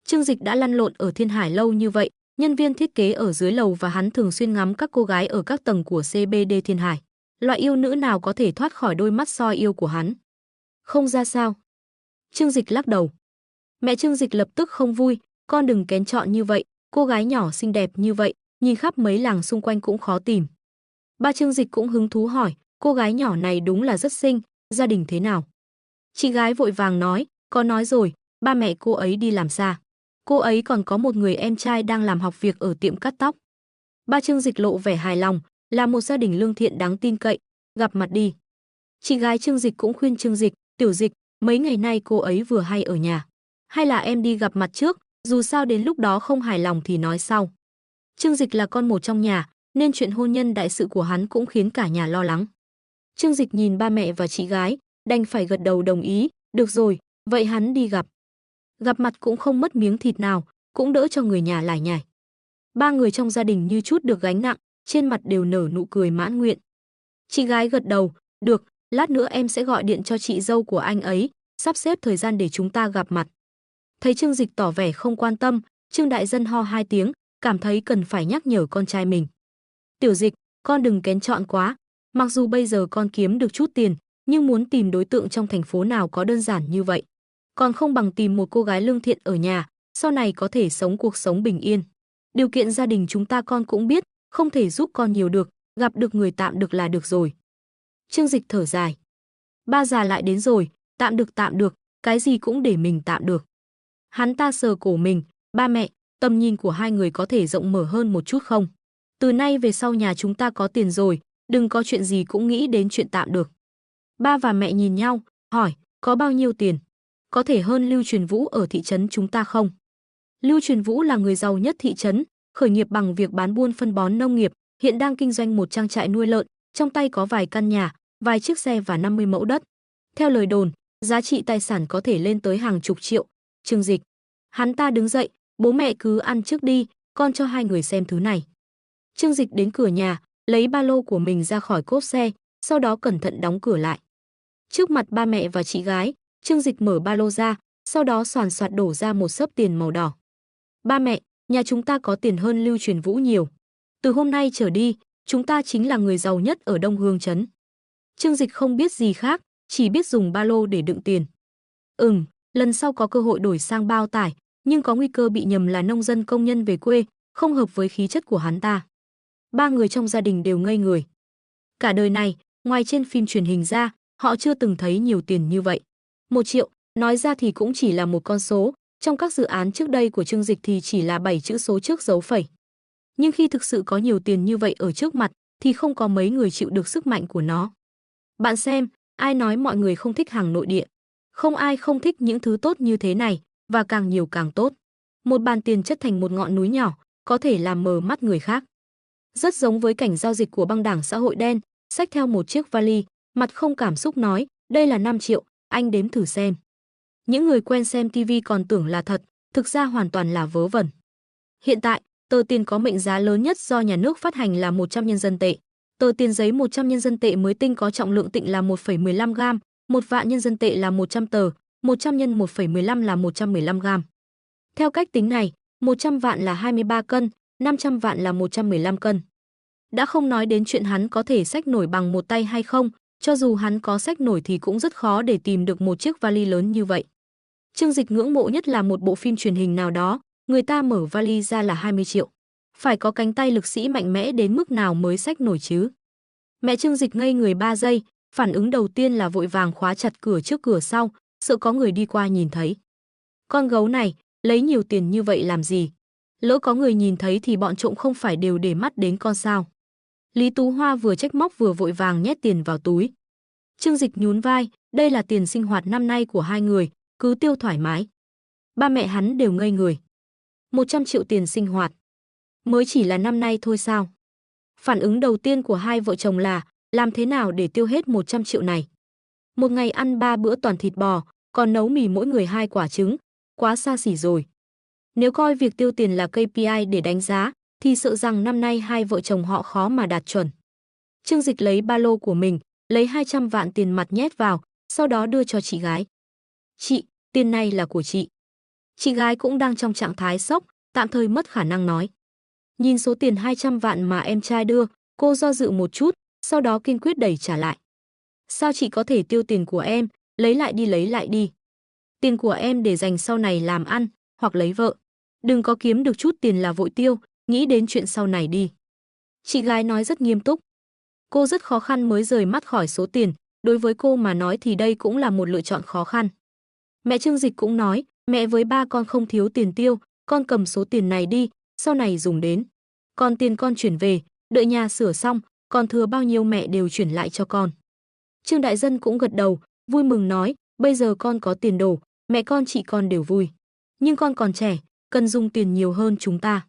Trương Dịch đã lăn lộn ở Thiên Hải lâu như vậy, nhân viên thiết kế ở dưới lầu và hắn thường xuyên ngắm các cô gái ở các tầng của CBD Thiên Hải. Loại yêu nữ nào có thể thoát khỏi đôi mắt soi yêu của hắn? Không ra sao? Trương Dịch lắc đầu. Mẹ Trương Dịch lập tức không vui, con đừng kén chọn như vậy, cô gái nhỏ xinh đẹp như vậy, nhìn khắp mấy làng xung quanh cũng khó tìm. Ba Trương Dịch cũng hứng thú hỏi, cô gái nhỏ này đúng là rất xinh, gia đình thế nào? Chị gái vội vàng nói, có nói rồi, ba mẹ cô ấy đi làm xa. Cô ấy còn có một người em trai đang làm học việc ở tiệm cắt tóc. Ba Trương Dịch lộ vẻ hài lòng, là một gia đình lương thiện đáng tin cậy, gặp mặt đi. Chị gái Trương Dịch cũng khuyên Trương Dịch, Tiểu Dịch, mấy ngày nay cô ấy vừa hay ở nhà. Hay là em đi gặp mặt trước, dù sao đến lúc đó không hài lòng thì nói sau. Trương Dịch là con một trong nhà, nên chuyện hôn nhân đại sự của hắn cũng khiến cả nhà lo lắng. Trương Dịch nhìn ba mẹ và chị gái, đành phải gật đầu đồng ý, được rồi, vậy hắn đi gặp. Gặp mặt cũng không mất miếng thịt nào, cũng đỡ cho người nhà lải nhải. Ba người trong gia đình như chút được gánh nặng, trên mặt đều nở nụ cười mãn nguyện. Chị gái gật đầu, được, lát nữa em sẽ gọi điện cho chị dâu của anh ấy, sắp xếp thời gian để chúng ta gặp mặt. Thấy Trương Dịch tỏ vẻ không quan tâm, Trương Đại Dân ho hai tiếng, cảm thấy cần phải nhắc nhở con trai mình. Tiểu Dịch, con đừng kén chọn quá, mặc dù bây giờ con kiếm được chút tiền, nhưng muốn tìm đối tượng trong thành phố nào có đơn giản như vậy. Còn không bằng tìm một cô gái lương thiện ở nhà, sau này có thể sống cuộc sống bình yên. Điều kiện gia đình chúng ta con cũng biết, không thể giúp con nhiều được, gặp được người tạm được là được rồi. Trương Dịch thở dài. Ba già lại đến rồi, tạm được, cái gì cũng để mình tạm được. Hắn ta sờ cổ mình, ba mẹ, tầm nhìn của hai người có thể rộng mở hơn một chút không? Từ nay về sau nhà chúng ta có tiền rồi, đừng có chuyện gì cũng nghĩ đến chuyện tạm được. Ba và mẹ nhìn nhau, hỏi, có bao nhiêu tiền? Có thể hơn Lưu Truyền Vũ ở thị trấn chúng ta không? Lưu Truyền Vũ là người giàu nhất thị trấn, khởi nghiệp bằng việc bán buôn phân bón nông nghiệp, hiện đang kinh doanh một trang trại nuôi lợn, trong tay có vài căn nhà, vài chiếc xe và 50 mẫu đất. Theo lời đồn, giá trị tài sản có thể lên tới hàng chục triệu. Trương Dịch. Hắn ta đứng dậy, bố mẹ cứ ăn trước đi, con cho hai người xem thứ này. Trương Dịch đến cửa nhà, lấy ba lô của mình ra khỏi cốp xe, sau đó cẩn thận đóng cửa lại. Trước mặt ba mẹ và chị gái, Trương Dịch mở ba lô ra, sau đó xoàn xoạt đổ ra một xấp tiền màu đỏ. Ba mẹ, nhà chúng ta có tiền hơn Lưu Truyền Vũ nhiều. Từ hôm nay trở đi, chúng ta chính là người giàu nhất ở Đông Hương trấn. Trương Dịch không biết gì khác, chỉ biết dùng ba lô để đựng tiền. Lần sau có cơ hội đổi sang bao tải, nhưng có nguy cơ bị nhầm là nông dân công nhân về quê, không hợp với khí chất của hắn ta. Ba người trong gia đình đều ngây người. Cả đời này, ngoài trên phim truyền hình ra, họ chưa từng thấy nhiều tiền như vậy. 1 triệu, nói ra thì cũng chỉ là một con số, trong các dự án trước đây của Trương Dịch thì chỉ là 7 chữ số trước dấu phẩy. Nhưng khi thực sự có nhiều tiền như vậy ở trước mặt, thì không có mấy người chịu được sức mạnh của nó. Bạn xem, ai nói mọi người không thích hàng nội địa? Không ai không thích những thứ tốt như thế này, và càng nhiều càng tốt. Một bàn tiền chất thành một ngọn núi nhỏ, có thể làm mờ mắt người khác. Rất giống với cảnh giao dịch của băng đảng xã hội đen, xách theo một chiếc vali, mặt không cảm xúc nói, đây là 5 triệu, anh đếm thử xem. Những người quen xem TV còn tưởng là thật, thực ra hoàn toàn là vớ vẩn. Hiện tại, tờ tiền có mệnh giá lớn nhất do nhà nước phát hành là 100 nhân dân tệ. Tờ tiền giấy 100 nhân dân tệ mới tinh có trọng lượng tịnh là 1,15 gram, 1 vạn nhân dân tệ là 100 tờ, 100 nhân 1,15 là 115 gram. Theo cách tính này, 100 vạn là 23 cân, 500 vạn là 115 cân. Đã không nói đến chuyện hắn có thể xách nổi bằng một tay hay không, cho dù hắn có xách nổi thì cũng rất khó để tìm được một chiếc vali lớn như vậy. Trương Dịch ngưỡng mộ nhất là một bộ phim truyền hình nào đó, người ta mở vali ra là 20 triệu. Phải có cánh tay lực sĩ mạnh mẽ đến mức nào mới xách nổi chứ? Mẹ Trương Dịch ngây người 3 giây, phản ứng đầu tiên là vội vàng khóa chặt cửa trước cửa sau, sợ có người đi qua nhìn thấy. Con gấu này, lấy nhiều tiền như vậy làm gì? Lỡ có người nhìn thấy thì bọn trộm không phải đều để mắt đến con sao? Lý Tú Hoa vừa trách móc vừa vội vàng nhét tiền vào túi. Trương Dịch nhún vai, đây là tiền sinh hoạt năm nay của hai người, cứ tiêu thoải mái. Ba mẹ hắn đều ngây người. 100 triệu tiền sinh hoạt. Mới chỉ là năm nay thôi sao? Phản ứng đầu tiên của hai vợ chồng là, làm thế nào để tiêu hết 100 triệu này? Một ngày ăn 3 bữa toàn thịt bò, còn nấu mì mỗi người 2 quả trứng, quá xa xỉ rồi. Nếu coi việc tiêu tiền là KPI để đánh giá, thì sợ rằng năm nay hai vợ chồng họ khó mà đạt chuẩn. Trương Dịch lấy ba lô của mình, lấy 200 vạn tiền mặt nhét vào, sau đó đưa cho chị gái. Chị, tiền này là của chị. Chị gái cũng đang trong trạng thái sốc, tạm thời mất khả năng nói. Nhìn số tiền 200 vạn mà em trai đưa, cô do dự một chút, sau đó kiên quyết đẩy trả lại. Sao chị có thể tiêu tiền của em, lấy lại đi. Tiền của em để dành sau này làm ăn, hoặc lấy vợ. Đừng có kiếm được chút tiền là vội tiêu, nghĩ đến chuyện sau này đi. Chị gái nói rất nghiêm túc. Cô rất khó khăn mới rời mắt khỏi số tiền, đối với cô mà nói thì đây cũng là một lựa chọn khó khăn. Mẹ Trương Dịch cũng nói, mẹ với ba con không thiếu tiền tiêu, con cầm số tiền này đi, sau này dùng đến. Còn tiền con chuyển về, đợi nhà sửa xong, còn thừa bao nhiêu mẹ đều chuyển lại cho con. Trương Đại Dân cũng gật đầu, vui mừng nói, bây giờ con có tiền đồ, mẹ con chị con đều vui. Nhưng con còn trẻ, cần dùng tiền nhiều hơn chúng ta.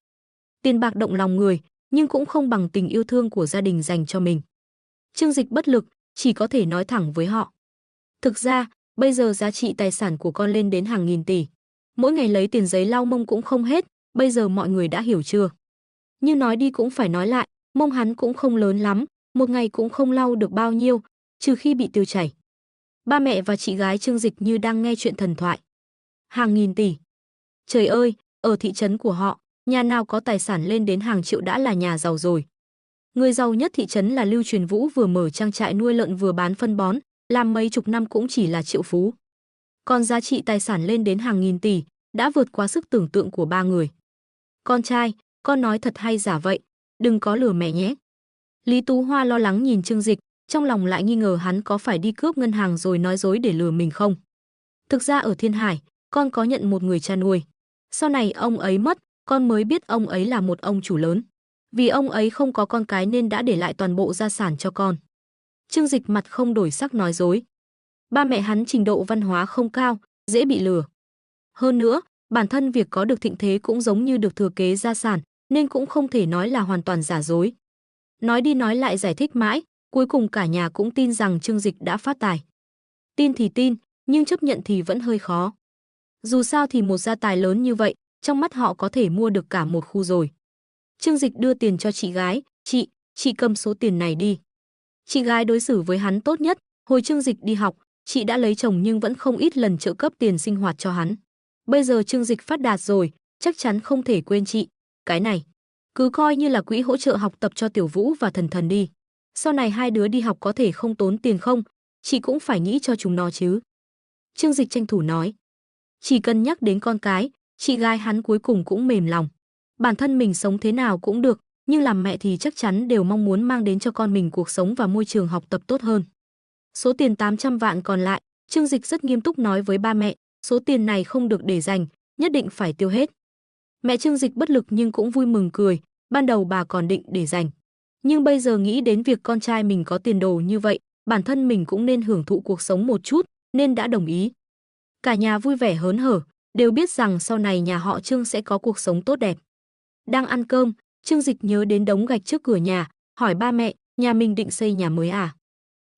Tiền bạc động lòng người, nhưng cũng không bằng tình yêu thương của gia đình dành cho mình. Trương Dịch bất lực, chỉ có thể nói thẳng với họ. Thực ra, bây giờ giá trị tài sản của con lên đến hàng nghìn tỷ. Mỗi ngày lấy tiền giấy lau mông cũng không hết, bây giờ mọi người đã hiểu chưa? Nhưng nói đi cũng phải nói lại, mông hắn cũng không lớn lắm, một ngày cũng không lau được bao nhiêu, trừ khi bị tiêu chảy. Ba mẹ và chị gái Trương Dịch như đang nghe chuyện thần thoại. Hàng nghìn tỷ. Trời ơi, ở thị trấn của họ, nhà nào có tài sản lên đến hàng triệu đã là nhà giàu rồi. Người giàu nhất thị trấn là Lưu Truyền Vũ, vừa mở trang trại nuôi lợn vừa bán phân bón, làm mấy chục năm cũng chỉ là triệu phú. Còn giá trị tài sản lên đến hàng nghìn tỷ, đã vượt quá sức tưởng tượng của ba người. Con trai, con nói thật hay giả vậy? Đừng có lừa mẹ nhé. Lý Tú Hoa lo lắng nhìn Trương Dịch, trong lòng lại nghi ngờ hắn có phải đi cướp ngân hàng rồi nói dối để lừa mình không. Thực ra ở Thiên Hải, con có nhận một người cha nuôi. Sau này ông ấy mất, con mới biết ông ấy là một ông chủ lớn. Vì ông ấy không có con cái nên đã để lại toàn bộ gia sản cho con. Trương Dịch mặt không đổi sắc nói dối. Ba mẹ hắn trình độ văn hóa không cao, dễ bị lừa. Hơn nữa, bản thân việc có được thịnh thế cũng giống như được thừa kế gia sản, nên cũng không thể nói là hoàn toàn giả dối. Nói đi nói lại giải thích mãi, cuối cùng cả nhà cũng tin rằng Trương Dịch đã phát tài. Tin thì tin, nhưng chấp nhận thì vẫn hơi khó. Dù sao thì một gia tài lớn như vậy, trong mắt họ có thể mua được cả một khu rồi. Trương Dịch đưa tiền cho chị gái, chị cầm số tiền này đi. Chị gái đối xử với hắn tốt nhất, hồi Trương Dịch đi học, chị đã lấy chồng nhưng vẫn không ít lần trợ cấp tiền sinh hoạt cho hắn. Bây giờ Trương Dịch phát đạt rồi, chắc chắn không thể quên chị. Cái này, cứ coi như là quỹ hỗ trợ học tập cho Tiểu Vũ và Thần Thần đi. Sau này hai đứa đi học có thể không tốn tiền không, chị cũng phải nghĩ cho chúng nó chứ. Trương Dịch tranh thủ nói. Chỉ cần nhắc đến con cái, chị gái hắn cuối cùng cũng mềm lòng. Bản thân mình sống thế nào cũng được, nhưng làm mẹ thì chắc chắn đều mong muốn mang đến cho con mình cuộc sống và môi trường học tập tốt hơn. Số tiền 800 vạn còn lại, Trương Dịch rất nghiêm túc nói với ba mẹ, số tiền này không được để dành, nhất định phải tiêu hết. Mẹ Trương Dịch bất lực nhưng cũng vui mừng cười, ban đầu bà còn định để dành. Nhưng bây giờ nghĩ đến việc con trai mình có tiền đồ như vậy, bản thân mình cũng nên hưởng thụ cuộc sống một chút, nên đã đồng ý. Cả nhà vui vẻ hớn hở, đều biết rằng sau này nhà họ Trương sẽ có cuộc sống tốt đẹp. Đang ăn cơm, Trương Dịch nhớ đến đống gạch trước cửa nhà, hỏi ba mẹ, nhà mình định xây nhà mới à?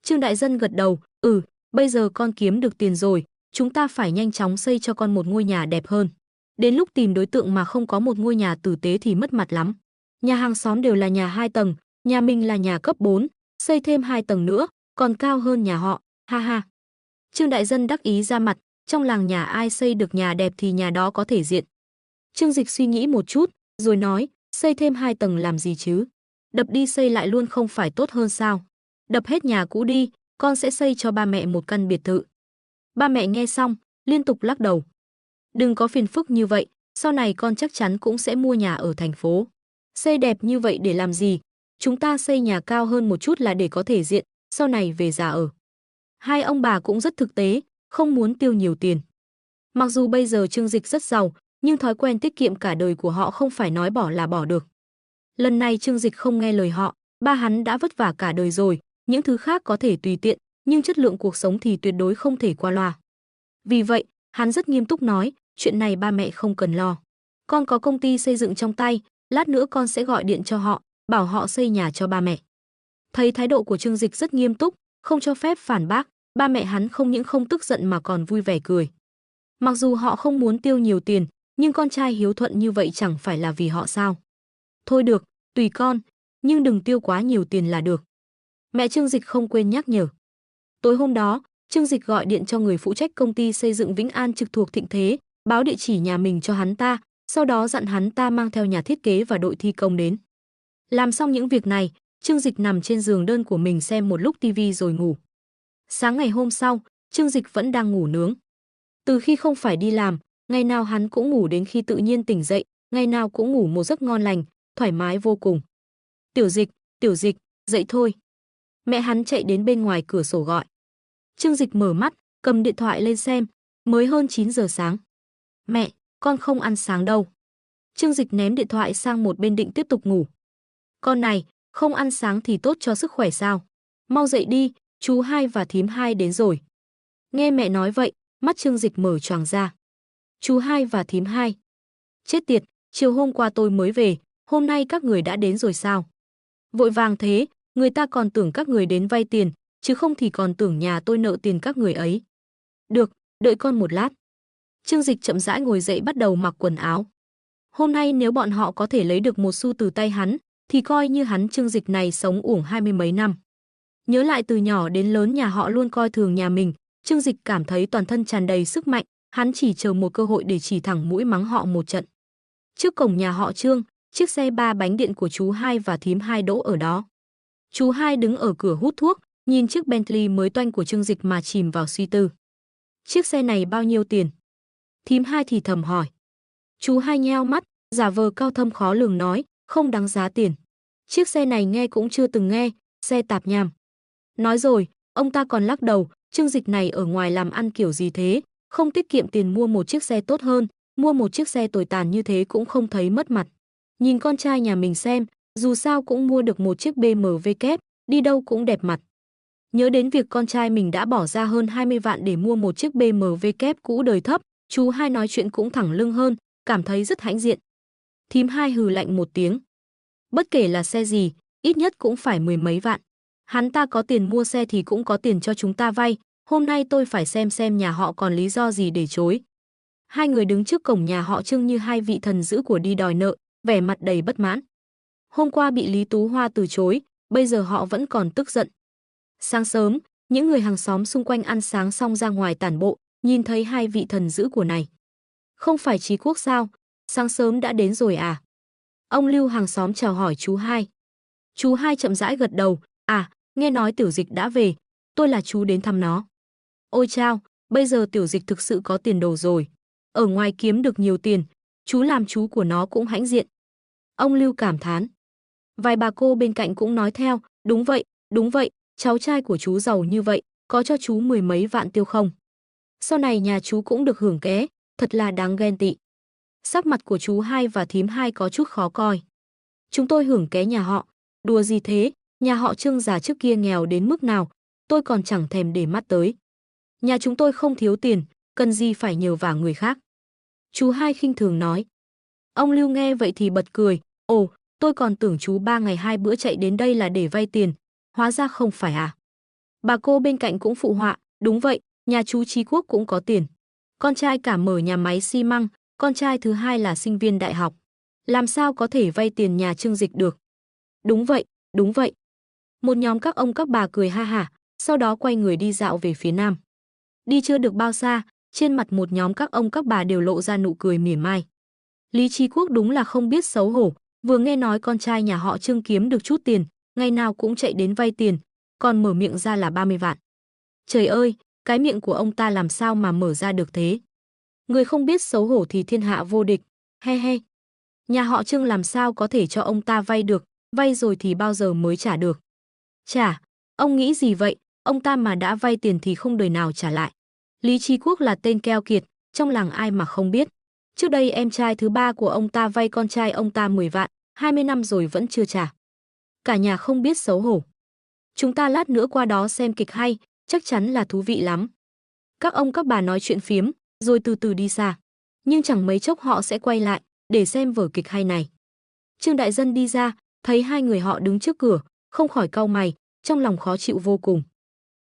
Trương Đại Dân gật đầu, bây giờ con kiếm được tiền rồi, chúng ta phải nhanh chóng xây cho con một ngôi nhà đẹp hơn. Đến lúc tìm đối tượng mà không có một ngôi nhà tử tế thì mất mặt lắm. Nhà hàng xóm đều là nhà 2 tầng, nhà mình là nhà cấp 4, xây thêm 2 tầng nữa, còn cao hơn nhà họ, ha ha. Trương Đại Dân đắc ý ra mặt, trong làng nhà ai xây được nhà đẹp thì nhà đó có thể diện. Trương Dịch suy nghĩ một chút, rồi nói, xây thêm 2 tầng làm gì chứ? Đập đi xây lại luôn không phải tốt hơn sao? Đập hết nhà cũ đi, con sẽ xây cho ba mẹ một căn biệt thự. Ba mẹ nghe xong, liên tục lắc đầu. Đừng có phiền phức như vậy, sau này con chắc chắn cũng sẽ mua nhà ở thành phố. Xây đẹp như vậy để làm gì? Chúng ta xây nhà cao hơn một chút là để có thể diện, sau này về già ở. Hai ông bà cũng rất thực tế, không muốn tiêu nhiều tiền. Mặc dù bây giờ Trương Dịch rất giàu, nhưng thói quen tiết kiệm cả đời của họ không phải nói bỏ là bỏ được. Lần này Trương Dịch không nghe lời họ, ba hắn đã vất vả cả đời rồi, những thứ khác có thể tùy tiện, nhưng chất lượng cuộc sống thì tuyệt đối không thể qua loa. Vì vậy, hắn rất nghiêm túc nói, chuyện này ba mẹ không cần lo. Con có công ty xây dựng trong tay, lát nữa con sẽ gọi điện cho họ, bảo họ xây nhà cho ba mẹ. Thấy thái độ của Trương Dịch rất nghiêm túc, không cho phép phản bác, ba mẹ hắn không những không tức giận mà còn vui vẻ cười. Mặc dù họ không muốn tiêu nhiều tiền, nhưng con trai hiếu thuận như vậy chẳng phải là vì họ sao? Thôi được, tùy con, nhưng đừng tiêu quá nhiều tiền là được. Mẹ Trương Dịch không quên nhắc nhở. Tối hôm đó, Trương Dịch gọi điện cho người phụ trách công ty xây dựng Vĩnh An trực thuộc Thịnh Thế, báo địa chỉ nhà mình cho hắn ta, sau đó dặn hắn ta mang theo nhà thiết kế và đội thi công đến. Làm xong những việc này, Trương Dịch nằm trên giường đơn của mình xem một lúc tivi rồi ngủ. Sáng ngày hôm sau, Trương Dịch vẫn đang ngủ nướng. Từ khi không phải đi làm, ngày nào hắn cũng ngủ đến khi tự nhiên tỉnh dậy, ngày nào cũng ngủ một giấc ngon lành, thoải mái vô cùng. Tiểu Dịch, dậy thôi. Mẹ hắn chạy đến bên ngoài cửa sổ gọi. Trương Dịch mở mắt, cầm điện thoại lên xem, mới hơn 9 giờ sáng. Mẹ, con không ăn sáng đâu. Trương Dịch ném điện thoại sang một bên định tiếp tục ngủ. Con này, không ăn sáng thì tốt cho sức khỏe sao? Mau dậy đi, chú hai và thím hai đến rồi. Nghe mẹ nói vậy, mắt Trương Dịch mở choàng ra. Chú hai và thím hai. Chết tiệt, chiều hôm qua tôi mới về, hôm nay các người đã đến rồi sao? Vội vàng thế, người ta còn tưởng các người đến vay tiền, chứ không thì còn tưởng nhà tôi nợ tiền các người ấy. Được, đợi con một lát. Trương Dịch chậm rãi ngồi dậy bắt đầu mặc quần áo. Hôm nay nếu bọn họ có thể lấy được một xu từ tay hắn, thì coi như hắn Trương Dịch này sống uổng 20 mấy năm. Nhớ lại từ nhỏ đến lớn nhà họ luôn coi thường nhà mình, Trương Dịch cảm thấy toàn thân tràn đầy sức mạnh, hắn chỉ chờ một cơ hội để chỉ thẳng mũi mắng họ một trận. Trước cổng nhà họ Trương, chiếc xe 3 bánh điện của chú hai và thím hai đỗ ở đó. Chú hai đứng ở cửa hút thuốc, nhìn chiếc Bentley mới toanh của Trương Dịch mà chìm vào suy tư. Chiếc xe này bao nhiêu tiền? Thím hai thì thầm hỏi. Chú hai nheo mắt, giả vờ cao thâm khó lường nói, không đáng giá tiền. Chiếc xe này nghe cũng chưa từng nghe, xe tạp nham. Nói rồi, ông ta còn lắc đầu, Trương Dịch này ở ngoài làm ăn kiểu gì thế, không tiết kiệm tiền mua một chiếc xe tốt hơn, mua một chiếc xe tồi tàn như thế cũng không thấy mất mặt. Nhìn con trai nhà mình xem, dù sao cũng mua được một chiếc BMW kép, đi đâu cũng đẹp mặt. Nhớ đến việc con trai mình đã bỏ ra hơn 20 vạn để mua một chiếc BMW kép cũ đời thấp, chú hai nói chuyện cũng thẳng lưng hơn, cảm thấy rất hãnh diện. Thím hai hừ lạnh một tiếng. Bất kể là xe gì, ít nhất cũng phải 10 mấy vạn. Hắn ta có tiền mua xe thì cũng có tiền cho chúng ta vay, hôm nay tôi phải xem nhà họ còn lý do gì để chối. Hai người đứng trước cổng nhà họ Trương như hai vị thần dữ của đi đòi nợ, vẻ mặt đầy bất mãn. Hôm qua bị Lý Tú Hoa từ chối, bây giờ họ vẫn còn tức giận. Sáng sớm, những người hàng xóm xung quanh ăn sáng xong ra ngoài tản bộ, nhìn thấy hai vị thần dữ của này. Không phải Chí Quốc sao? Sáng sớm đã đến rồi à? Ông Lưu hàng xóm chào hỏi chú hai. Chú hai chậm rãi gật đầu, à, nghe nói Tiểu Dịch đã về, tôi là chú đến thăm nó. Ôi chao, bây giờ Tiểu Dịch thực sự có tiền đồ rồi. Ở ngoài kiếm được nhiều tiền, chú làm chú của nó cũng hãnh diện. Ông Lưu cảm thán. Vài bà cô bên cạnh cũng nói theo, đúng vậy, cháu trai của chú giàu như vậy, có cho chú 10 mấy vạn tiêu không? Sau này nhà chú cũng được hưởng ké, thật là đáng ghen tị. Sắc mặt của chú hai và thím hai có chút khó coi. Chúng tôi hưởng ké nhà họ, đùa gì thế, nhà họ Trương già trước kia nghèo đến mức nào, tôi còn chẳng thèm để mắt tới. Nhà chúng tôi không thiếu tiền, cần gì phải nhờ vả người khác. Chú hai khinh thường nói. Ông Lưu nghe vậy thì bật cười, ồ, tôi còn tưởng chú 3 ngày 2 bữa chạy đến đây là để vay tiền, hóa ra không phải à. Bà cô bên cạnh cũng phụ họa, đúng vậy, nhà chú Chí Quốc cũng có tiền. Con trai cả mở nhà máy xi măng, con trai thứ hai là sinh viên đại học. Làm sao có thể vay tiền nhà Trương Dịch được? Đúng vậy. Một nhóm các ông các bà cười ha hả, sau đó quay người đi dạo về phía nam. Đi chưa được bao xa, trên mặt một nhóm các ông các bà đều lộ ra nụ cười mỉa mai. Lý Chí Quốc đúng là không biết xấu hổ, vừa nghe nói con trai nhà họ Trương kiếm được chút tiền, ngày nào cũng chạy đến vay tiền, còn mở miệng ra là 30 vạn. Trời ơi, cái miệng của ông ta làm sao mà mở ra được thế? Người không biết xấu hổ thì thiên hạ vô địch, he he. Nhà họ Trương làm sao có thể cho ông ta vay được, vay rồi thì bao giờ mới trả được? Trả, ông nghĩ gì vậy, ông ta mà đã vay tiền thì không đời nào trả lại. Lý Chí Quốc là tên keo kiệt, trong làng ai mà không biết. Trước đây em trai thứ ba của ông ta vay con trai ông ta 10 vạn, 20 năm rồi vẫn chưa trả. Cả nhà không biết xấu hổ. Chúng ta lát nữa qua đó xem kịch hay, chắc chắn là thú vị lắm. Các ông các bà nói chuyện phiếm, rồi từ từ đi xa. Nhưng chẳng mấy chốc họ sẽ quay lại, để xem vở kịch hay này. Trương Đại Dân đi ra, thấy hai người họ đứng trước cửa, không khỏi cau mày, trong lòng khó chịu vô cùng.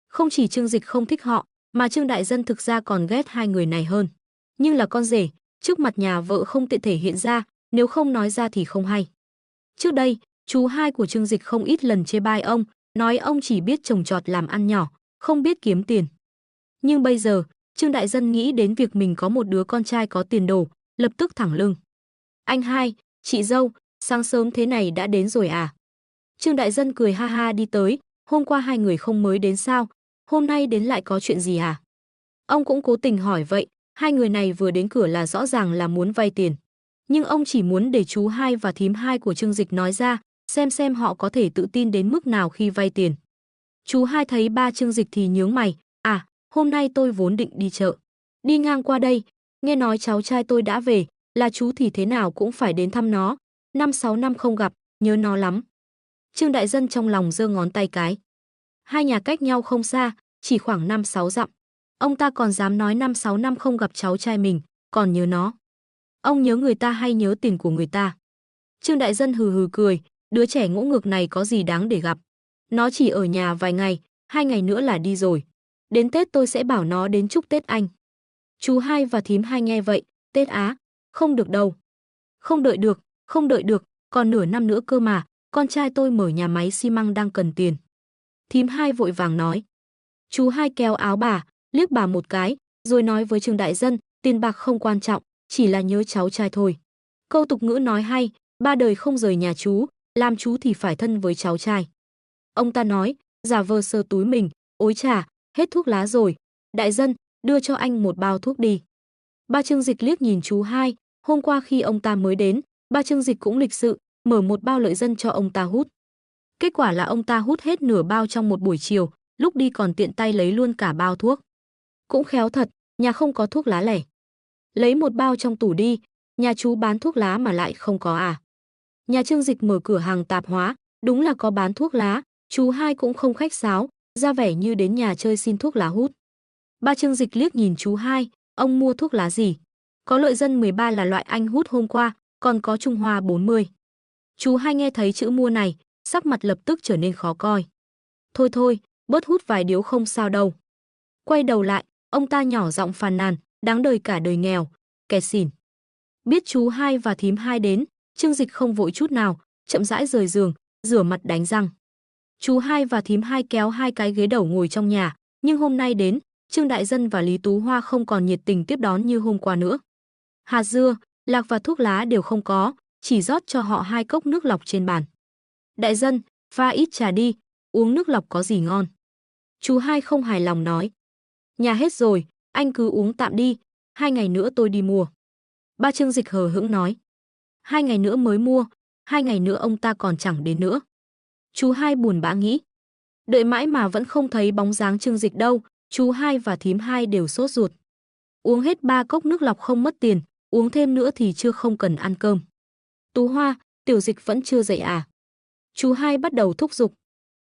Không chỉ Trương Dịch không thích họ, mà Trương Đại Dân thực ra còn ghét hai người này hơn. Nhưng là con rể, trước mặt nhà vợ không tiện thể hiện ra, nếu không nói ra thì không hay. Trước đây, chú hai của Trương Dịch không ít lần chê bai ông, nói ông chỉ biết trồng trọt làm ăn nhỏ, không biết kiếm tiền. Nhưng bây giờ, Trương Đại Dân nghĩ đến việc mình có một đứa con trai có tiền đồ, lập tức thẳng lưng. Anh hai, chị dâu, sáng sớm thế này đã đến rồi à? Trương Đại Dân cười ha ha đi tới, hôm qua hai người không mới đến sao, hôm nay đến lại có chuyện gì à? Ông cũng cố tình hỏi vậy, hai người này vừa đến cửa là rõ ràng là muốn vay tiền. Nhưng ông chỉ muốn để chú hai và thím hai của Trương Dịch nói ra, xem họ có thể tự tin đến mức nào khi vay tiền. Chú hai thấy ba Trương Dịch thì nhướng mày, à, hôm nay tôi vốn định đi chợ. Đi ngang qua đây, nghe nói cháu trai tôi đã về, là chú thì thế nào cũng phải đến thăm nó. 5-6 năm không gặp, nhớ nó lắm. Trương Đại Dân trong lòng giơ ngón tay cái. Hai nhà cách nhau không xa, chỉ khoảng 5-6 dặm. Ông ta còn dám nói 5-6 năm không gặp cháu trai mình, còn nhớ nó. Ông nhớ người ta hay nhớ tiền của người ta? Trương Đại Dân hừ hừ cười, đứa trẻ ngỗ ngược này có gì đáng để gặp. Nó chỉ ở nhà vài ngày, 2 ngày nữa là đi rồi. Đến Tết tôi sẽ bảo nó đến chúc Tết anh. Chú hai và thím hai nghe vậy, Tết á, không được đâu. Không đợi được, còn nửa năm nữa cơ mà, con trai tôi mở nhà máy xi măng đang cần tiền. Thím hai vội vàng nói. Chú hai kéo áo bà, liếc bà một cái, rồi nói với Trương Đại Dân, tiền bạc không quan trọng, chỉ là nhớ cháu trai thôi. Câu tục ngữ nói hay, ba đời không rời nhà chú, làm chú thì phải thân với cháu trai. Ông ta nói, giả vờ sờ túi mình, ối chà, hết thuốc lá rồi. Đại Dân, đưa cho anh một bao thuốc đi. Ba Trương Dịch liếc nhìn chú hai, hôm qua khi ông ta mới đến, ba Trương Dịch cũng lịch sự, mở một bao lợi dân cho ông ta hút. Kết quả là ông ta hút hết nửa bao trong một buổi chiều, lúc đi còn tiện tay lấy luôn cả bao thuốc. Cũng khéo thật, nhà không có thuốc lá lẻ. Lấy một bao trong tủ đi, nhà chú bán thuốc lá mà lại không có à? Nhà Trương Dịch mở cửa hàng tạp hóa, đúng là có bán thuốc lá, chú hai cũng không khách sáo, ra vẻ như đến nhà chơi xin thuốc lá hút. Ba Trương Dịch liếc nhìn chú hai, ông mua thuốc lá gì? Có lợi dân 13 là loại anh hút hôm qua, còn có Trung Hoa 40. Chú hai nghe thấy chữ mua này, sắc mặt lập tức trở nên khó coi. Thôi, bớt hút vài điếu không sao đâu. Quay đầu lại, ông ta nhỏ giọng phàn nàn, đáng đời cả đời nghèo, kẻ xỉn. Biết chú hai và thím hai đến, Trương Dịch không vội chút nào, chậm rãi rời giường, rửa mặt đánh răng. Chú hai và thím hai kéo hai cái ghế đầu ngồi trong nhà, nhưng hôm nay đến, Trương Đại Dân và Lý Tú Hoa không còn nhiệt tình tiếp đón như hôm qua nữa. Hạt dưa, lạc và thuốc lá đều không có, chỉ rót cho họ 2 cốc nước lọc trên bàn. Đại Dân, pha ít trà đi, uống nước lọc có gì ngon. Chú hai không hài lòng nói. Nhà hết rồi, anh cứ uống tạm đi, 2 ngày nữa tôi đi mua. Ba Trương Dịch hờ hững nói. 2 ngày nữa mới mua, 2 ngày nữa ông ta còn chẳng đến nữa. Chú hai buồn bã nghĩ. Đợi mãi mà vẫn không thấy bóng dáng Trương Dịch đâu, chú hai và thím hai đều sốt ruột. Uống hết 3 cốc nước lọc không mất tiền, uống thêm nữa thì chưa không cần ăn cơm. Tú Hoa, Tiểu Dịch vẫn chưa dậy à? Chú hai bắt đầu thúc giục.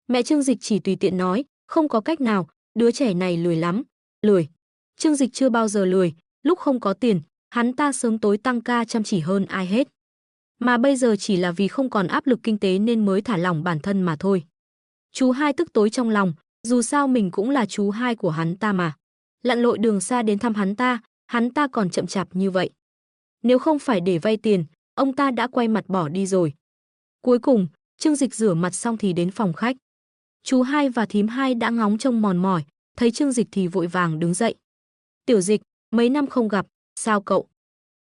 Mẹ Trương Dịch chỉ tùy tiện nói, không có cách nào, đứa trẻ này lười lắm, lười. Trương Dịch chưa bao giờ lười, lúc không có tiền, hắn ta sớm tối tăng ca chăm chỉ hơn ai hết. Mà bây giờ chỉ là vì không còn áp lực kinh tế nên mới thả lỏng bản thân mà thôi. Chú hai tức tối trong lòng, dù sao mình cũng là chú hai của hắn ta mà. Lặn lội đường xa đến thăm hắn ta còn chậm chạp như vậy. Nếu không phải để vay tiền, ông ta đã quay mặt bỏ đi rồi. Cuối cùng, Trương Dịch rửa mặt xong thì đến phòng khách. Chú hai và thím hai đã ngóng trông mòn mỏi, thấy Trương Dịch thì vội vàng đứng dậy. Tiểu Dịch, mấy năm không gặp, sao cậu?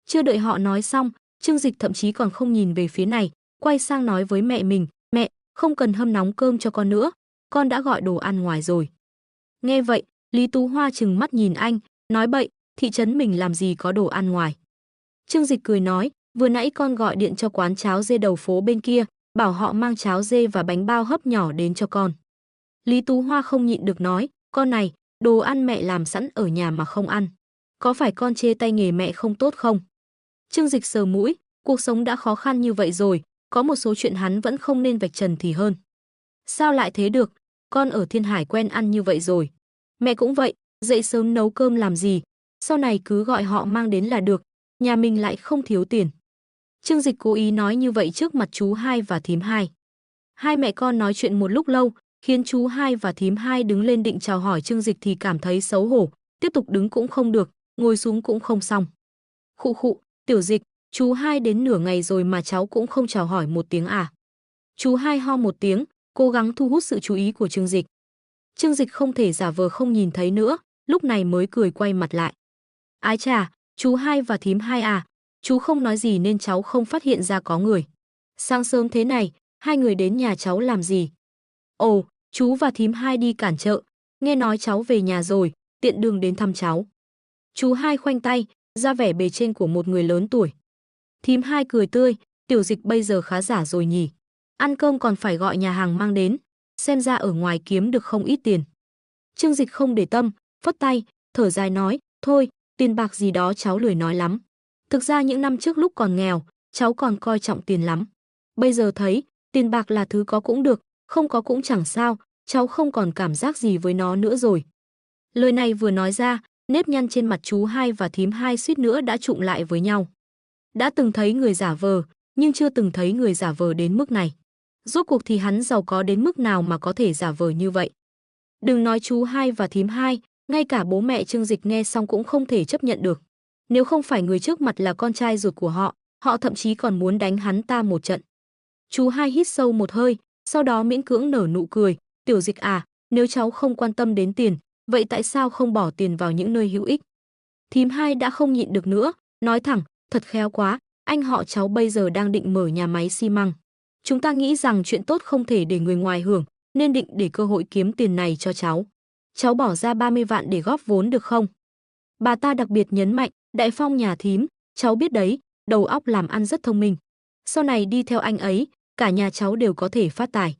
Chưa đợi họ nói xong, Trương Dịch thậm chí còn không nhìn về phía này, quay sang nói với mẹ mình, mẹ, không cần hâm nóng cơm cho con nữa, con đã gọi đồ ăn ngoài rồi. Nghe vậy, Lý Tú Hoa trừng mắt nhìn anh, nói bậy, thị trấn mình làm gì có đồ ăn ngoài. Trương Dịch cười nói, vừa nãy con gọi điện cho quán cháo dê đầu phố bên kia, bảo họ mang cháo dê và bánh bao hấp nhỏ đến cho con. Lý Tú Hoa không nhịn được nói, con này, đồ ăn mẹ làm sẵn ở nhà mà không ăn. Có phải con chê tay nghề mẹ không tốt không? Trương Dịch sờ mũi, cuộc sống đã khó khăn như vậy rồi, có một số chuyện hắn vẫn không nên vạch trần thì hơn. Sao lại thế được, con ở Thiên Hải quen ăn như vậy rồi. Mẹ cũng vậy, dậy sớm nấu cơm làm gì, sau này cứ gọi họ mang đến là được, nhà mình lại không thiếu tiền. Trương Dịch cố ý nói như vậy trước mặt chú hai và thím hai. Hai mẹ con nói chuyện một lúc lâu, khiến chú hai và thím hai đứng lên định chào hỏi Trương Dịch thì cảm thấy xấu hổ, tiếp tục đứng cũng không được, ngồi xuống cũng không xong. Khụ khụ, Tiểu Dịch, chú hai đến nửa ngày rồi mà cháu cũng không chào hỏi một tiếng à? Chú hai ho một tiếng, cố gắng thu hút sự chú ý của Trương Dịch. Trương Dịch không thể giả vờ không nhìn thấy nữa, lúc này mới cười quay mặt lại. Ái chà, chú hai và thím hai à, chú không nói gì nên cháu không phát hiện ra có người. Sáng sớm thế này, hai người đến nhà cháu làm gì? Ồ, chú và thím hai đi cản chợ, nghe nói cháu về nhà rồi, tiện đường đến thăm cháu. Chú hai khoanh tay, ra vẻ bề trên của một người lớn tuổi. Thím hai cười tươi, Tiểu Dịch bây giờ khá giả rồi nhỉ. Ăn cơm còn phải gọi nhà hàng mang đến, xem ra ở ngoài kiếm được không ít tiền. Trương Dịch không để tâm, phất tay, thở dài nói, thôi, tiền bạc gì đó cháu lười nói lắm. Thực ra những năm trước lúc còn nghèo, cháu còn coi trọng tiền lắm. Bây giờ thấy, tiền bạc là thứ có cũng được, không có cũng chẳng sao, cháu không còn cảm giác gì với nó nữa rồi. Lời này vừa nói ra, nếp nhăn trên mặt chú hai và thím hai suýt nữa đã trụng lại với nhau. Đã từng thấy người giả vờ, nhưng chưa từng thấy người giả vờ đến mức này. Rốt cuộc thì hắn giàu có đến mức nào mà có thể giả vờ như vậy. Đừng nói chú hai và thím hai, ngay cả bố mẹ Trương Dịch nghe xong cũng không thể chấp nhận được. Nếu không phải người trước mặt là con trai ruột của họ, họ thậm chí còn muốn đánh hắn ta một trận. Chú hai hít sâu một hơi, sau đó miễn cưỡng nở nụ cười, Tiểu Dịch à, nếu cháu không quan tâm đến tiền, vậy tại sao không bỏ tiền vào những nơi hữu ích? Thím hai đã không nhịn được nữa, nói thẳng, thật khéo quá, anh họ cháu bây giờ đang định mở nhà máy xi măng. Chúng ta nghĩ rằng chuyện tốt không thể để người ngoài hưởng, nên định để cơ hội kiếm tiền này cho cháu. Cháu bỏ ra 30 vạn để góp vốn được không? Bà ta đặc biệt nhấn mạnh, Đại Phong nhà thím, cháu biết đấy, đầu óc làm ăn rất thông minh. Sau này đi theo anh ấy, cả nhà cháu đều có thể phát tài.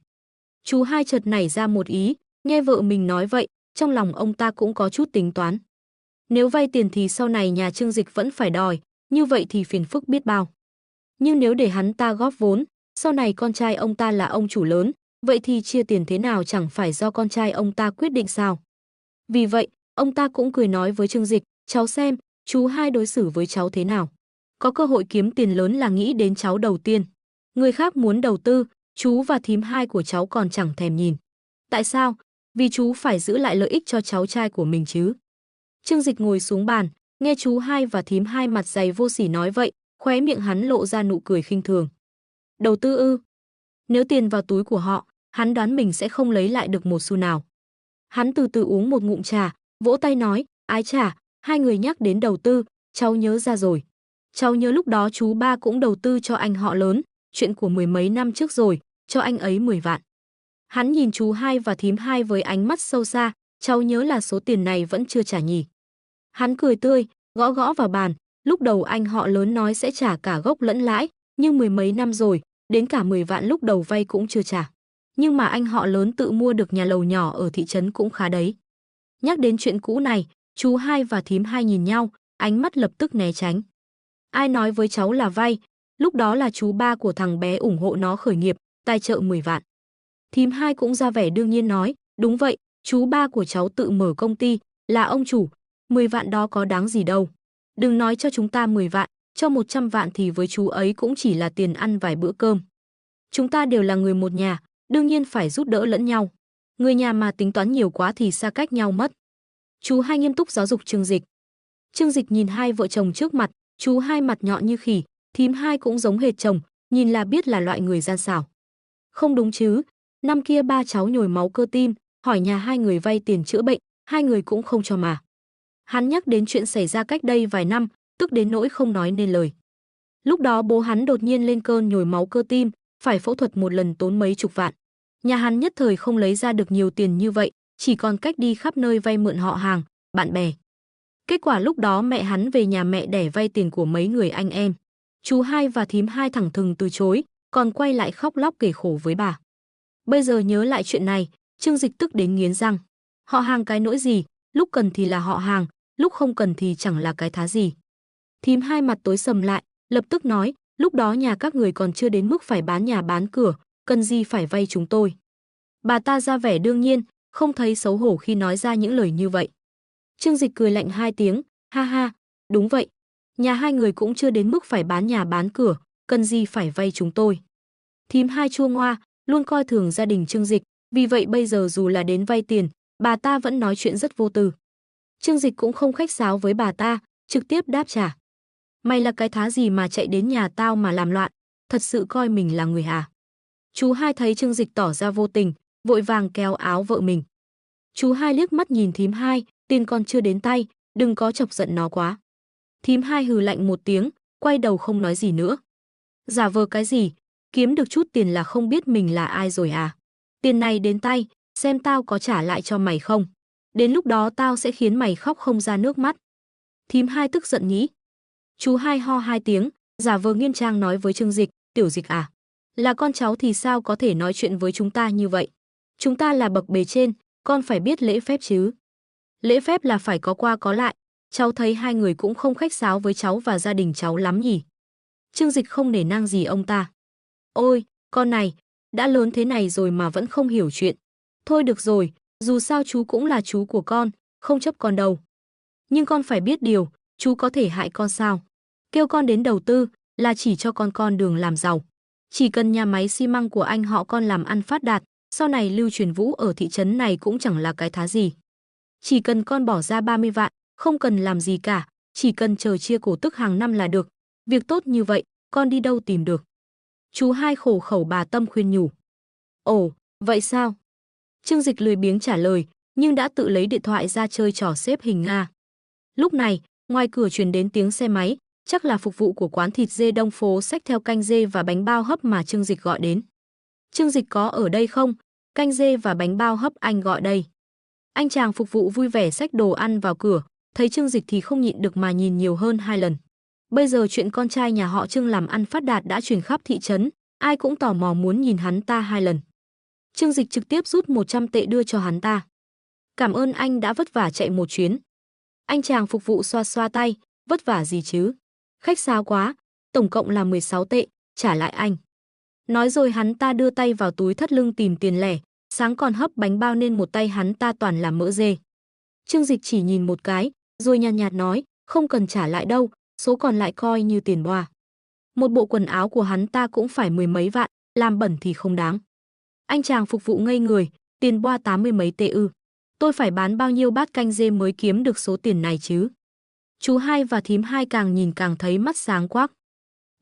Chú hai chợt nảy ra một ý, nghe vợ mình nói vậy, trong lòng ông ta cũng có chút tính toán. Nếu vay tiền thì sau này nhà Trương Dịch vẫn phải đòi, như vậy thì phiền phức biết bao. Nhưng nếu để hắn ta góp vốn, sau này con trai ông ta là ông chủ lớn, vậy thì chia tiền thế nào chẳng phải do con trai ông ta quyết định sao? Vì vậy, ông ta cũng cười nói với Trương Dịch, cháu xem, chú hai đối xử với cháu thế nào. Có cơ hội kiếm tiền lớn là nghĩ đến cháu đầu tiên. Người khác muốn đầu tư, chú và thím hai của cháu còn chẳng thèm nhìn. Tại sao? Vì chú phải giữ lại lợi ích cho cháu trai của mình chứ. Trương Dịch ngồi xuống bàn, nghe chú hai và thím hai mặt dày vô sỉ nói vậy, khóe miệng hắn lộ ra nụ cười khinh thường. Đầu tư ư? Nếu tiền vào túi của họ, hắn đoán mình sẽ không lấy lại được một xu nào. Hắn từ từ uống một ngụm trà, vỗ tay nói, ái chà, hai người nhắc đến đầu tư, cháu nhớ ra rồi. Cháu nhớ lúc đó chú ba cũng đầu tư cho anh họ lớn, chuyện của mười mấy năm trước rồi, cho anh ấy 10 vạn. Hắn nhìn chú hai và thím hai với ánh mắt sâu xa, cháu nhớ là số tiền này vẫn chưa trả nhỉ. Hắn cười tươi, gõ gõ vào bàn, lúc đầu anh họ lớn nói sẽ trả cả gốc lẫn lãi, nhưng mười mấy năm rồi, đến cả 10 vạn lúc đầu vay cũng chưa trả. Nhưng mà anh họ lớn tự mua được nhà lầu nhỏ ở thị trấn cũng khá đấy. Nhắc đến chuyện cũ này, chú hai và thím hai nhìn nhau, ánh mắt lập tức né tránh. Ai nói với cháu là vay, lúc đó là chú ba của thằng bé ủng hộ nó khởi nghiệp, tài trợ 10 vạn. Thím hai cũng ra vẻ đương nhiên nói, đúng vậy, chú ba của cháu tự mở công ty, là ông chủ, 10 vạn đó có đáng gì đâu. Đừng nói cho chúng ta 10 vạn, cho 100 vạn thì với chú ấy cũng chỉ là tiền ăn vài bữa cơm. Chúng ta đều là người một nhà, đương nhiên phải giúp đỡ lẫn nhau. Người nhà mà tính toán nhiều quá thì xa cách nhau mất. Chú hai nghiêm túc giáo dục Trương Dịch. Trương Dịch nhìn hai vợ chồng trước mặt, chú hai mặt nhọn như khỉ, thím hai cũng giống hệt chồng, nhìn là biết là loại người gian xảo. Không đúng chứ, năm kia ba cháu nhồi máu cơ tim, hỏi nhà hai người vay tiền chữa bệnh, hai người cũng không cho mà. Hắn nhắc đến chuyện xảy ra cách đây vài năm, tức đến nỗi không nói nên lời. Lúc đó bố hắn đột nhiên lên cơn nhồi máu cơ tim, phải phẫu thuật một lần tốn mấy chục vạn. Nhà hắn nhất thời không lấy ra được nhiều tiền như vậy, chỉ còn cách đi khắp nơi vay mượn họ hàng, bạn bè. Kết quả lúc đó mẹ hắn về nhà mẹ đẻ vay tiền của mấy người anh em. Chú hai và thím hai thẳng thừng từ chối, còn quay lại khóc lóc kể khổ với bà. Bây giờ nhớ lại chuyện này, Trương Dịch tức đến nghiến răng. Họ hàng cái nỗi gì, lúc cần thì là họ hàng, lúc không cần thì chẳng là cái thá gì. Thím hai mặt tối sầm lại, lập tức nói, lúc đó nhà các người còn chưa đến mức phải bán nhà bán cửa, cần gì phải vay chúng tôi. Bà ta ra vẻ đương nhiên, không thấy xấu hổ khi nói ra những lời như vậy. Trương Dịch cười lạnh hai tiếng, ha ha, đúng vậy. Nhà hai người cũng chưa đến mức phải bán nhà bán cửa, cần gì phải vay chúng tôi. Thím hai chua ngoa, luôn coi thường gia đình Trương Dịch, vì vậy bây giờ dù là đến vay tiền, bà ta vẫn nói chuyện rất vô tư. Trương Dịch cũng không khách sáo với bà ta, trực tiếp đáp trả. Mày là cái thá gì mà chạy đến nhà tao mà làm loạn, thật sự coi mình là người à? Chú hai thấy Trương Dịch tỏ ra vô tình, vội vàng kéo áo vợ mình. Chú hai liếc mắt nhìn thím hai, tiền còn chưa đến tay, đừng có chọc giận nó quá. Thím hai hừ lạnh một tiếng, quay đầu không nói gì nữa. Giả vờ cái gì, kiếm được chút tiền là không biết mình là ai rồi à? Tiền này đến tay, xem tao có trả lại cho mày không. Đến lúc đó tao sẽ khiến mày khóc không ra nước mắt. Thím hai tức giận nghĩ. Chú hai ho hai tiếng, giả vờ nghiêm trang nói với Trương Dịch, Tiểu Dịch à? Là con cháu thì sao có thể nói chuyện với chúng ta như vậy? Chúng ta là bậc bề trên, con phải biết lễ phép chứ. Lễ phép là phải có qua có lại. Cháu thấy hai người cũng không khách sáo với cháu và gia đình cháu lắm nhỉ. Trương Dịch không nể nang gì ông ta. Ôi, con này, đã lớn thế này rồi mà vẫn không hiểu chuyện. Thôi được rồi, dù sao chú cũng là chú của con, không chấp con đâu. Nhưng con phải biết điều, chú có thể hại con sao? Kêu con đến đầu tư là chỉ cho con đường làm giàu. Chỉ cần nhà máy xi măng của anh họ con làm ăn phát đạt, sau này Lưu Truyền Vũ ở thị trấn này cũng chẳng là cái thá gì. Chỉ cần con bỏ ra 30 vạn, không cần làm gì cả, chỉ cần chờ chia cổ tức hàng năm là được. Việc tốt như vậy, con đi đâu tìm được? Chú hai khổ khẩu bà Tâm khuyên nhủ. Ồ, vậy sao? Trương Dịch lười biếng trả lời, nhưng đã tự lấy điện thoại ra chơi trò xếp hình Nga. Lúc này, ngoài cửa truyền đến tiếng xe máy, chắc là phục vụ của quán thịt dê Đông Phố xách theo canh dê và bánh bao hấp mà Trương Dịch gọi đến. Trương Dịch có ở đây không? Canh dê và bánh bao hấp anh gọi đây. Anh chàng phục vụ vui vẻ xách đồ ăn vào cửa, thấy Trương Dịch thì không nhịn được mà nhìn nhiều hơn 2 lần. Bây giờ chuyện con trai nhà họ Trương làm ăn phát đạt đã truyền khắp thị trấn, ai cũng tò mò muốn nhìn hắn ta 2 lần. Trương Dịch trực tiếp rút 100 tệ đưa cho hắn ta. Cảm ơn anh đã vất vả chạy một chuyến. Anh chàng phục vụ xoa xoa tay, vất vả gì chứ? Khách sáo quá, tổng cộng là 16 tệ, trả lại anh. Nói rồi hắn ta đưa tay vào túi thắt lưng tìm tiền lẻ, sáng còn hấp bánh bao nên một tay hắn ta toàn là mỡ dê. Trương Dịch chỉ nhìn một cái, rồi nhàn nhạt nói, không cần trả lại đâu, số còn lại coi như tiền boa. Một bộ quần áo của hắn ta cũng phải 10 mấy vạn, làm bẩn thì không đáng. Anh chàng phục vụ ngây người, tiền boa 80 mấy tệ ư? Tôi phải bán bao nhiêu bát canh dê mới kiếm được số tiền này chứ? Chú hai và thím hai càng nhìn càng thấy mắt sáng quắc.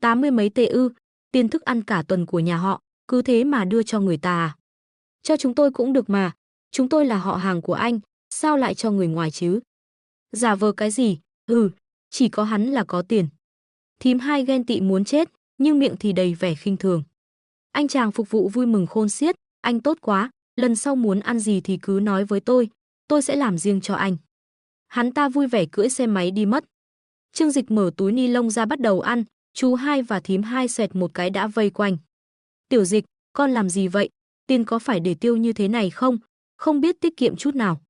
80 mấy tệ ư? Tiền thức ăn cả tuần của nhà họ, cứ thế mà đưa cho người ta à? Cho chúng tôi cũng được mà, chúng tôi là họ hàng của anh, sao lại cho người ngoài chứ? Giả vờ cái gì? Chỉ có hắn là có tiền. Thím hai ghen tị muốn chết, nhưng miệng thì đầy vẻ khinh thường. Anh chàng phục vụ vui mừng khôn xiết, anh tốt quá, lần sau muốn ăn gì thì cứ nói với tôi sẽ làm riêng cho anh. Hắn ta vui vẻ cưỡi xe máy đi mất. Trương Dịch mở túi ni lông ra bắt đầu ăn, chú hai và thím hai xoẹt một cái đã vây quanh. Tiểu Dịch, con làm gì vậy? Tiền có phải để tiêu như thế này không? Không biết tiết kiệm chút nào.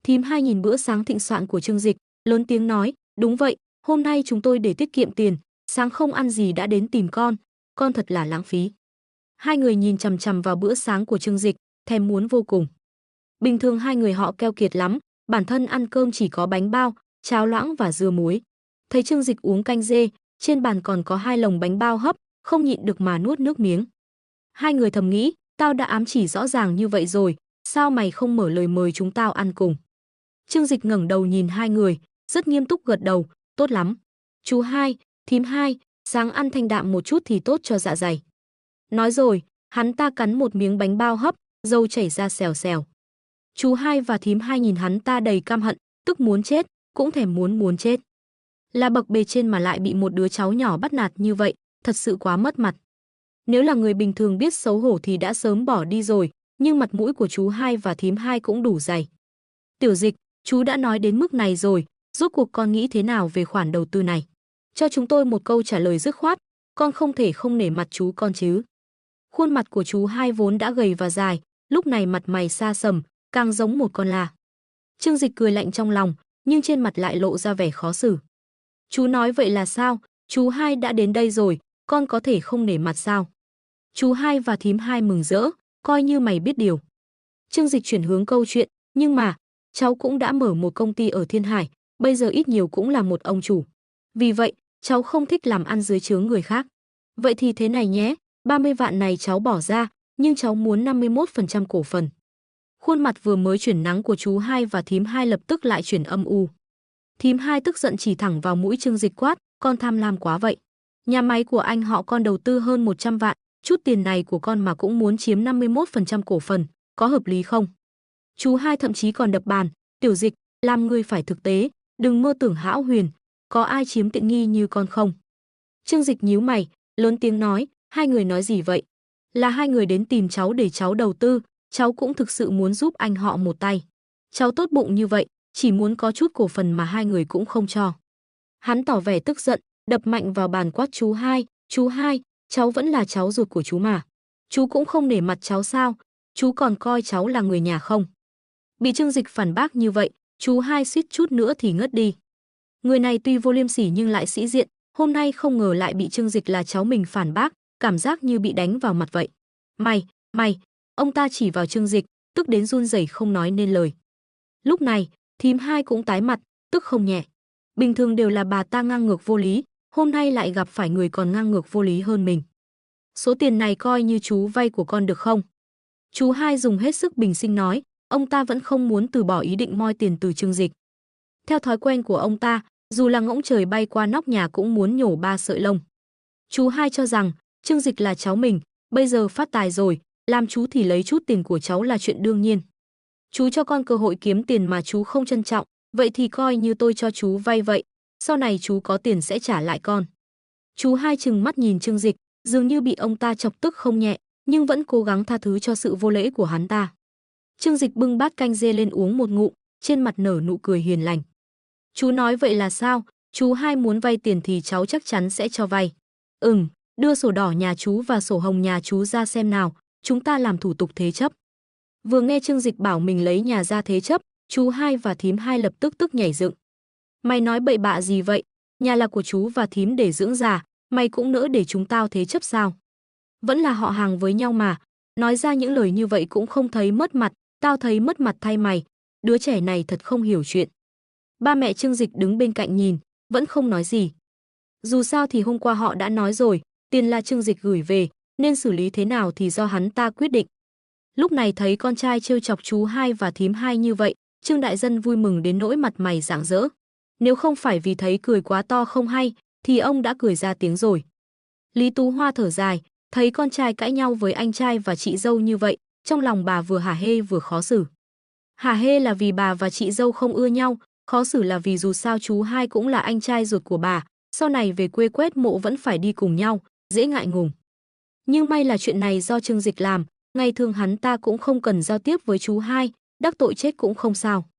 Thím hai nhìn bữa sáng thịnh soạn của Trương Dịch, lớn tiếng nói, đúng vậy, hôm nay chúng tôi để tiết kiệm tiền, sáng không ăn gì đã đến tìm con thật là lãng phí. Hai người nhìn chằm chằm vào bữa sáng của Trương Dịch, thèm muốn vô cùng. Bình thường hai người họ keo kiệt lắm, bản thân ăn cơm chỉ có bánh bao, cháo loãng và dưa muối. Thấy Trương Dịch uống canh dê, trên bàn còn có 2 lồng bánh bao hấp, không nhịn được mà nuốt nước miếng. Hai người thầm nghĩ, tao đã ám chỉ rõ ràng như vậy rồi, sao mày không mở lời mời chúng tao ăn cùng? Trương Dịch ngẩng đầu nhìn hai người, rất nghiêm túc gật đầu, tốt lắm. Chú hai, thím hai, sáng ăn thanh đạm một chút thì tốt cho dạ dày. Nói rồi, hắn ta cắn một miếng bánh bao hấp, dâu chảy ra xèo xèo. Chú hai và thím hai nhìn hắn ta đầy căm hận, tức muốn chết, cũng thèm muốn chết. Là bậc bề trên mà lại bị một đứa cháu nhỏ bắt nạt như vậy, thật sự quá mất mặt. Nếu là người bình thường biết xấu hổ thì đã sớm bỏ đi rồi, nhưng mặt mũi của chú hai và thím hai cũng đủ dày. Tiểu Dịch, chú đã nói đến mức này rồi, rốt cuộc con nghĩ thế nào về khoản đầu tư này? Cho chúng tôi một câu trả lời dứt khoát, con không thể không nể mặt chú con chứ. Khuôn mặt của chú hai vốn đã gầy và dài, lúc này mặt mày xa sầm, càng giống một con la. Trương Dịch cười lạnh trong lòng, nhưng trên mặt lại lộ ra vẻ khó xử. Chú nói vậy là sao? Chú hai đã đến đây rồi, con có thể không nể mặt sao? Chú hai và thím hai mừng rỡ, coi như mày biết điều. Trương Dịch chuyển hướng câu chuyện, nhưng mà, cháu cũng đã mở một công ty ở Thiên Hải, bây giờ ít nhiều cũng là một ông chủ. Vì vậy, cháu không thích làm ăn dưới trướng người khác. Vậy thì thế này nhé, 30 vạn này cháu bỏ ra, nhưng cháu muốn 51% cổ phần. Khuôn mặt vừa mới chuyển nắng của chú hai và thím hai lập tức lại chuyển âm u. Thím hai tức giận chỉ thẳng vào mũi Trương Dịch quát, con tham lam quá vậy. Nhà máy của anh họ con đầu tư hơn 100 vạn, chút tiền này của con mà cũng muốn chiếm 51% cổ phần, có hợp lý không? Chú hai thậm chí còn đập bàn, Tiểu Dịch, làm người phải thực tế, đừng mơ tưởng hão huyền, có ai chiếm tiện nghi như con không? Trương Dịch nhíu mày, lớn tiếng nói, hai người nói gì vậy? Là hai người đến tìm cháu để cháu đầu tư, cháu cũng thực sự muốn giúp anh họ một tay. Cháu tốt bụng như vậy, chỉ muốn có chút cổ phần mà hai người cũng không cho. Hắn tỏ vẻ tức giận, đập mạnh vào bàn quát chú hai, cháu vẫn là cháu ruột của chú mà. Chú cũng không nể mặt cháu sao, chú còn coi cháu là người nhà không? Bị Trương Dịch phản bác như vậy, chú hai suýt chút nữa thì ngất đi. Người này tuy vô liêm sỉ nhưng lại sĩ diện, hôm nay không ngờ lại bị Trương Dịch là cháu mình phản bác, cảm giác như bị đánh vào mặt vậy. Mày, ông ta chỉ vào Trương Dịch, tức đến run rẩy không nói nên lời. Lúc này, thím hai cũng tái mặt, tức không nhẹ. Bình thường đều là bà ta ngang ngược vô lý, hôm nay lại gặp phải người còn ngang ngược vô lý hơn mình. Số tiền này coi như chú vay của con được không? Chú hai dùng hết sức bình sinh nói, ông ta vẫn không muốn từ bỏ ý định moi tiền từ Trương Dịch. Theo thói quen của ông ta, dù là ngỗng trời bay qua nóc nhà cũng muốn nhổ ba sợi lông. Chú hai cho rằng Trương Dịch là cháu mình, bây giờ phát tài rồi, làm chú thì lấy chút tiền của cháu là chuyện đương nhiên. Chú cho con cơ hội kiếm tiền mà chú không trân trọng, vậy thì coi như tôi cho chú vay vậy, sau này chú có tiền sẽ trả lại con. Chú hai trừng mắt nhìn Trương Dịch, dường như bị ông ta chọc tức không nhẹ, nhưng vẫn cố gắng tha thứ cho sự vô lễ của hắn ta. Trương Dịch bưng bát canh dê lên uống một ngụm, trên mặt nở nụ cười hiền lành. Chú nói vậy là sao? Chú hai muốn vay tiền thì cháu chắc chắn sẽ cho vay. Đưa sổ đỏ nhà chú và sổ hồng nhà chú ra xem nào, chúng ta làm thủ tục thế chấp. Vừa nghe Trương Dịch bảo mình lấy nhà ra thế chấp, chú hai và thím hai lập tức nhảy dựng. Mày nói bậy bạ gì vậy? Nhà là của chú và thím để dưỡng già, mày cũng nỡ để chúng tao thế chấp sao? Vẫn là họ hàng với nhau mà, nói ra những lời như vậy cũng không thấy mất mặt, tao thấy mất mặt thay mày, đứa trẻ này thật không hiểu chuyện. Ba mẹ Trương Dịch đứng bên cạnh nhìn, vẫn không nói gì. Dù sao thì hôm qua họ đã nói rồi, tiền là Trương Dịch gửi về, nên xử lý thế nào thì do hắn ta quyết định. Lúc này thấy con trai trêu chọc chú hai và thím hai như vậy, Trương Đại Dân vui mừng đến nỗi mặt mày rạng rỡ. Nếu không phải vì thấy cười quá to không hay, thì ông đã cười ra tiếng rồi. Lý Tú Hoa thở dài, thấy con trai cãi nhau với anh trai và chị dâu như vậy, trong lòng bà vừa hả hê vừa khó xử. Hả hê là vì bà và chị dâu không ưa nhau, khó xử là vì dù sao chú hai cũng là anh trai ruột của bà, sau này về quê quét mộ vẫn phải đi cùng nhau, dễ ngại ngùng. Nhưng may là chuyện này do Trương Dịch làm, ngày thường hắn ta cũng không cần giao tiếp với chú hai, đắc tội chết cũng không sao.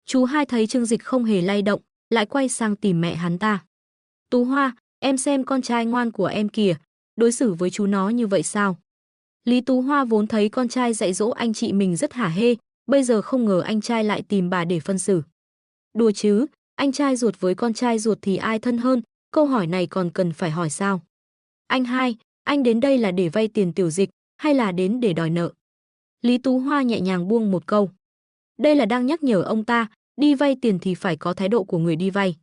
Chú hai thấy Trương Dịch không hề lay động, lại quay sang tìm mẹ hắn ta. Tú Hoa, em xem con trai ngoan của em kìa, đối xử với chú nó như vậy sao? Lý Tú Hoa vốn thấy con trai dạy dỗ anh chị mình rất hả hê, bây giờ không ngờ anh trai lại tìm bà để phân xử. Đùa chứ, anh trai ruột với con trai ruột thì ai thân hơn, câu hỏi này còn cần phải hỏi sao? Anh hai, anh đến đây là để vay tiền Tiểu Dịch, hay là đến để đòi nợ? Lý Tú Hoa nhẹ nhàng buông một câu. Đây là đang nhắc nhở ông ta, đi vay tiền thì phải có thái độ của người đi vay.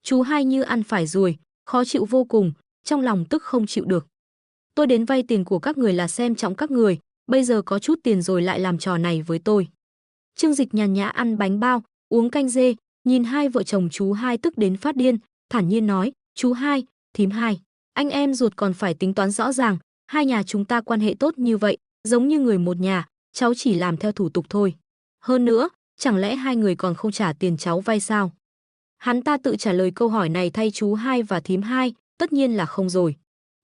Chú hai như ăn phải ruồi, khó chịu vô cùng, trong lòng tức không chịu được. Tôi đến vay tiền của các người là xem trọng các người, bây giờ có chút tiền rồi lại làm trò này với tôi. Trương Dịch nhàn nhã ăn bánh bao, uống canh dê, nhìn hai vợ chồng chú hai tức đến phát điên, thản nhiên nói, chú hai, thím hai, anh em ruột còn phải tính toán rõ ràng, hai nhà chúng ta quan hệ tốt như vậy, giống như người một nhà, cháu chỉ làm theo thủ tục thôi. Hơn nữa, chẳng lẽ hai người còn không trả tiền cháu vay sao? Hắn ta tự trả lời câu hỏi này thay chú hai và thím hai, tất nhiên là không rồi.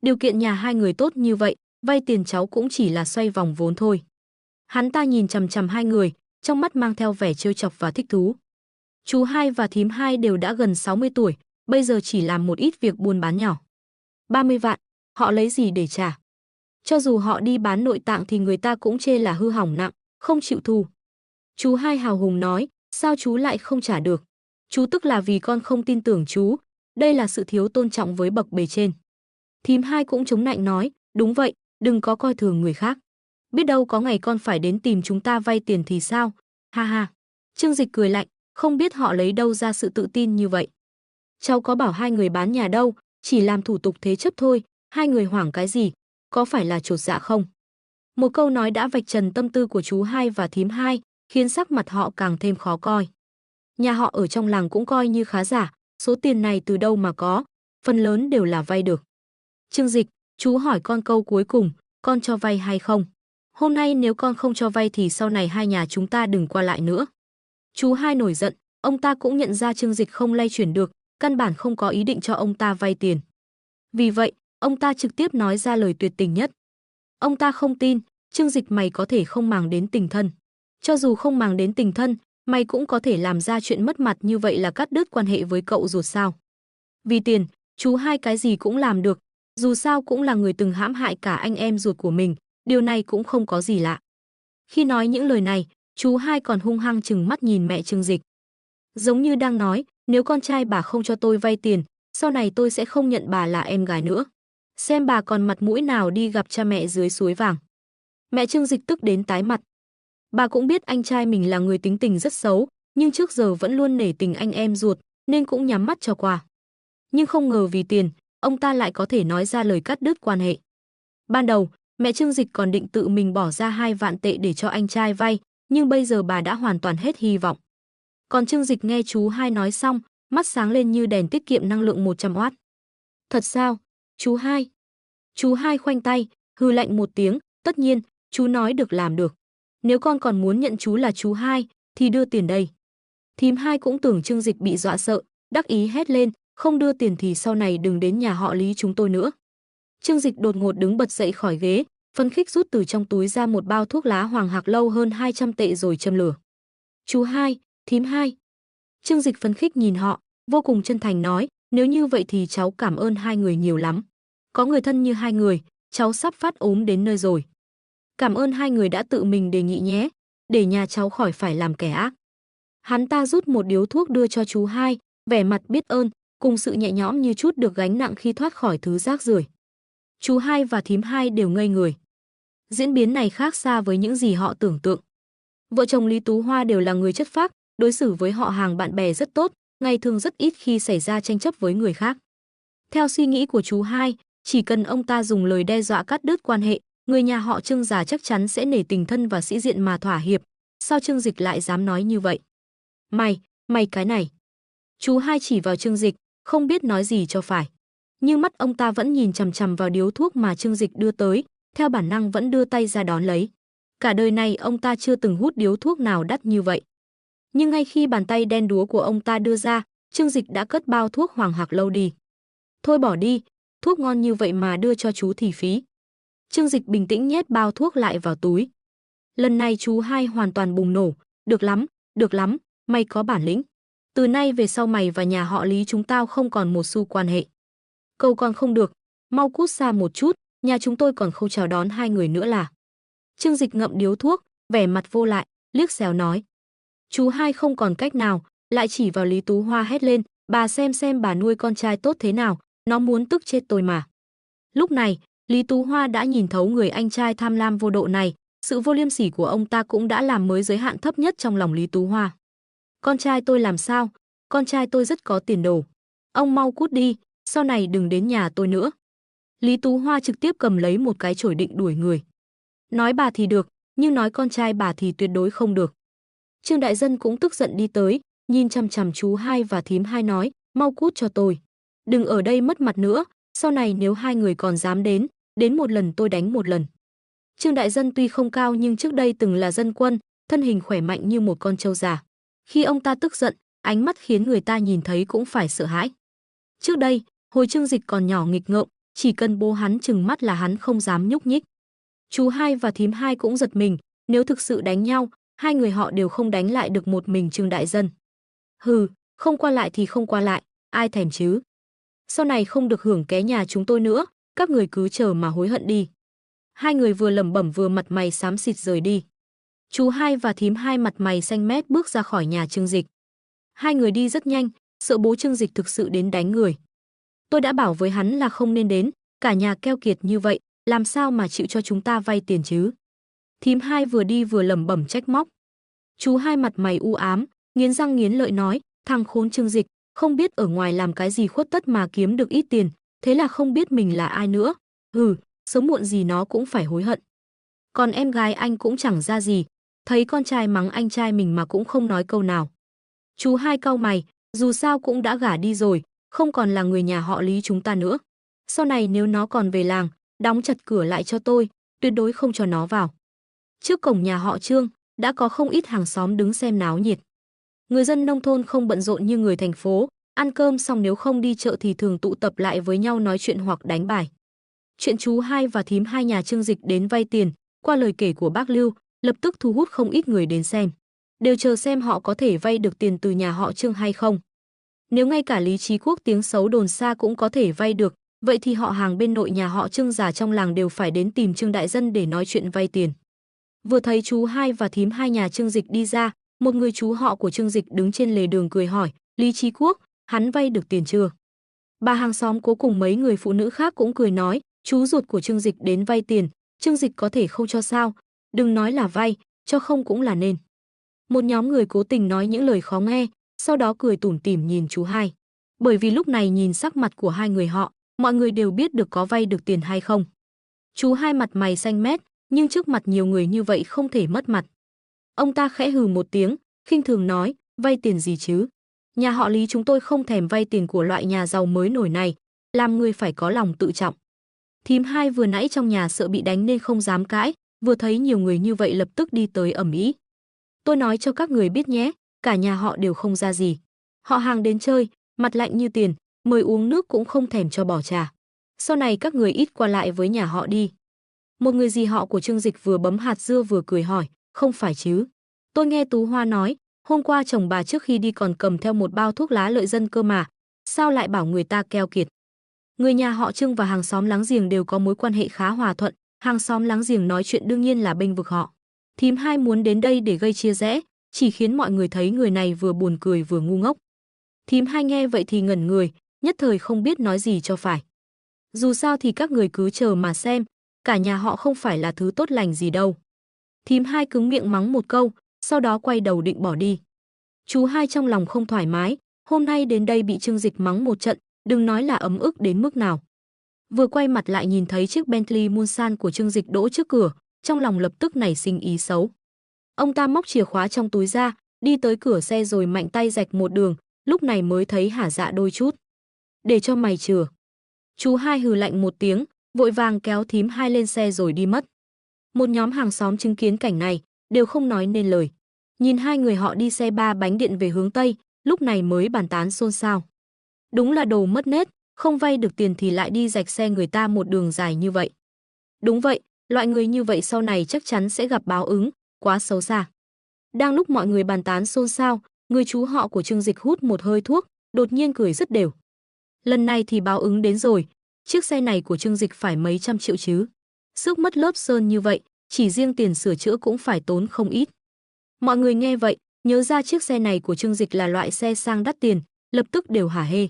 Điều kiện nhà hai người tốt như vậy, vay tiền cháu cũng chỉ là xoay vòng vốn thôi. Hắn ta nhìn chằm chằm hai người, trong mắt mang theo vẻ trêu chọc và thích thú. Chú hai và thím hai đều đã gần 60 tuổi, bây giờ chỉ làm một ít việc buôn bán nhỏ. 30 vạn, họ lấy gì để trả? Cho dù họ đi bán nội tạng thì người ta cũng chê là hư hỏng nặng, không chịu thu. Chú hai hào hùng nói, sao chú lại không trả được? Chú tức là vì con không tin tưởng chú, đây là sự thiếu tôn trọng với bậc bề trên. Thím hai cũng chống nạnh nói, đúng vậy, đừng có coi thường người khác. Biết đâu có ngày con phải đến tìm chúng ta vay tiền thì sao? Ha ha. Trương Dịch cười lạnh, không biết họ lấy đâu ra sự tự tin như vậy. Cháu có bảo hai người bán nhà đâu, chỉ làm thủ tục thế chấp thôi, hai người hoảng cái gì, có phải là chột dạ không? Một câu nói đã vạch trần tâm tư của chú hai và thím hai, khiến sắc mặt họ càng thêm khó coi. Nhà họ ở trong làng cũng coi như khá giả, số tiền này từ đâu mà có, phần lớn đều là vay được. Trương Dịch, chú hỏi con câu cuối cùng, con cho vay hay không? Hôm nay nếu con không cho vay thì sau này hai nhà chúng ta đừng qua lại nữa. Chú hai nổi giận, Ông ta cũng nhận ra Trương Dịch không lay chuyển được, căn bản không có ý định cho ông ta vay tiền. Vì vậy, ông ta trực tiếp nói ra lời tuyệt tình nhất. Ông ta không tin, Trương Dịch mày có thể không màng đến tình thân. Cho dù không màng đến tình thân, mày cũng có thể làm ra chuyện mất mặt như vậy là cắt đứt quan hệ với cậu ruột sao? Vì tiền, chú hai cái gì cũng làm được, dù sao cũng là người từng hãm hại cả anh em ruột của mình, điều này cũng không có gì lạ. Khi nói những lời này, chú hai còn hung hăng trừng mắt nhìn mẹ Trương Dịch. Giống như đang nói, nếu con trai bà không cho tôi vay tiền, sau này tôi sẽ không nhận bà là em gái nữa. Xem bà còn mặt mũi nào đi gặp cha mẹ dưới suối vàng. Mẹ Trương Dịch tức đến tái mặt. Bà cũng biết anh trai mình là người tính tình rất xấu, nhưng trước giờ vẫn luôn nể tình anh em ruột, nên cũng nhắm mắt cho qua. Nhưng không ngờ vì tiền, ông ta lại có thể nói ra lời cắt đứt quan hệ. Ban đầu, mẹ Trương Dịch còn định tự mình bỏ ra 2 vạn tệ để cho anh trai vay, nhưng bây giờ bà đã hoàn toàn hết hy vọng. Còn Trương Dịch nghe chú hai nói xong, mắt sáng lên như đèn tiết kiệm năng lượng 100W. Thật sao? Chú hai? Chú hai khoanh tay, hừ lạnh một tiếng, tất nhiên, chú nói được làm được. Nếu con còn muốn nhận chú là chú hai, thì đưa tiền đây. Thím hai cũng tưởng Trương Dịch bị dọa sợ, đắc ý hét lên, không đưa tiền thì sau này đừng đến nhà họ Lý chúng tôi nữa. Trương Dịch đột ngột đứng bật dậy khỏi ghế, phấn khích rút từ trong túi ra một bao thuốc lá Hoàng Hạc Lâu hơn 200 tệ rồi châm lửa. Chú hai, thím hai. Trương Dịch phấn khích nhìn họ, vô cùng chân thành nói, nếu như vậy thì cháu cảm ơn hai người nhiều lắm. Có người thân như hai người, cháu sắp phát ốm đến nơi rồi. Cảm ơn hai người đã tự mình đề nghị nhé, để nhà cháu khỏi phải làm kẻ ác. Hắn ta rút một điếu thuốc đưa cho chú hai, vẻ mặt biết ơn, cùng sự nhẹ nhõm như chút được gánh nặng khi thoát khỏi thứ rác rưởi. Chú hai và thím hai đều ngây người. Diễn biến này khác xa với những gì họ tưởng tượng. Vợ chồng Lý Tú Hoa đều là người chất phác, đối xử với họ hàng bạn bè rất tốt, ngày thường rất ít khi xảy ra tranh chấp với người khác. Theo suy nghĩ của chú hai, chỉ cần ông ta dùng lời đe dọa cắt đứt quan hệ, người nhà họ Trương già chắc chắn sẽ nể tình thân và sĩ diện mà thỏa hiệp. Sao Trương Dịch lại dám nói như vậy? Mày cái này. Chú hai chỉ vào Trương Dịch, không biết nói gì cho phải. Nhưng mắt ông ta vẫn nhìn chằm chằm vào điếu thuốc mà Trương Dịch đưa tới, theo bản năng vẫn đưa tay ra đón lấy. Cả đời này ông ta chưa từng hút điếu thuốc nào đắt như vậy. Nhưng ngay khi bàn tay đen đúa của ông ta đưa ra, Trương Dịch đã cất bao thuốc Hoàng Hạc Lâu đi. Thôi bỏ đi, thuốc ngon như vậy mà đưa cho chú thì phí. Trương Dịch bình tĩnh nhét bao thuốc lại vào túi. Lần này chú hai hoàn toàn bùng nổ, được lắm, mày có bản lĩnh. Từ nay về sau mày và nhà họ Lý chúng tao không còn một xu quan hệ. Câu còn không được, mau cút xa một chút, nhà chúng tôi còn không chào đón hai người nữa là. Trương Dịch ngậm điếu thuốc, vẻ mặt vô lại, liếc xéo nói. Chú hai không còn cách nào, lại chỉ vào Lý Tú Hoa hét lên, bà xem bà nuôi con trai tốt thế nào, nó muốn tức chết tôi mà. Lúc này, Lý Tú Hoa đã nhìn thấu người anh trai tham lam vô độ này, sự vô liêm sỉ của ông ta cũng đã làm mới giới hạn thấp nhất trong lòng Lý Tú Hoa. Con trai tôi làm sao? Con trai tôi rất có tiền đồ. Ông mau cút đi, sau này đừng đến nhà tôi nữa. Lý Tú Hoa trực tiếp cầm lấy một cái chổi định đuổi người. Nói bà thì được, nhưng nói con trai bà thì tuyệt đối không được. Trương Đại Dân cũng tức giận đi tới, nhìn chằm chằm chú hai và thím hai nói, mau cút cho tôi. Đừng ở đây mất mặt nữa, sau này nếu hai người còn dám đến một lần tôi đánh một lần. Trương Đại Dân tuy không cao nhưng trước đây từng là dân quân, thân hình khỏe mạnh như một con trâu già. Khi ông ta tức giận, ánh mắt khiến người ta nhìn thấy cũng phải sợ hãi. Trước đây, hồi Trương Dịch còn nhỏ nghịch ngợm, chỉ cần bố hắn trừng mắt là hắn không dám nhúc nhích. Chú hai và thím hai cũng giật mình, nếu thực sự đánh nhau, hai người họ đều không đánh lại được một mình Trương Đại Dân. Hừ, không qua lại thì không qua lại, ai thèm chứ. Sau này không được hưởng ké nhà chúng tôi nữa, các người cứ chờ mà hối hận đi. Hai người vừa lẩm bẩm vừa mặt mày xám xịt rời đi. Chú hai và thím hai mặt mày xanh mét bước ra khỏi nhà Trương Dịch. Hai người đi rất nhanh, sợ bố Trương Dịch thực sự đến đánh người. Tôi đã bảo với hắn là không nên đến, cả nhà keo kiệt như vậy, làm sao mà chịu cho chúng ta vay tiền chứ? Thím hai vừa đi vừa lẩm bẩm trách móc. Chú hai mặt mày u ám, nghiến răng nghiến lợi nói, thằng khốn Trương Dịch, không biết ở ngoài làm cái gì khuất tất mà kiếm được ít tiền, thế là không biết mình là ai nữa. Sớm muộn gì nó cũng phải hối hận. Còn em gái anh cũng chẳng ra gì, thấy con trai mắng anh trai mình mà cũng không nói câu nào. Chú hai cau mày, dù sao cũng đã gả đi rồi, không còn là người nhà họ Lý chúng ta nữa. Sau này nếu nó còn về làng, đóng chặt cửa lại cho tôi, tuyệt đối không cho nó vào. Trước cổng nhà họ Trương, đã có không ít hàng xóm đứng xem náo nhiệt. Người dân nông thôn không bận rộn như người thành phố, ăn cơm xong nếu không đi chợ thì thường tụ tập lại với nhau nói chuyện hoặc đánh bài. Chuyện chú hai và thím hai nhà Trương Dịch đến vay tiền, qua lời kể của bác Lưu, lập tức thu hút không ít người đến xem. Đều chờ xem họ có thể vay được tiền từ nhà họ Trương hay không. Nếu ngay cả Lý Chí Quốc tiếng xấu đồn xa cũng có thể vay được, vậy thì họ hàng bên nội nhà họ Trương già trong làng đều phải đến tìm Trương Đại Dân để nói chuyện vay tiền. Vừa thấy chú hai và thím hai nhà Trương Dịch đi ra, một người chú họ của Trương Dịch đứng trên lề đường cười hỏi, Lý Chí Quốc, hắn vay được tiền chưa? Bà hàng xóm cố cùng mấy người phụ nữ khác cũng cười nói, chú ruột của Trương Dịch đến vay tiền, Trương Dịch có thể không cho sao, đừng nói là vay, cho không cũng là nên. Một nhóm người cố tình nói những lời khó nghe, sau đó cười tủm tỉm nhìn chú hai. Bởi vì lúc này nhìn sắc mặt của hai người họ, mọi người đều biết được có vay được tiền hay không. Chú hai mặt mày xanh mét, nhưng trước mặt nhiều người như vậy không thể mất mặt. Ông ta khẽ hừ một tiếng, khinh thường nói, vay tiền gì chứ? Nhà họ Lý chúng tôi không thèm vay tiền của loại nhà giàu mới nổi này, làm người phải có lòng tự trọng. Thím hai vừa nãy trong nhà sợ bị đánh nên không dám cãi, vừa thấy nhiều người như vậy lập tức đi tới ầm ĩ. Tôi nói cho các người biết nhé, cả nhà họ đều không ra gì. Họ hàng đến chơi, mặt lạnh như tiền, mời uống nước cũng không thèm cho bỏ trà. Sau này các người ít qua lại với nhà họ đi. Một người dì họ của Trương Dịch vừa bấm hạt dưa vừa cười hỏi, không phải chứ? Tôi nghe Tú Hoa nói, hôm qua chồng bà trước khi đi còn cầm theo một bao thuốc lá lợi dân cơ mà, sao lại bảo người ta keo kiệt? Người nhà họ Trương và hàng xóm láng giềng đều có mối quan hệ khá hòa thuận, hàng xóm láng giềng nói chuyện đương nhiên là bênh vực họ. Thím hai muốn đến đây để gây chia rẽ, chỉ khiến mọi người thấy người này vừa buồn cười vừa ngu ngốc. Thím hai nghe vậy thì ngẩn người, nhất thời không biết nói gì cho phải. Dù sao thì các người cứ chờ mà xem, cả nhà họ không phải là thứ tốt lành gì đâu. Thím hai cứng miệng mắng một câu, sau đó quay đầu định bỏ đi. Chú hai trong lòng không thoải mái, hôm nay đến đây bị Trương Dịch mắng một trận, đừng nói là ấm ức đến mức nào. Vừa quay mặt lại nhìn thấy chiếc Bentley Mulsanne của Trương Dịch đỗ trước cửa, trong lòng lập tức nảy sinh ý xấu. Ông ta móc chìa khóa trong túi ra, đi tới cửa xe rồi mạnh tay rạch một đường, lúc này mới thấy hả dạ đôi chút. Để cho mày chừa. Chú hai hừ lạnh một tiếng, vội vàng kéo thím hai lên xe rồi đi mất. Một nhóm hàng xóm chứng kiến cảnh này, đều không nói nên lời. Nhìn hai người họ đi xe ba bánh điện về hướng Tây, lúc này mới bàn tán xôn xao. Đúng là đồ mất nết, không vay được tiền thì lại đi rạch xe người ta một đường dài như vậy. Đúng vậy, loại người như vậy sau này chắc chắn sẽ gặp báo ứng, quá xấu xa. Đang lúc mọi người bàn tán xôn xao, người chú họ của Trương Dịch hút một hơi thuốc, đột nhiên cười rất đều. Lần này thì báo ứng đến rồi, chiếc xe này của Trương Dịch phải mấy trăm triệu chứ. Xước mất lớp sơn như vậy, chỉ riêng tiền sửa chữa cũng phải tốn không ít. Mọi người nghe vậy, nhớ ra chiếc xe này của Trương Dịch là loại xe sang đắt tiền, lập tức đều hả hê.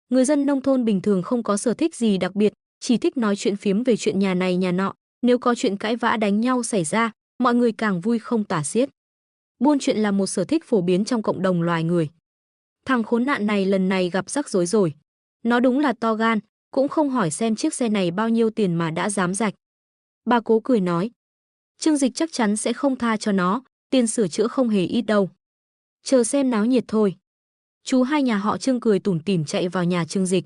Người dân nông thôn bình thường không có sở thích gì đặc biệt, chỉ thích nói chuyện phiếm về chuyện nhà này nhà nọ, nếu có chuyện cãi vã đánh nhau xảy ra, mọi người càng vui không tả xiết. Buôn chuyện là một sở thích phổ biến trong cộng đồng loài người. Thằng khốn nạn này lần này gặp rắc rối rồi. Nó đúng là to gan, cũng không hỏi xem chiếc xe này bao nhiêu tiền mà đã dám rạch. Bà cố cười nói, Trương Dịch chắc chắn sẽ không tha cho nó, tiền sửa chữa không hề ít đâu. Chờ xem náo nhiệt thôi. Chú hai nhà họ Trương cười tủm tỉm chạy vào nhà Trương Dịch.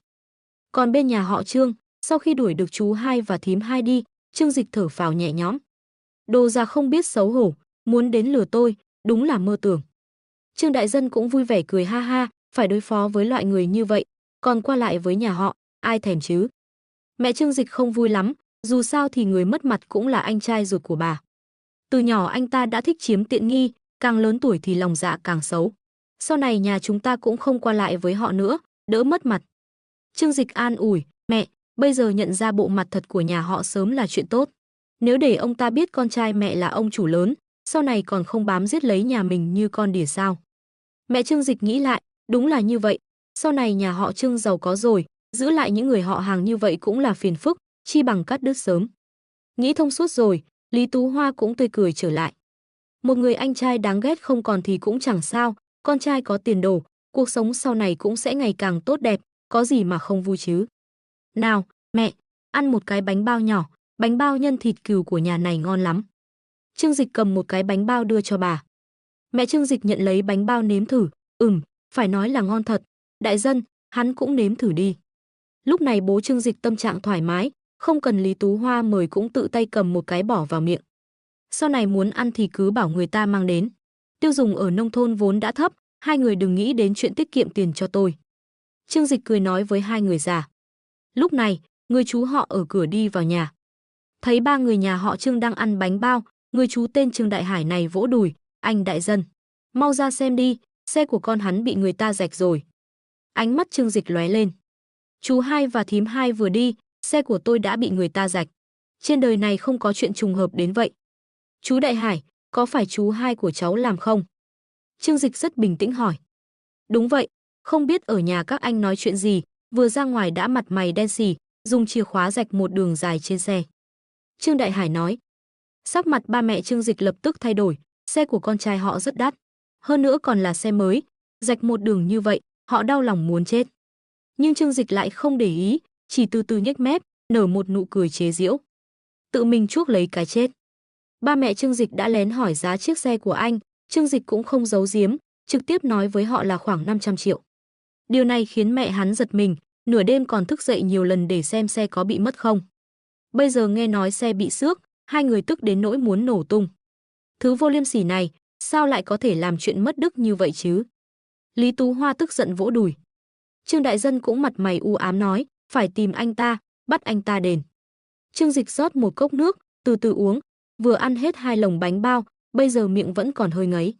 Còn bên nhà họ Trương, sau khi đuổi được chú hai và thím hai đi, Trương Dịch thở phào nhẹ nhõm. Đồ già không biết xấu hổ, muốn đến lừa tôi, đúng là mơ tưởng. Trương Đại Dân cũng vui vẻ cười ha ha, phải đối phó với loại người như vậy, còn qua lại với nhà họ, ai thèm chứ. Mẹ Trương Dịch không vui lắm, dù sao thì người mất mặt cũng là anh trai ruột của bà. Từ nhỏ anh ta đã thích chiếm tiện nghi, càng lớn tuổi thì lòng dạ càng xấu. Sau này nhà chúng ta cũng không qua lại với họ nữa, đỡ mất mặt. Trương Dịch an ủi, mẹ, bây giờ nhận ra bộ mặt thật của nhà họ sớm là chuyện tốt. Nếu để ông ta biết con trai mẹ là ông chủ lớn, sau này còn không bám giết lấy nhà mình như con đỉa sao. Mẹ Trương Dịch nghĩ lại, đúng là như vậy, sau này nhà họ Trương giàu có rồi, giữ lại những người họ hàng như vậy cũng là phiền phức, chi bằng cắt đứt sớm. Nghĩ thông suốt rồi, Lý Tú Hoa cũng tươi cười trở lại. Một người anh trai đáng ghét không còn thì cũng chẳng sao, con trai có tiền đồ, cuộc sống sau này cũng sẽ ngày càng tốt đẹp, có gì mà không vui chứ. Nào, mẹ, ăn một cái bánh bao nhỏ, bánh bao nhân thịt cừu của nhà này ngon lắm. Trương Dịch cầm một cái bánh bao đưa cho bà. Mẹ Trương Dịch nhận lấy bánh bao nếm thử, phải nói là ngon thật, Đại Dân, hắn cũng nếm thử đi. Lúc này bố Trương Dịch tâm trạng thoải mái, không cần Lý Tú Hoa mời cũng tự tay cầm một cái bỏ vào miệng. Sau này muốn ăn thì cứ bảo người ta mang đến. Tiêu dùng ở nông thôn vốn đã thấp, hai người đừng nghĩ đến chuyện tiết kiệm tiền cho tôi. Trương Dịch cười nói với hai người già. Lúc này, người chú họ ở cửa đi vào nhà. Thấy ba người nhà họ Trương đang ăn bánh bao, người chú tên Trương Đại Hải này vỗ đùi, anh đại dân, mau ra xem đi, xe của con hắn bị người ta rạch rồi. Ánh mắt Trương Dịch lóe lên. Chú hai và thím hai vừa đi, xe của tôi đã bị người ta rạch. Trên đời này không có chuyện trùng hợp đến vậy. Chú Đại Hải, có phải chú hai của cháu làm không? Trương Dịch rất bình tĩnh hỏi. Đúng vậy, không biết ở nhà các anh nói chuyện gì, vừa ra ngoài đã mặt mày đen xì, dùng chìa khóa rạch một đường dài trên xe. Trương Đại Hải nói. Sắc mặt ba mẹ Trương Dịch lập tức thay đổi, xe của con trai họ rất đắt. Hơn nữa còn là xe mới, rạch một đường như vậy, họ đau lòng muốn chết. Nhưng Trương Dịch lại không để ý, chỉ từ từ nhếch mép, nở một nụ cười chế giễu. Tự mình chuốc lấy cái chết. Ba mẹ Trương Dịch đã lén hỏi giá chiếc xe của anh, Trương Dịch cũng không giấu giếm, trực tiếp nói với họ là khoảng 500 triệu. Điều này khiến mẹ hắn giật mình, nửa đêm còn thức dậy nhiều lần để xem xe có bị mất không. Bây giờ nghe nói xe bị xước, hai người tức đến nỗi muốn nổ tung. Thứ vô liêm sỉ này, sao lại có thể làm chuyện mất đức như vậy chứ? Lý Tú Hoa tức giận vỗ đùi. Trương Đại Dân cũng mặt mày u ám nói, phải tìm anh ta, bắt anh ta đền. Trương Dịch rót một cốc nước, từ từ uống, vừa ăn hết 2 lồng bánh bao, bây giờ miệng vẫn còn hơi ngấy.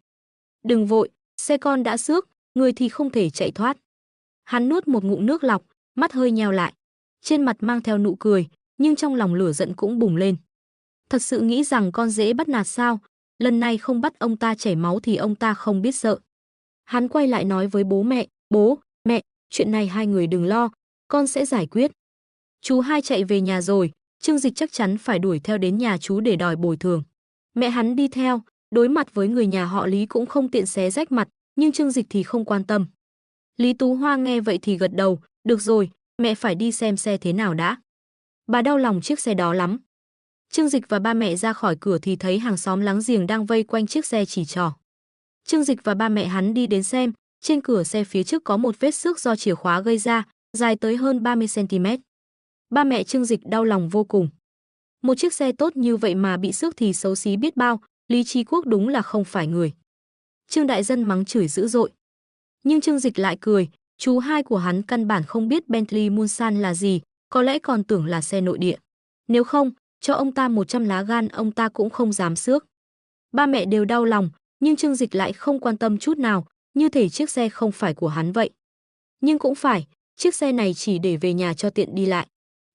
Đừng vội, xe con đã xước, người thì không thể chạy thoát. Hắn nuốt một ngụm nước lọc, mắt hơi nheo lại. Trên mặt mang theo nụ cười, nhưng trong lòng lửa giận cũng bùng lên. Thật sự nghĩ rằng con dễ bắt nạt sao? Lần này không bắt ông ta chảy máu thì ông ta không biết sợ. Hắn quay lại nói với bố, mẹ, chuyện này hai người đừng lo, con sẽ giải quyết. Chú hai chạy về nhà rồi, Trương Dịch chắc chắn phải đuổi theo đến nhà chú để đòi bồi thường. Mẹ hắn đi theo, đối mặt với người nhà họ Lý cũng không tiện xé rách mặt, nhưng Trương Dịch thì không quan tâm. Lý Tú Hoa nghe vậy thì gật đầu, được rồi, mẹ phải đi xem xe thế nào đã. Bà đau lòng chiếc xe đó lắm. Trương Dịch và ba mẹ ra khỏi cửa thì thấy hàng xóm láng giềng đang vây quanh chiếc xe chỉ trỏ. Trương Dịch và ba mẹ hắn đi đến xem, trên cửa xe phía trước có một vết xước do chìa khóa gây ra, dài tới hơn 30 cm. Ba mẹ Trương Dịch đau lòng vô cùng. Một chiếc xe tốt như vậy mà bị xước thì xấu xí biết bao, Lý Chí Quốc đúng là không phải người. Trương Đại Dân mắng chửi dữ dội. Nhưng Trương Dịch lại cười, chú hai của hắn căn bản không biết Bentley Mulsanne là gì, có lẽ còn tưởng là xe nội địa. Nếu không, cho ông ta 100 lá gan ông ta cũng không dám xước. Ba mẹ đều đau lòng, nhưng Trương Dịch lại không quan tâm chút nào, như thể chiếc xe không phải của hắn vậy. Nhưng cũng phải, chiếc xe này chỉ để về nhà cho tiện đi lại.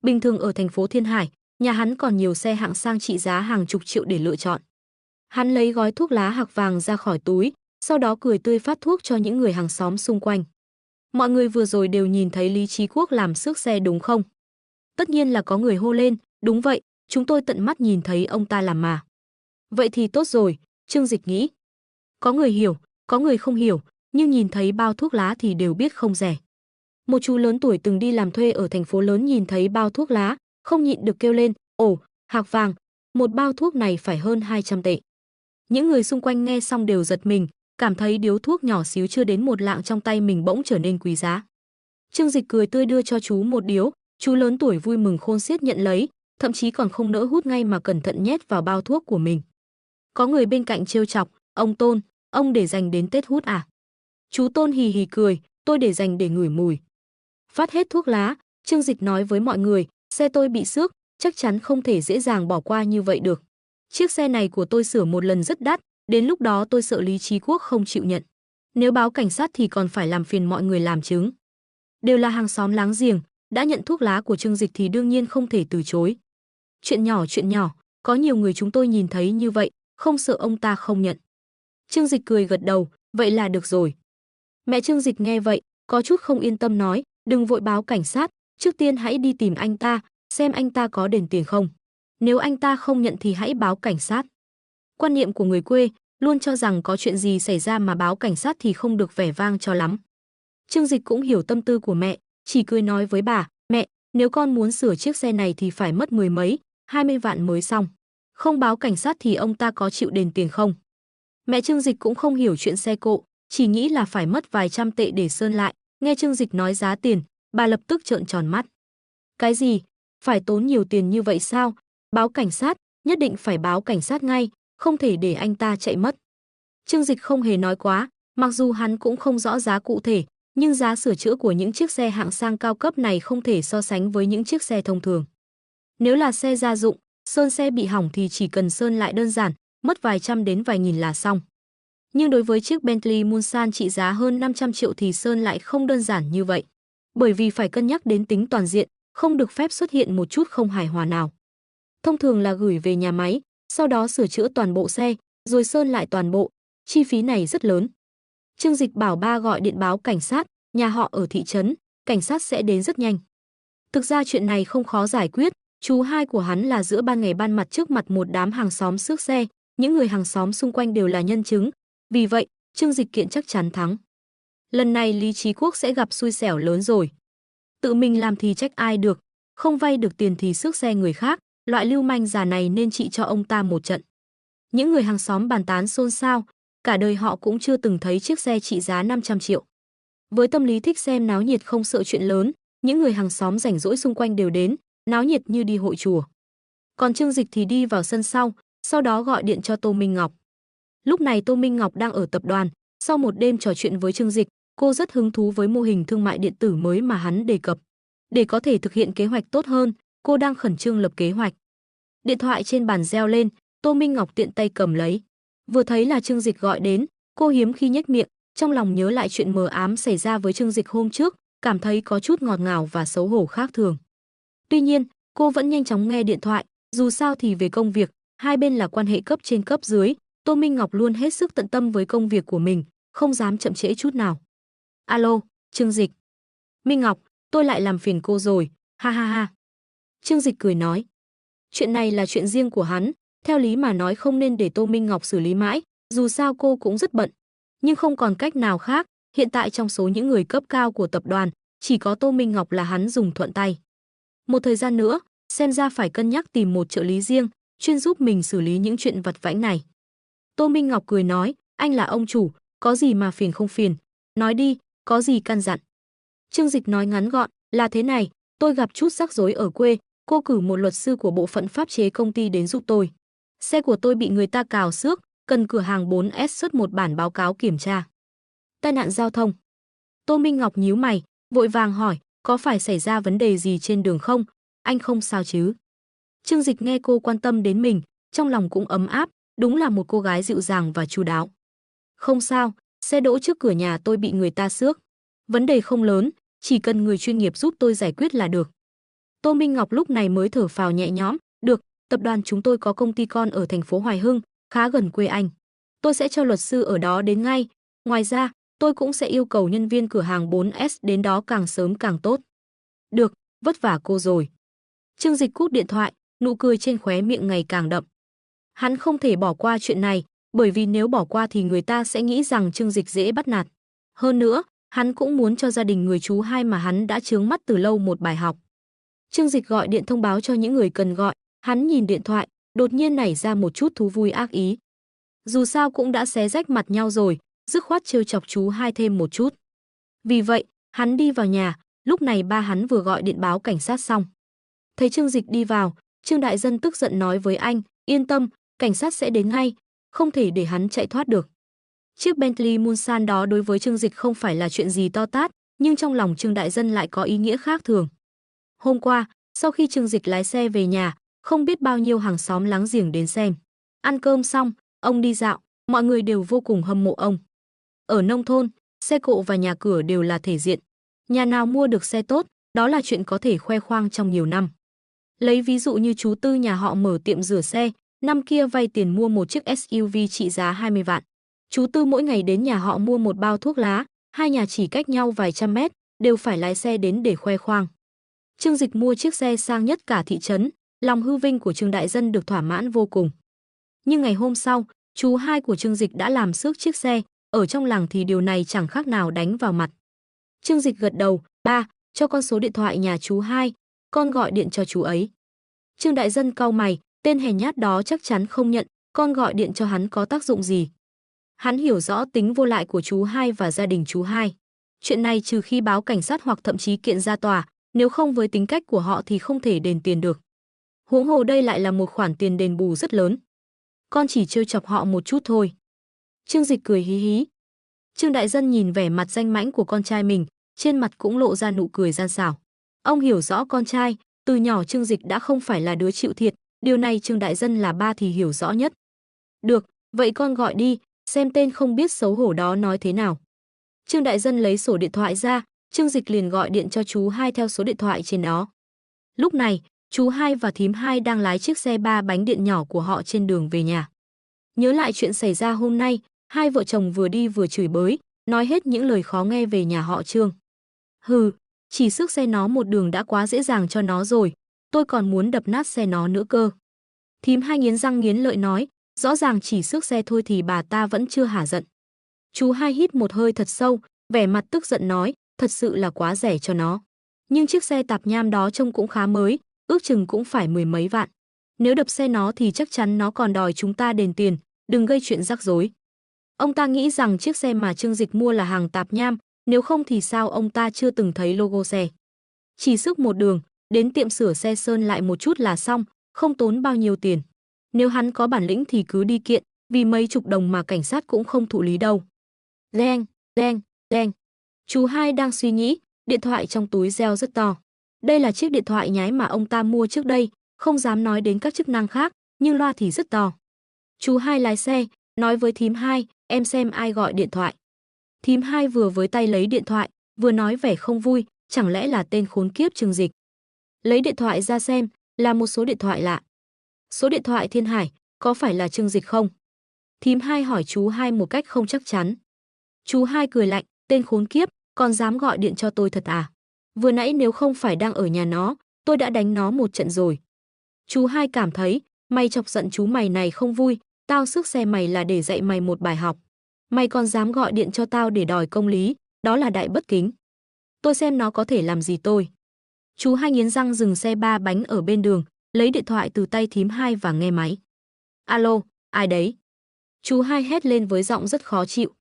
Bình thường ở thành phố Thiên Hải, nhà hắn còn nhiều xe hạng sang trị giá hàng chục triệu để lựa chọn. Hắn lấy gói thuốc lá hạc vàng ra khỏi túi, sau đó cười tươi phát thuốc cho những người hàng xóm xung quanh. Mọi người vừa rồi đều nhìn thấy Lý Chí Quốc làm xước xe đúng không? Tất nhiên là có người hô lên, đúng vậy, chúng tôi tận mắt nhìn thấy ông ta làm mà. Vậy thì tốt rồi, Trương Dịch nghĩ. Có người hiểu, có người không hiểu, nhưng nhìn thấy bao thuốc lá thì đều biết không rẻ. Một chú lớn tuổi từng đi làm thuê ở thành phố lớn nhìn thấy bao thuốc lá, không nhịn được kêu lên, ồ, hạc vàng, một bao thuốc này phải hơn 200 tệ. Những người xung quanh nghe xong đều giật mình, cảm thấy điếu thuốc nhỏ xíu chưa đến 1 lạng trong tay mình bỗng trở nên quý giá. Trương Dịch cười tươi đưa cho chú một điếu, chú lớn tuổi vui mừng khôn xiết nhận lấy, thậm chí còn không nỡ hút ngay mà cẩn thận nhét vào bao thuốc của mình. Có người bên cạnh trêu chọc, ông Tôn, ông để dành đến Tết hút à? Chú Tôn hì hì cười, tôi để dành để ngửi mùi. Phát hết thuốc lá, Trương Dịch nói với mọi người, xe tôi bị xước, chắc chắn không thể dễ dàng bỏ qua như vậy được. Chiếc xe này của tôi sửa một lần rất đắt, đến lúc đó tôi sợ Lý Chí Quốc không chịu nhận. Nếu báo cảnh sát thì còn phải làm phiền mọi người làm chứng. Đều là hàng xóm láng giềng, đã nhận thuốc lá của Trương Dịch thì đương nhiên không thể từ chối. Chuyện nhỏ, có nhiều người chúng tôi nhìn thấy như vậy, không sợ ông ta không nhận. Trương Dịch cười gật đầu, vậy là được rồi. Mẹ Trương Dịch nghe vậy, có chút không yên tâm nói, đừng vội báo cảnh sát, trước tiên hãy đi tìm anh ta, xem anh ta có đền tiền không. Nếu anh ta không nhận thì hãy báo cảnh sát. Quan niệm của người quê luôn cho rằng có chuyện gì xảy ra mà báo cảnh sát thì không được vẻ vang cho lắm. Trương Dịch cũng hiểu tâm tư của mẹ, chỉ cười nói với bà, mẹ, nếu con muốn sửa chiếc xe này thì phải mất 10 mấy, 20 vạn mới xong. Không báo cảnh sát thì ông ta có chịu đền tiền không? Mẹ Trương Dịch cũng không hiểu chuyện xe cộ, chỉ nghĩ là phải mất vài trăm tệ để sơn lại, nghe Trương Dịch nói giá tiền, bà lập tức trợn tròn mắt. Cái gì? Phải tốn nhiều tiền như vậy sao? Báo cảnh sát, nhất định phải báo cảnh sát ngay, không thể để anh ta chạy mất. Trương Dịch không hề nói quá, Mặc dù hắn cũng không rõ giá cụ thể, nhưng giá sửa chữa của những chiếc xe hạng sang cao cấp này không thể so sánh với những chiếc xe thông thường. Nếu là xe gia dụng, sơn xe bị hỏng thì chỉ cần sơn lại đơn giản, mất vài trăm đến vài nghìn là xong. Nhưng đối với chiếc Bentley Mulsanne trị giá hơn 500 triệu thì sơn lại không đơn giản như vậy. Bởi vì phải cân nhắc đến tính toàn diện, không được phép xuất hiện một chút không hài hòa nào. Thông thường là gửi về nhà máy, sau đó sửa chữa toàn bộ xe, rồi sơn lại toàn bộ. Chi phí này rất lớn. Trương Dịch bảo ba gọi điện báo cảnh sát, nhà họ ở thị trấn, cảnh sát sẽ đến rất nhanh. Thực ra chuyện này không khó giải quyết, chú hai của hắn là giữa ban ngày ban mặt trước mặt một đám hàng xóm xước xe, những người hàng xóm xung quanh đều là nhân chứng, vì vậy, Trương Dịch kiện chắc chắn thắng. Lần này Lý Chí Quốc sẽ gặp xui xẻo lớn rồi. Tự mình làm thì trách ai được, không vay được tiền thì xước xe người khác, loại lưu manh già này nên trị cho ông ta một trận. Những người hàng xóm bàn tán xôn xao, cả đời họ cũng chưa từng thấy chiếc xe trị giá 500 triệu. Với tâm lý thích xem náo nhiệt không sợ chuyện lớn, những người hàng xóm rảnh rỗi xung quanh đều đến, náo nhiệt như đi hội chùa. Còn Trương Dịch thì đi vào sân sau đó gọi điện cho Tô Minh Ngọc. Lúc này Tô Minh Ngọc đang ở tập đoàn, sau một đêm trò chuyện với Trương Dịch, cô rất hứng thú với mô hình thương mại điện tử mới mà hắn đề cập. Để có thể thực hiện kế hoạch tốt hơn, cô đang khẩn trương lập kế hoạch. Điện thoại trên bàn reo lên, Tô Minh Ngọc tiện tay cầm lấy. Vừa thấy là Trương Dịch gọi đến, cô hiếm khi nhếch miệng, trong lòng nhớ lại chuyện mờ ám xảy ra với Trương Dịch hôm trước, cảm thấy có chút ngọt ngào và xấu hổ khác thường. Tuy nhiên, cô vẫn nhanh chóng nghe điện thoại, dù sao thì về công việc, hai bên là quan hệ cấp trên cấp dưới, Tô Minh Ngọc luôn hết sức tận tâm với công việc của mình, không dám chậm trễ chút nào. Alo, Trương Dịch. Minh Ngọc, tôi lại làm phiền cô rồi, ha ha ha. Trương Dịch cười nói. Chuyện này là chuyện riêng của hắn, theo lý mà nói không nên để Tô Minh Ngọc xử lý mãi, dù sao cô cũng rất bận. Nhưng không còn cách nào khác, hiện tại trong số những người cấp cao của tập đoàn, chỉ có Tô Minh Ngọc là hắn dùng thuận tay. Một thời gian nữa, xem ra phải cân nhắc tìm một trợ lý riêng, chuyên giúp mình xử lý những chuyện vặt vãnh này. Tô Minh Ngọc cười nói, anh là ông chủ, có gì mà phiền không phiền, nói đi, có gì căn dặn. Trương Dịch nói ngắn gọn, là thế này, tôi gặp chút rắc rối ở quê, cô cử một luật sư của bộ phận pháp chế công ty đến giúp tôi. Xe của tôi bị người ta cào xước, cần cửa hàng 4S xuất một bản báo cáo kiểm tra. Tai nạn giao thông. Tô Minh Ngọc nhíu mày, vội vàng hỏi, có phải xảy ra vấn đề gì trên đường không? Anh không sao chứ? Trương Dịch nghe cô quan tâm đến mình, trong lòng cũng ấm áp, đúng là một cô gái dịu dàng và chu đáo. Không sao, xe đỗ trước cửa nhà tôi bị người ta xước. Vấn đề không lớn, chỉ cần người chuyên nghiệp giúp tôi giải quyết là được. Tô Minh Ngọc lúc này mới thở phào nhẹ nhõm, được, tập đoàn chúng tôi có công ty con ở thành phố Hoài Hưng, khá gần quê anh. Tôi sẽ cho luật sư ở đó đến ngay. Ngoài ra, tôi cũng sẽ yêu cầu nhân viên cửa hàng 4S đến đó càng sớm càng tốt. Được, vất vả cô rồi. Trương Dịch cúp điện thoại, nụ cười trên khóe miệng ngày càng đậm. Hắn không thể bỏ qua chuyện này, bởi vì nếu bỏ qua thì người ta sẽ nghĩ rằng Trương Dịch dễ bắt nạt. Hơn nữa, hắn cũng muốn cho gia đình người chú hai mà hắn đã chướng mắt từ lâu một bài học. Trương Dịch gọi điện thông báo cho những người cần gọi, hắn nhìn điện thoại, đột nhiên nảy ra một chút thú vui ác ý. Dù sao cũng đã xé rách mặt nhau rồi, dứt khoát trêu chọc chú hai thêm một chút. Vì vậy, hắn đi vào nhà, lúc này ba hắn vừa gọi điện báo cảnh sát xong. Thấy Trương Dịch đi vào, Trương Đại Dân tức giận nói với anh, yên tâm, cảnh sát sẽ đến ngay, không thể để hắn chạy thoát được. Chiếc Bentley Mulsanne đó đối với Trương Dịch không phải là chuyện gì to tát, nhưng trong lòng Trương Đại Dân lại có ý nghĩa khác thường. Hôm qua, sau khi Trương Dịch lái xe về nhà, không biết bao nhiêu hàng xóm láng giềng đến xem. Ăn cơm xong, ông đi dạo, mọi người đều vô cùng hâm mộ ông. Ở nông thôn, xe cộ và nhà cửa đều là thể diện. Nhà nào mua được xe tốt, đó là chuyện có thể khoe khoang trong nhiều năm. Lấy ví dụ như chú Tư nhà họ mở tiệm rửa xe, năm kia vay tiền mua một chiếc SUV trị giá 20 vạn. Chú Tư mỗi ngày đến nhà họ mua một bao thuốc lá, hai nhà chỉ cách nhau vài trăm mét, đều phải lái xe đến để khoe khoang. Trương Dịch mua chiếc xe sang nhất cả thị trấn, lòng hư vinh của Trương Đại Dân được thỏa mãn vô cùng. Nhưng ngày hôm sau, chú hai của Trương Dịch đã làm xước chiếc xe, ở trong làng thì điều này chẳng khác nào đánh vào mặt. Trương Dịch gật đầu, ba, cho con số điện thoại nhà chú hai, con gọi điện cho chú ấy. Trương Đại Dân cau mày, tên hèn nhát đó chắc chắn không nhận, con gọi điện cho hắn có tác dụng gì. Hắn hiểu rõ tính vô lại của chú hai và gia đình chú hai. Chuyện này trừ khi báo cảnh sát hoặc thậm chí kiện ra tòa, nếu không với tính cách của họ thì không thể đền tiền được. Huống hồ đây lại là một khoản tiền đền bù rất lớn. Con chỉ trêu chọc họ một chút thôi. Trương Dịch cười hí hí. Trương Đại Dân nhìn vẻ mặt danh mãnh của con trai mình, trên mặt cũng lộ ra nụ cười gian xảo. Ông hiểu rõ con trai, từ nhỏ Trương Dịch đã không phải là đứa chịu thiệt, điều này Trương Đại Dân là ba thì hiểu rõ nhất. Được, vậy con gọi đi, xem tên không biết xấu hổ đó nói thế nào. Trương Đại Dân lấy sổ điện thoại ra, Trương Dịch liền gọi điện cho chú Hai theo số điện thoại trên đó. Lúc này, chú Hai và thím Hai đang lái chiếc xe 3 bánh điện nhỏ của họ trên đường về nhà. Nhớ lại chuyện xảy ra hôm nay, hai vợ chồng vừa đi vừa chửi bới, nói hết những lời khó nghe về nhà họ Trương. Hừ, chỉ xước xe nó một đường đã quá dễ dàng cho nó rồi, tôi còn muốn đập nát xe nó nữa cơ. Thím Hai nghiến răng nghiến lợi nói, rõ ràng chỉ xước xe thôi thì bà ta vẫn chưa hả giận. Chú Hai hít một hơi thật sâu, vẻ mặt tức giận nói, thật sự là quá rẻ cho nó. Nhưng chiếc xe tạp nham đó trông cũng khá mới, ước chừng cũng phải 10 mấy vạn. Nếu đập xe nó thì chắc chắn nó còn đòi chúng ta đền tiền, đừng gây chuyện rắc rối. Ông ta nghĩ rằng chiếc xe mà Trương Dịch mua là hàng tạp nham, nếu không thì sao ông ta chưa từng thấy logo xe. Chỉ sức một đường, đến tiệm sửa xe sơn lại một chút là xong, không tốn bao nhiêu tiền. Nếu hắn có bản lĩnh thì cứ đi kiện, vì mấy chục đồng mà cảnh sát cũng không thụ lý đâu. Reng, reng, reng. Chú Hai đang suy nghĩ, điện thoại trong túi reo rất to. Đây là chiếc điện thoại nhái mà ông ta mua trước đây, không dám nói đến các chức năng khác, nhưng loa thì rất to. Chú Hai lái xe, nói với thím Hai, em xem ai gọi điện thoại. Thím Hai vừa với tay lấy điện thoại, vừa nói vẻ không vui, chẳng lẽ là tên khốn kiếp Trương Dịch. Lấy điện thoại ra xem, là một số điện thoại lạ. Số điện thoại Thiên Hải, có phải là Trương Dịch không? Thím Hai hỏi chú Hai một cách không chắc chắn. Chú Hai cười lạnh, tên khốn kiếp, còn dám gọi điện cho tôi thật à? Vừa nãy nếu không phải đang ở nhà nó, tôi đã đánh nó một trận rồi. Chú Hai cảm thấy, mày chọc giận chú mày này không vui, tao xước xe mày là để dạy mày một bài học. Mày còn dám gọi điện cho tao để đòi công lý, đó là đại bất kính. Tôi xem nó có thể làm gì tôi. Chú Hai nghiến răng dừng xe 3 bánh ở bên đường, lấy điện thoại từ tay thím Hai và nghe máy. Alo, ai đấy? Chú Hai hét lên với giọng rất khó chịu.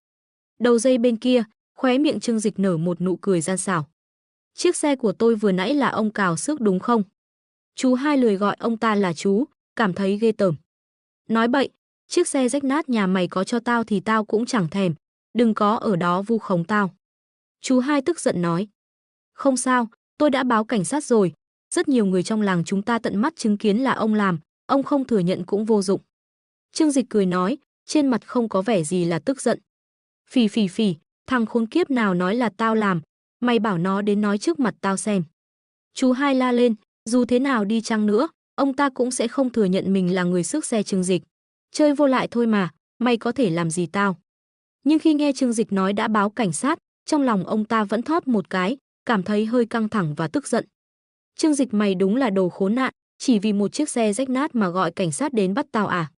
Đầu dây bên kia, khóe miệng Trương Dịch nở một nụ cười gian xảo. Chiếc xe của tôi vừa nãy là ông cào xước đúng không? Chú Hai lười gọi ông ta là chú, cảm thấy ghê tởm. Nói bậy, chiếc xe rách nát nhà mày có cho tao thì tao cũng chẳng thèm, đừng có ở đó vu khống tao. Chú Hai tức giận nói. Không sao, tôi đã báo cảnh sát rồi, rất nhiều người trong làng chúng ta tận mắt chứng kiến là ông làm, ông không thừa nhận cũng vô dụng. Trương Dịch cười nói, trên mặt không có vẻ gì là tức giận. Phì phì phì, thằng khốn kiếp nào nói là tao làm, mày bảo nó đến nói trước mặt tao xem. Chú Hai la lên, dù thế nào đi chăng nữa, ông ta cũng sẽ không thừa nhận mình là người xước xe Trương Dịch. Chơi vô lại thôi mà, mày có thể làm gì tao. Nhưng khi nghe Trương Dịch nói đã báo cảnh sát, trong lòng ông ta vẫn thót một cái, cảm thấy hơi căng thẳng và tức giận. Trương Dịch mày đúng là đồ khốn nạn, chỉ vì một chiếc xe rách nát mà gọi cảnh sát đến bắt tao à?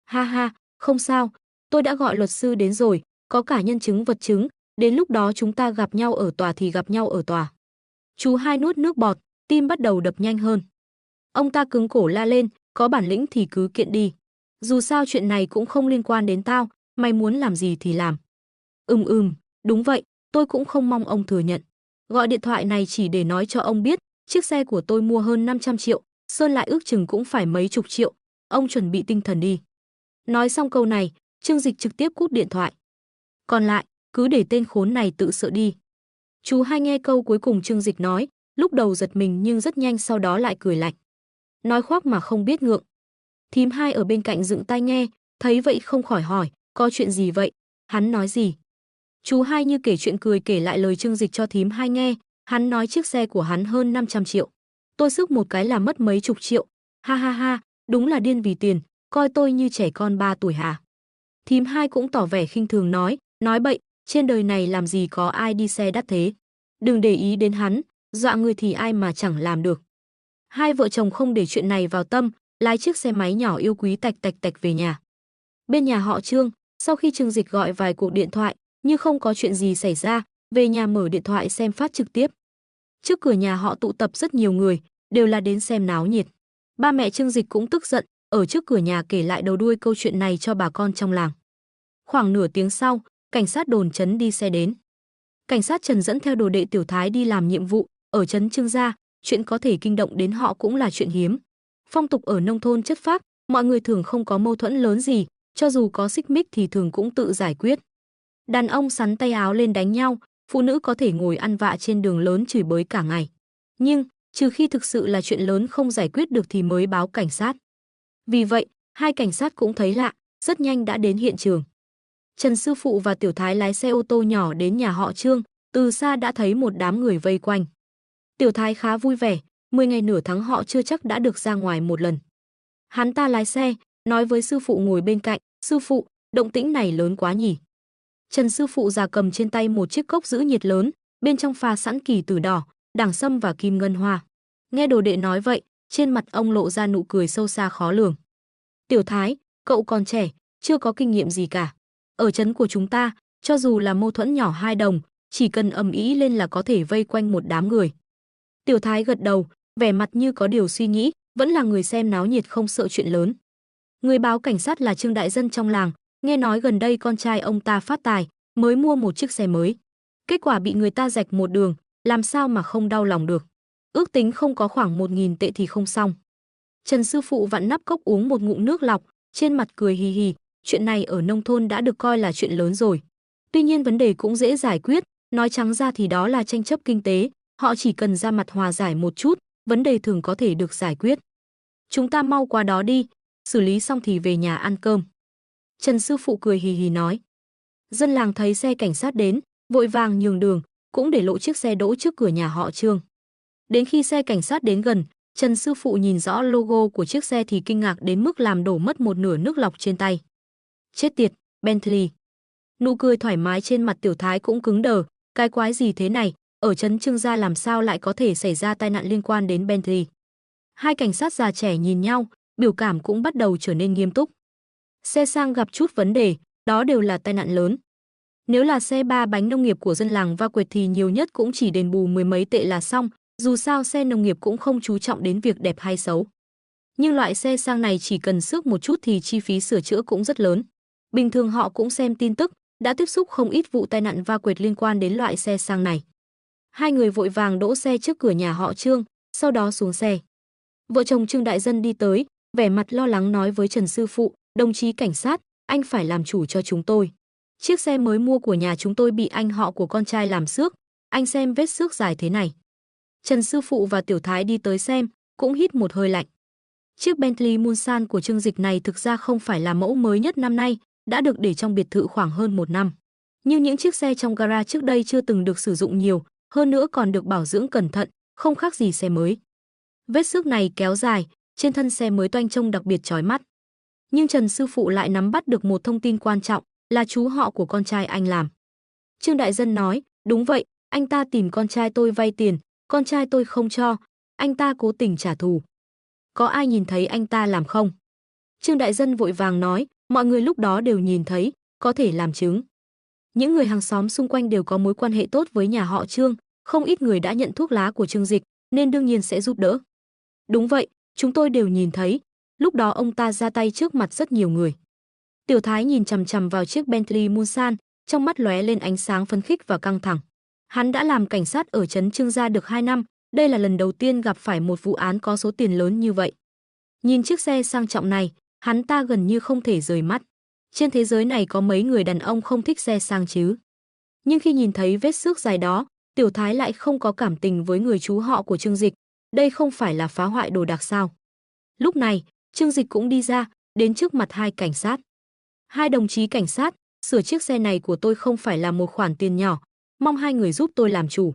Ha ha, không sao, tôi đã gọi luật sư đến rồi, có cả nhân chứng vật chứng, đến lúc đó chúng ta gặp nhau ở tòa thì gặp nhau ở tòa. Chú Hai nuốt nước bọt, tim bắt đầu đập nhanh hơn. Ông ta cứng cổ la lên, có bản lĩnh thì cứ kiện đi. Dù sao chuyện này cũng không liên quan đến tao, mày muốn làm gì thì làm. Đúng vậy, tôi cũng không mong ông thừa nhận. Gọi điện thoại này chỉ để nói cho ông biết, chiếc xe của tôi mua hơn 500 triệu, sơn lại ước chừng cũng phải mấy chục triệu. Ông chuẩn bị tinh thần đi. Nói xong câu này, Trương Dịch trực tiếp cúp điện thoại. Còn lại, cứ để tên khốn này tự sợ đi. Chú Hai nghe câu cuối cùng Trương Dịch nói, lúc đầu giật mình nhưng rất nhanh sau đó lại cười lạnh. Nói khoác mà không biết ngượng. Thím Hai ở bên cạnh dựng tai nghe, thấy vậy không khỏi hỏi, có chuyện gì vậy? Hắn nói gì? Chú Hai như kể chuyện cười kể lại lời Trương Dịch cho thím Hai nghe, hắn nói chiếc xe của hắn hơn 500 triệu. Tôi xước một cái là mất mấy chục triệu. Ha ha ha, đúng là điên vì tiền, coi tôi như trẻ con 3 tuổi hả? Thím Hai cũng tỏ vẻ khinh thường nói bậy, trên đời này làm gì có ai đi xe đắt thế. Đừng để ý đến hắn, dọa người thì ai mà chẳng làm được. Hai vợ chồng không để chuyện này vào tâm, lái chiếc xe máy nhỏ yêu quý tạch tạch tạch về nhà. Bên nhà họ Trương, sau khi Trương Dịch gọi vài cuộc điện thoại, nhưng không có chuyện gì xảy ra, về nhà mở điện thoại xem phát trực tiếp. Trước cửa nhà họ tụ tập rất nhiều người, đều là đến xem náo nhiệt. Ba mẹ Trương Dịch cũng tức giận, ở trước cửa nhà kể lại đầu đuôi câu chuyện này cho bà con trong làng. Khoảng nửa tiếng sau, cảnh sát đồn trấn đi xe đến. Cảnh sát Trần dẫn theo đồ đệ Tiểu Thái đi làm nhiệm vụ, ở trấn Trương gia, chuyện có thể kinh động đến họ cũng là chuyện hiếm. Phong tục ở nông thôn chất phác, mọi người thường không có mâu thuẫn lớn gì, cho dù có xích mích thì thường cũng tự giải quyết. Đàn ông sắn tay áo lên đánh nhau, phụ nữ có thể ngồi ăn vạ trên đường lớn chửi bới cả ngày. Nhưng, trừ khi thực sự là chuyện lớn không giải quyết được thì mới báo cảnh sát. Vì vậy, hai cảnh sát cũng thấy lạ, rất nhanh đã đến hiện trường. Trần sư phụ và Tiểu Thái lái xe ô tô nhỏ đến nhà họ Trương, từ xa đã thấy một đám người vây quanh. Tiểu Thái khá vui vẻ, 10 ngày nửa tháng họ chưa chắc đã được ra ngoài một lần. Hắn ta lái xe, nói với sư phụ ngồi bên cạnh, sư phụ, động tĩnh này lớn quá nhỉ. Trần sư phụ già cầm trên tay một chiếc cốc giữ nhiệt lớn, bên trong pha sẵn kỳ tử đỏ, đẳng sâm và kim ngân hoa. Nghe đồ đệ nói vậy, trên mặt ông lộ ra nụ cười sâu xa khó lường. Tiểu Thái, cậu còn trẻ, chưa có kinh nghiệm gì cả. Ở trấn của chúng ta, cho dù là mâu thuẫn nhỏ 2 đồng, chỉ cần ầm ĩ lên là có thể vây quanh một đám người. Tiểu Thái gật đầu, vẻ mặt như có điều suy nghĩ, vẫn là người xem náo nhiệt không sợ chuyện lớn. Người báo cảnh sát là Trương đại dân trong làng, nghe nói gần đây con trai ông ta phát tài, mới mua một chiếc xe mới. Kết quả bị người ta rạch một đường, làm sao mà không đau lòng được. Ước tính không có khoảng 1.000 tệ thì không xong. Trần sư phụ vặn nắp cốc uống một ngụm nước lọc, trên mặt cười hì hì, chuyện này ở nông thôn đã được coi là chuyện lớn rồi. Tuy nhiên vấn đề cũng dễ giải quyết, nói trắng ra thì đó là tranh chấp kinh tế, họ chỉ cần ra mặt hòa giải một chút, vấn đề thường có thể được giải quyết. Chúng ta mau qua đó đi, xử lý xong thì về nhà ăn cơm. Trần sư phụ cười hì hì nói. Dân làng thấy xe cảnh sát đến, vội vàng nhường đường, cũng để lộ chiếc xe đỗ trước cửa nhà họ Trương. Đến khi xe cảnh sát đến gần, Trần sư phụ nhìn rõ logo của chiếc xe thì kinh ngạc đến mức làm đổ mất một nửa nước lọc trên tay. Chết tiệt, Bentley. Nụ cười thoải mái trên mặt Tiểu Thái cũng cứng đờ, cái quái gì thế này, ở trấn Trương gia làm sao lại có thể xảy ra tai nạn liên quan đến Bentley. Hai cảnh sát già trẻ nhìn nhau, biểu cảm cũng bắt đầu trở nên nghiêm túc. Xe sang gặp chút vấn đề, đó đều là tai nạn lớn. Nếu là xe 3 bánh nông nghiệp của dân làng Va Quệt thì nhiều nhất cũng chỉ đền bù 10 mấy tệ là xong, dù sao xe nông nghiệp cũng không chú trọng đến việc đẹp hay xấu. Nhưng loại xe sang này chỉ cần xước một chút thì chi phí sửa chữa cũng rất lớn. Bình thường họ cũng xem tin tức, đã tiếp xúc không ít vụ tai nạn va quệt liên quan đến loại xe sang này. Hai người vội vàng đỗ xe trước cửa nhà họ Trương, sau đó xuống xe. Vợ chồng Trương đại dân đi tới, vẻ mặt lo lắng nói với Trần sư phụ, đồng chí cảnh sát, anh phải làm chủ cho chúng tôi. Chiếc xe mới mua của nhà chúng tôi bị anh họ của con trai làm xước, anh xem vết xước dài thế này. Trần sư phụ và Tiểu Thái đi tới xem, cũng hít một hơi lạnh. Chiếc Bentley Mulsanne của Trương Dịch này thực ra không phải là mẫu mới nhất năm nay, đã được để trong biệt thự khoảng hơn 1 năm. Nhưng những chiếc xe trong gara trước đây chưa từng được sử dụng nhiều, hơn nữa còn được bảo dưỡng cẩn thận, không khác gì xe mới. Vết xước này kéo dài, trên thân xe mới toanh trông đặc biệt chói mắt. Nhưng Trần sư phụ lại nắm bắt được một thông tin quan trọng, là chú họ của con trai anh làm. Trương đại dân nói, đúng vậy, anh ta tìm con trai tôi vay tiền, con trai tôi không cho, anh ta cố tình trả thù. Có ai nhìn thấy anh ta làm không? Trương đại dân vội vàng nói, mọi người lúc đó đều nhìn thấy, có thể làm chứng. Những người hàng xóm xung quanh đều có mối quan hệ tốt với nhà họ Trương, không ít người đã nhận thuốc lá của Trương Dịch, nên đương nhiên sẽ giúp đỡ. Đúng vậy, chúng tôi đều nhìn thấy, lúc đó ông ta ra tay trước mặt rất nhiều người. Tiểu Thái nhìn chằm chằm vào chiếc Bentley Mulsanne, trong mắt lóe lên ánh sáng phấn khích và căng thẳng. Hắn đã làm cảnh sát ở trấn Trương gia được 2 năm, đây là lần đầu tiên gặp phải một vụ án có số tiền lớn như vậy. Nhìn chiếc xe sang trọng này, hắn ta gần như không thể rời mắt. Trên thế giới này có mấy người đàn ông không thích xe sang chứ? Nhưng khi nhìn thấy vết xước dài đó, Tiểu Thái lại không có cảm tình với người chú họ của Trương Dịch, đây không phải là phá hoại đồ đạc sao? Lúc này, Trương Dịch cũng đi ra, đến trước mặt hai cảnh sát. Hai đồng chí cảnh sát, sửa chiếc xe này của tôi không phải là một khoản tiền nhỏ, mong hai người giúp tôi làm chủ.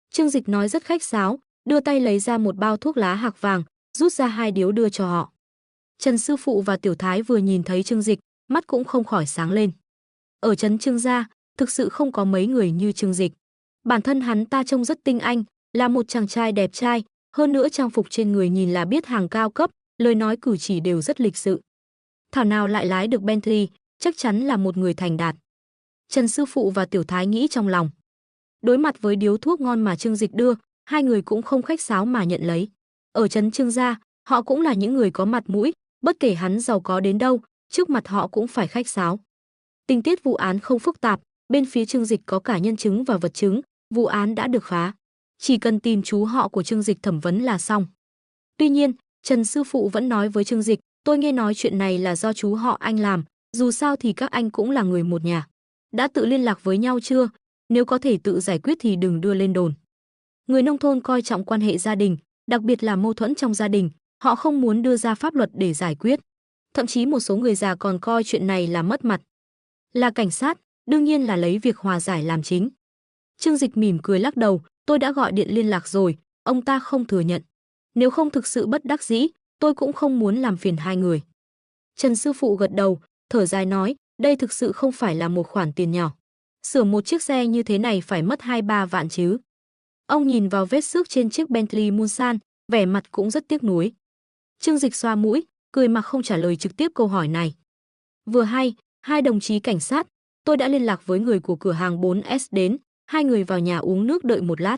Trương Dịch nói rất khách sáo, đưa tay lấy ra một bao thuốc lá hạc vàng, rút ra 2 điếu đưa cho họ. Trần sư phụ và Tiểu Thái vừa nhìn thấy Trương Dịch, mắt cũng không khỏi sáng lên. Ở trấn Trương gia, thực sự không có mấy người như Trương Dịch. Bản thân hắn ta trông rất tinh anh, là một chàng trai đẹp trai, hơn nữa trang phục trên người nhìn là biết hàng cao cấp, lời nói cử chỉ đều rất lịch sự. Thảo nào lại lái được Bentley, chắc chắn là một người thành đạt. Trần sư phụ và Tiểu Thái nghĩ trong lòng. Đối mặt với điếu thuốc ngon mà Trương Dịch đưa, hai người cũng không khách sáo mà nhận lấy. Ở trấn Trương gia, họ cũng là những người có mặt mũi, bất kể hắn giàu có đến đâu, trước mặt họ cũng phải khách sáo. Tình tiết vụ án không phức tạp, bên phía Trương Dịch có cả nhân chứng và vật chứng, vụ án đã được phá. Chỉ cần tìm chú họ của Trương Dịch thẩm vấn là xong. Tuy nhiên, Trần sư phụ vẫn nói với Trương Dịch, tôi nghe nói chuyện này là do chú họ anh làm, dù sao thì các anh cũng là người một nhà. Đã tự liên lạc với nhau chưa? Nếu có thể tự giải quyết thì đừng đưa lên đồn. Người nông thôn coi trọng quan hệ gia đình, đặc biệt là mâu thuẫn trong gia đình, họ không muốn đưa ra pháp luật để giải quyết. Thậm chí một số người già còn coi chuyện này là mất mặt. Là cảnh sát, đương nhiên là lấy việc hòa giải làm chính. Trương Dịch mỉm cười lắc đầu, tôi đã gọi điện liên lạc rồi, ông ta không thừa nhận. Nếu không thực sự bất đắc dĩ, tôi cũng không muốn làm phiền hai người. Trần sư phụ gật đầu, thở dài nói, đây thực sự không phải là một khoản tiền nhỏ. Sửa một chiếc xe như thế này phải mất 2-3 vạn chứ. Ông nhìn vào vết xước trên chiếc Bentley Mulsanne, vẻ mặt cũng rất tiếc nuối. Trương Dịch xoa mũi, cười mà không trả lời trực tiếp câu hỏi này. Vừa hay, hai đồng chí cảnh sát, tôi đã liên lạc với người của cửa hàng 4S đến, hai người vào nhà uống nước đợi một lát.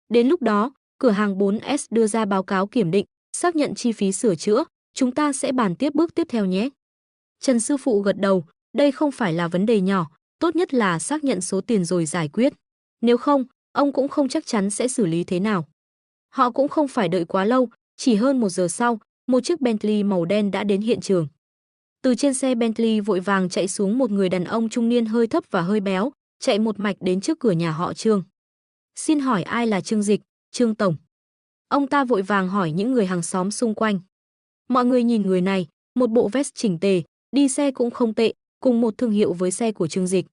Đến lúc đó, cửa hàng 4S đưa ra báo cáo kiểm định, xác nhận chi phí sửa chữa, chúng ta sẽ bàn tiếp bước tiếp theo nhé. Trần sư phụ gật đầu, đây không phải là vấn đề nhỏ, tốt nhất là xác nhận số tiền rồi giải quyết. Nếu không, ông cũng không chắc chắn sẽ xử lý thế nào. Họ cũng không phải đợi quá lâu, chỉ hơn 1 giờ sau, một chiếc Bentley màu đen đã đến hiện trường. Từ trên xe Bentley vội vàng chạy xuống một người đàn ông trung niên hơi thấp và hơi béo, chạy một mạch đến trước cửa nhà họ Trương. Xin hỏi ai là Trương Dịch, Trương Tổng? Ông ta vội vàng hỏi những người hàng xóm xung quanh. Mọi người nhìn người này, một bộ vest chỉnh tề, đi xe cũng không tệ, cùng một thương hiệu với xe của Trương Dịch.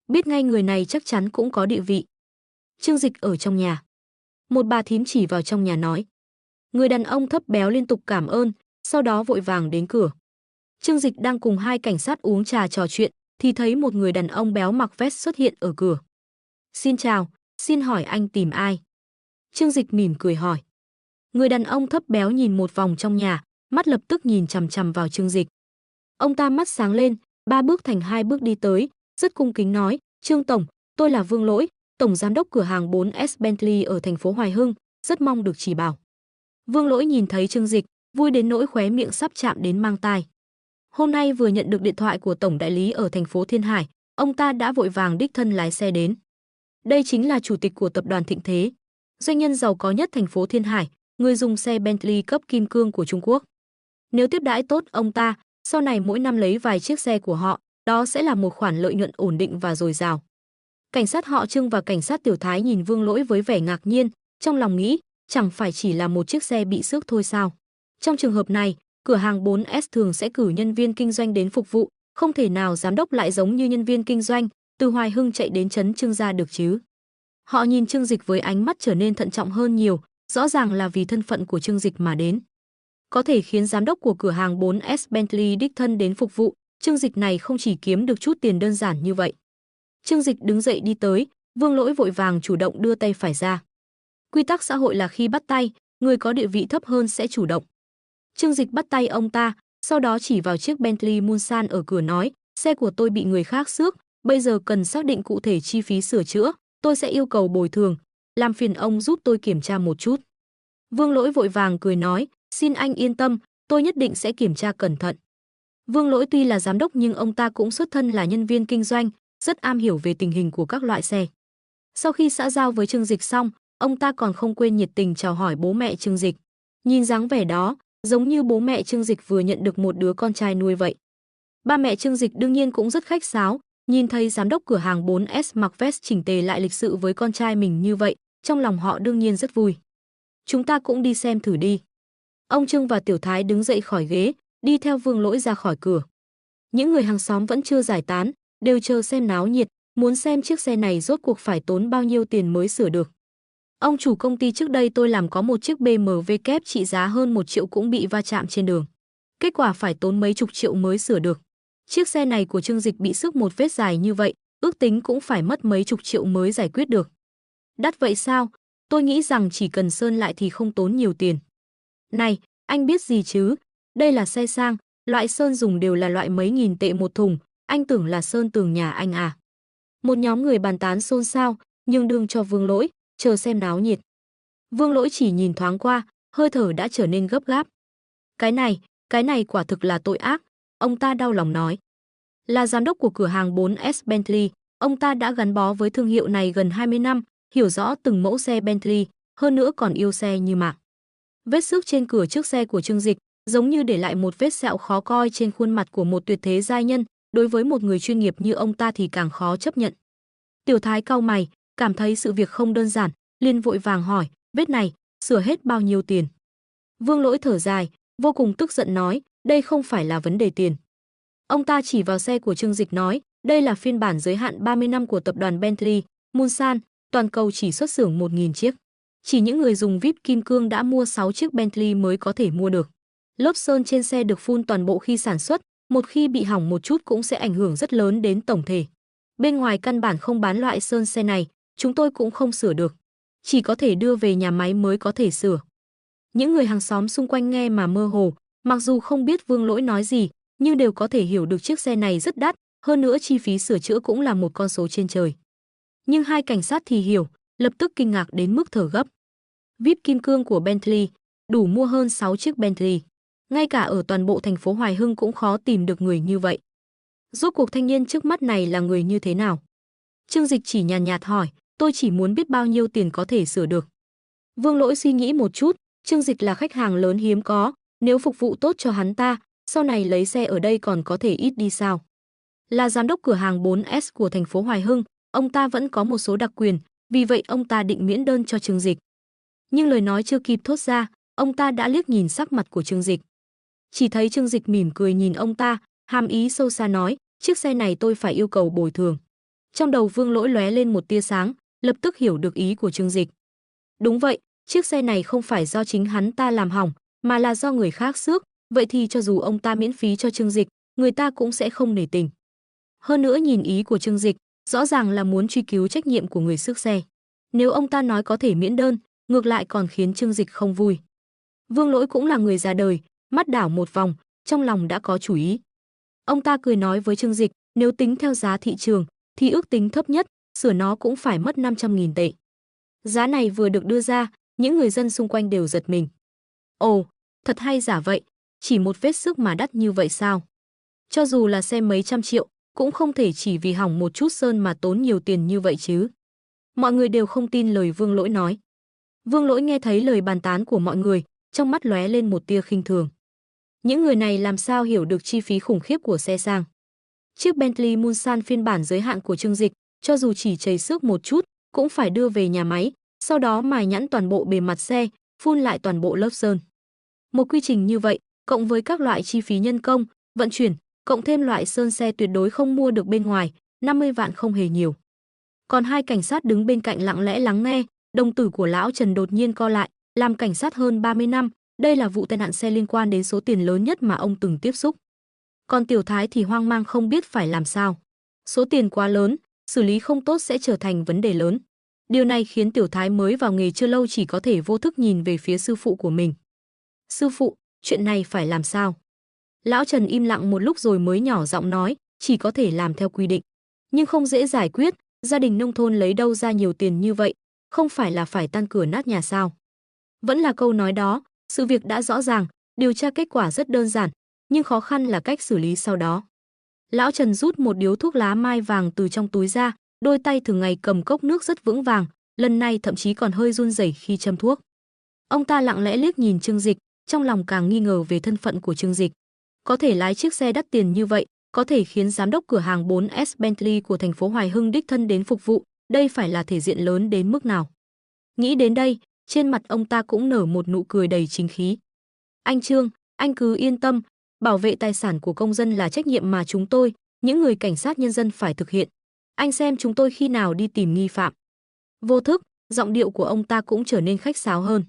Biết ngay người này chắc chắn cũng có địa vị. Trương Dịch ở trong nhà. Một bà thím chỉ vào trong nhà nói. Người đàn ông thấp béo liên tục cảm ơn, sau đó vội vàng đến cửa. Trương Dịch đang cùng hai cảnh sát uống trà trò chuyện, thì thấy một người đàn ông béo mặc vest xuất hiện ở cửa. Xin chào, xin hỏi anh tìm ai? Trương Dịch mỉm cười hỏi. Người đàn ông thấp béo nhìn một vòng trong nhà, mắt lập tức nhìn chằm chằm vào Trương Dịch. Ông ta mắt sáng lên, 3 bước thành 2 bước đi tới, rất cung kính nói, Trương Tổng, tôi là Vương Lỗi, Tổng Giám đốc cửa hàng 4S Bentley ở thành phố Hoài Hưng, rất mong được chỉ bảo. Vương Lỗi nhìn thấy Trương Dịch, vui đến nỗi khóe miệng sắp chạm đến mang tai. Hôm nay vừa nhận được điện thoại của Tổng Đại lý ở thành phố Thiên Hải, ông ta đã vội vàng đích thân lái xe đến. Đây chính là chủ tịch của tập đoàn Thịnh Thế, doanh nhân giàu có nhất thành phố Thiên Hải, người dùng xe Bentley cấp kim cương của Trung Quốc. Nếu tiếp đãi tốt ông ta, sau này mỗi năm lấy vài chiếc xe của họ, đó sẽ là một khoản lợi nhuận ổn định và dồi dào. Cảnh sát họ Trương và cảnh sát Tiểu Thái nhìn Vương Lỗi với vẻ ngạc nhiên, trong lòng nghĩ, chẳng phải chỉ là một chiếc xe bị xước thôi sao? Trong trường hợp này, cửa hàng 4S thường sẽ cử nhân viên kinh doanh đến phục vụ, không thể nào giám đốc lại giống như nhân viên kinh doanh, từ Hoài Hưng chạy đến trấn Trương gia được chứ. Họ nhìn Trương Dịch với ánh mắt trở nên thận trọng hơn nhiều, rõ ràng là vì thân phận của Trương Dịch mà đến. Có thể khiến giám đốc của cửa hàng 4S Bentley đích thân đến phục vụ, Trương Dịch này không chỉ kiếm được chút tiền đơn giản như vậy. Trương Dịch đứng dậy đi tới, Vương Lỗi vội vàng chủ động đưa tay phải ra. Quy tắc xã hội là khi bắt tay, người có địa vị thấp hơn sẽ chủ động. Trương Dịch bắt tay ông ta, sau đó chỉ vào chiếc Bentley Mulsanne ở cửa nói, xe của tôi bị người khác xước, bây giờ cần xác định cụ thể chi phí sửa chữa, tôi sẽ yêu cầu bồi thường, làm phiền ông giúp tôi kiểm tra một chút. Vương Lỗi vội vàng cười nói, xin anh yên tâm, tôi nhất định sẽ kiểm tra cẩn thận. Vương Lỗi tuy là giám đốc nhưng ông ta cũng xuất thân là nhân viên kinh doanh, rất am hiểu về tình hình của các loại xe. Sau khi xã giao với Trương Dịch xong, ông ta còn không quên nhiệt tình chào hỏi bố mẹ Trương Dịch. Nhìn dáng vẻ đó, giống như bố mẹ Trương Dịch vừa nhận được một đứa con trai nuôi vậy. Ba mẹ Trương Dịch đương nhiên cũng rất khách sáo, nhìn thấy giám đốc cửa hàng 4S mặc vest chỉnh tề lại lịch sự với con trai mình như vậy, trong lòng họ đương nhiên rất vui. Chúng ta cũng đi xem thử đi. Ông Trương và Tiểu Thái đứng dậy khỏi ghế, đi theo Vương Lỗi ra khỏi cửa. Những người hàng xóm vẫn chưa giải tán, đều chờ xem náo nhiệt, muốn xem chiếc xe này rốt cuộc phải tốn bao nhiêu tiền mới sửa được. Ông chủ công ty trước đây tôi làm có một chiếc BMW kép trị giá hơn 1 triệu cũng bị va chạm trên đường. Kết quả phải tốn mấy chục triệu mới sửa được. Chiếc xe này của Trương Dịch bị xước một vết dài như vậy, ước tính cũng phải mất mấy chục triệu mới giải quyết được. Đắt vậy sao? Tôi nghĩ rằng chỉ cần sơn lại thì không tốn nhiều tiền. Này, anh biết gì chứ? Đây là xe sang, loại sơn dùng đều là loại mấy nghìn tệ một thùng, anh tưởng là sơn tường nhà anh à? Một nhóm người bàn tán xôn xao, nhưng đương cho Vương Lỗi, chờ xem náo nhiệt. Vương Lỗi chỉ nhìn thoáng qua, hơi thở đã trở nên gấp gáp. Cái này quả thực là tội ác, ông ta đau lòng nói. Là giám đốc của cửa hàng 4S Bentley, ông ta đã gắn bó với thương hiệu này gần 20 năm, hiểu rõ từng mẫu xe Bentley, hơn nữa còn yêu xe như mạng. Vết xước trên cửa trước xe của Trương Dịch, giống như để lại một vết sẹo khó coi trên khuôn mặt của một tuyệt thế giai nhân, đối với một người chuyên nghiệp như ông ta thì càng khó chấp nhận. Tiểu Thái cau mày, cảm thấy sự việc không đơn giản, liền vội vàng hỏi, vết này, sửa hết bao nhiêu tiền? Vương Lỗi thở dài, vô cùng tức giận nói, đây không phải là vấn đề tiền. Ông ta chỉ vào xe của Trương Dịch nói, đây là phiên bản giới hạn 30 năm của tập đoàn Bentley, Mulsanne, toàn cầu chỉ xuất xưởng 1.000 chiếc. Chỉ những người dùng VIP kim cương đã mua 6 chiếc Bentley mới có thể mua được. Lốp sơn trên xe được phun toàn bộ khi sản xuất, một khi bị hỏng một chút cũng sẽ ảnh hưởng rất lớn đến tổng thể. Bên ngoài căn bản không bán loại sơn xe này, chúng tôi cũng không sửa được. Chỉ có thể đưa về nhà máy mới có thể sửa. Những người hàng xóm xung quanh nghe mà mơ hồ, mặc dù không biết Vương Lỗi nói gì, nhưng đều có thể hiểu được chiếc xe này rất đắt, hơn nữa chi phí sửa chữa cũng là một con số trên trời. Nhưng hai cảnh sát thì hiểu, lập tức kinh ngạc đến mức thở gấp. VIP kim cương của Bentley, đủ mua hơn 6 chiếc Bentley. Ngay cả ở toàn bộ thành phố Hoài Hưng cũng khó tìm được người như vậy. Rốt cuộc thanh niên trước mắt này là người như thế nào? Trương Dịch chỉ nhàn nhạt hỏi, tôi chỉ muốn biết bao nhiêu tiền có thể sửa được. Vương Lỗi suy nghĩ một chút, Trương Dịch là khách hàng lớn hiếm có, nếu phục vụ tốt cho hắn ta, sau này lấy xe ở đây còn có thể ít đi sao? Là giám đốc cửa hàng 4S của thành phố Hoài Hưng, ông ta vẫn có một số đặc quyền, vì vậy ông ta định miễn đơn cho Trương Dịch. Nhưng lời nói chưa kịp thốt ra, ông ta đã liếc nhìn sắc mặt của Trương Dịch. Chỉ thấy Trương Dịch mỉm cười nhìn ông ta, hàm ý sâu xa nói, chiếc xe này tôi phải yêu cầu bồi thường. Trong đầu Vương Lỗi lóe lên một tia sáng, lập tức hiểu được ý của Trương Dịch. Đúng vậy, chiếc xe này không phải do chính hắn ta làm hỏng, mà là do người khác xước, vậy thì cho dù ông ta miễn phí cho Trương Dịch, người ta cũng sẽ không nể tình. Hơn nữa nhìn ý của Trương Dịch, rõ ràng là muốn truy cứu trách nhiệm của người xước xe. Nếu ông ta nói có thể miễn đơn, ngược lại còn khiến Trương Dịch không vui. Vương Lỗi cũng là người già đời, mắt đảo một vòng, trong lòng đã có chủ ý. Ông ta cười nói với Trương Dịch, nếu tính theo giá thị trường, thì ước tính thấp nhất, sửa nó cũng phải mất 500.000 tệ. Giá này vừa được đưa ra, những người dân xung quanh đều giật mình. Ồ, thật hay giả vậy, chỉ một vết xước mà đắt như vậy sao? Cho dù là xe mấy trăm triệu, cũng không thể chỉ vì hỏng một chút sơn mà tốn nhiều tiền như vậy chứ. Mọi người đều không tin lời Vương Lỗi nói. Vương Lỗi nghe thấy lời bàn tán của mọi người, trong mắt lóe lên một tia khinh thường. Những người này làm sao hiểu được chi phí khủng khiếp của xe sang. Chiếc Bentley Mulsanne phiên bản giới hạn của Trương Dịch, cho dù chỉ chảy xước một chút, cũng phải đưa về nhà máy, sau đó mài nhẵn toàn bộ bề mặt xe, phun lại toàn bộ lớp sơn. Một quy trình như vậy, cộng với các loại chi phí nhân công, vận chuyển, cộng thêm loại sơn xe tuyệt đối không mua được bên ngoài, 50 vạn không hề nhiều. Còn hai cảnh sát đứng bên cạnh lặng lẽ lắng nghe, đồng tử của lão Trần đột nhiên co lại, làm cảnh sát hơn 30 năm, đây là vụ tai nạn xe liên quan đến số tiền lớn nhất mà ông từng tiếp xúc. Còn Tiểu Thái thì hoang mang không biết phải làm sao. Số tiền quá lớn, xử lý không tốt sẽ trở thành vấn đề lớn. Điều này khiến Tiểu Thái mới vào nghề chưa lâu chỉ có thể vô thức nhìn về phía sư phụ của mình. Sư phụ, chuyện này phải làm sao? Lão Trần im lặng một lúc rồi mới nhỏ giọng nói, chỉ có thể làm theo quy định. Nhưng không dễ giải quyết, gia đình nông thôn lấy đâu ra nhiều tiền như vậy, không phải là phải tan cửa nát nhà sao? Vẫn là câu nói đó, sự việc đã rõ ràng, điều tra kết quả rất đơn giản, nhưng khó khăn là cách xử lý sau đó. Lão Trần rút một điếu thuốc lá mai vàng từ trong túi ra, đôi tay thường ngày cầm cốc nước rất vững vàng, lần này thậm chí còn hơi run rẩy khi châm thuốc. Ông ta lặng lẽ liếc nhìn Trương Dịch, trong lòng càng nghi ngờ về thân phận của Trương Dịch. Có thể lái chiếc xe đắt tiền như vậy, có thể khiến giám đốc cửa hàng 4S Bentley của thành phố Hoài Hưng đích thân đến phục vụ, đây phải là thể diện lớn đến mức nào. Nghĩ đến đây, trên mặt ông ta cũng nở một nụ cười đầy chính khí. Anh Trương, anh cứ yên tâm, bảo vệ tài sản của công dân là trách nhiệm mà chúng tôi, những người cảnh sát nhân dân phải thực hiện. Anh xem chúng tôi khi nào đi tìm nghi phạm. Vô thức, giọng điệu của ông ta cũng trở nên khách sáo hơn.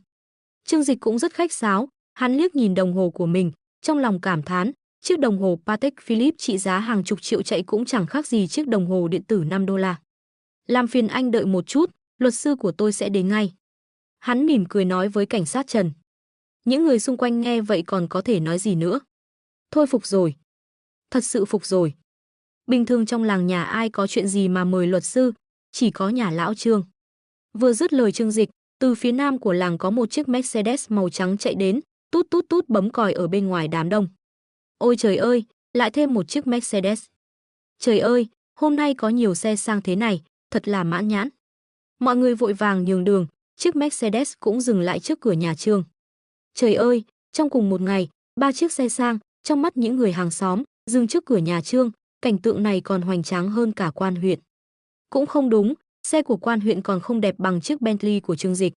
Trương Dịch cũng rất khách sáo, hắn liếc nhìn đồng hồ của mình, trong lòng cảm thán, chiếc đồng hồ Patek Philippe trị giá hàng chục triệu chạy cũng chẳng khác gì chiếc đồng hồ điện tử $5. Làm phiền anh đợi một chút, luật sư của tôi sẽ đến ngay. Hắn mỉm cười nói với cảnh sát Trần. Những người xung quanh nghe vậy còn có thể nói gì nữa. Thôi phục rồi. Thật sự phục rồi. Bình thường trong làng nhà ai có chuyện gì mà mời luật sư, chỉ có nhà lão Trương. Vừa dứt lời Trương Dịch, từ phía nam của làng có một chiếc Mercedes màu trắng chạy đến, tút tút tút bấm còi ở bên ngoài đám đông. Ôi trời ơi, lại thêm một chiếc Mercedes. Trời ơi, hôm nay có nhiều xe sang thế này, thật là mãn nhãn. Mọi người vội vàng nhường đường, chiếc Mercedes cũng dừng lại trước cửa nhà Trương. Trời ơi, trong cùng một ngày, 3 chiếc xe sang, trong mắt những người hàng xóm, dừng trước cửa nhà Trương, cảnh tượng này còn hoành tráng hơn cả quan huyện. Cũng không đúng, xe của quan huyện còn không đẹp bằng chiếc Bentley của Trương Dịch.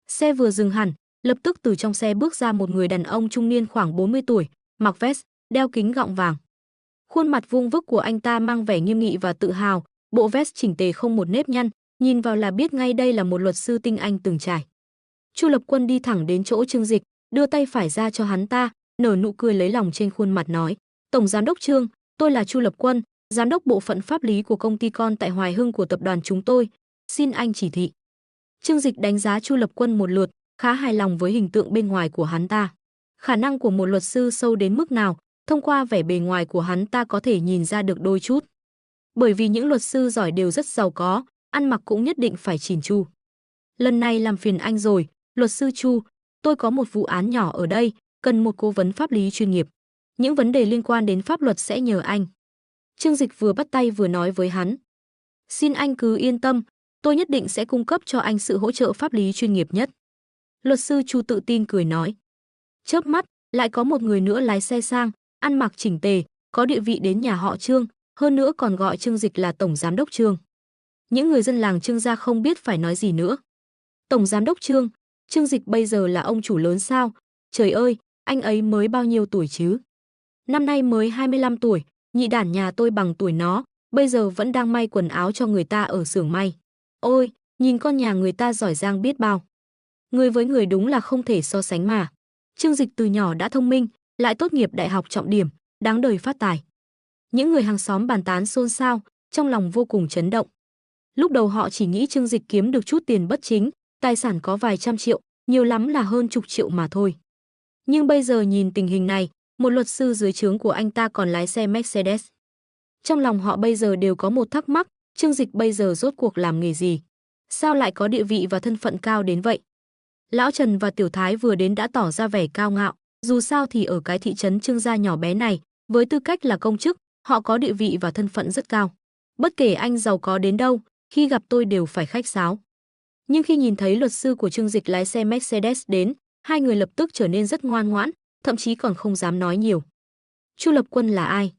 Xe vừa dừng hẳn, lập tức từ trong xe bước ra một người đàn ông trung niên khoảng 40 tuổi, mặc vest, đeo kính gọng vàng. Khuôn mặt vuông vức của anh ta mang vẻ nghiêm nghị và tự hào, bộ vest chỉnh tề không một nếp nhăn, nhìn vào là biết ngay đây là một luật sư tinh anh từng trải. Chu Lập Quân đi thẳng đến chỗ Trương Dịch, đưa tay phải ra cho hắn ta, nở nụ cười lấy lòng trên khuôn mặt nói: "Tổng giám đốc Trương, tôi là Chu Lập Quân, giám đốc bộ phận pháp lý của công ty con tại Hoài Hưng của tập đoàn chúng tôi, xin anh chỉ thị." Trương Dịch đánh giá Chu Lập Quân một lượt, khá hài lòng với hình tượng bên ngoài của hắn ta. Khả năng của một luật sư sâu đến mức nào, thông qua vẻ bề ngoài của hắn ta có thể nhìn ra được đôi chút. Bởi vì những luật sư giỏi đều rất giàu có, ăn mặc cũng nhất định phải chỉn chu. "Lần này làm phiền anh rồi, luật sư Chu, tôi có một vụ án nhỏ ở đây, cần một cố vấn pháp lý chuyên nghiệp. Những vấn đề liên quan đến pháp luật sẽ nhờ anh." Trương Dịch vừa bắt tay vừa nói với hắn: "Xin anh cứ yên tâm, tôi nhất định sẽ cung cấp cho anh sự hỗ trợ pháp lý chuyên nghiệp nhất." Luật sư Chu tự tin cười nói. Chớp mắt, lại có một người nữa lái xe sang, ăn mặc chỉnh tề, có địa vị đến nhà họ Trương, hơn nữa còn gọi Trương Dịch là tổng giám đốc Trương. Những người dân làng Trương gia không biết phải nói gì nữa. Tổng giám đốc Trương, Trương Dịch bây giờ là ông chủ lớn sao? Trời ơi, anh ấy mới bao nhiêu tuổi chứ? Năm nay mới 25 tuổi, nhị đản nhà tôi bằng tuổi nó, bây giờ vẫn đang may quần áo cho người ta ở xưởng may. Ôi, nhìn con nhà người ta giỏi giang biết bao. Người với người đúng là không thể so sánh mà. Trương Dịch từ nhỏ đã thông minh, lại tốt nghiệp đại học trọng điểm, đáng đời phát tài. Những người hàng xóm bàn tán xôn xao, trong lòng vô cùng chấn động. Lúc đầu họ chỉ nghĩ Trương Dịch kiếm được chút tiền bất chính, tài sản có vài trăm triệu, nhiều lắm là hơn chục triệu mà thôi. Nhưng bây giờ nhìn tình hình này, một luật sư dưới trướng của anh ta còn lái xe Mercedes. Trong lòng họ bây giờ đều có một thắc mắc, Trương Dịch bây giờ rốt cuộc làm nghề gì? Sao lại có địa vị và thân phận cao đến vậy? Lão Trần và Tiểu Thái vừa đến đã tỏ ra vẻ cao ngạo, dù sao thì ở cái thị trấn Trương gia nhỏ bé này, với tư cách là công chức, họ có địa vị và thân phận rất cao. Bất kể anh giàu có đến đâu, khi gặp tôi đều phải khách sáo. Nhưng khi nhìn thấy luật sư của Trương Dịch lái xe Mercedes đến, hai người lập tức trở nên rất ngoan ngoãn, thậm chí còn không dám nói nhiều. Chu Lập Quân là ai?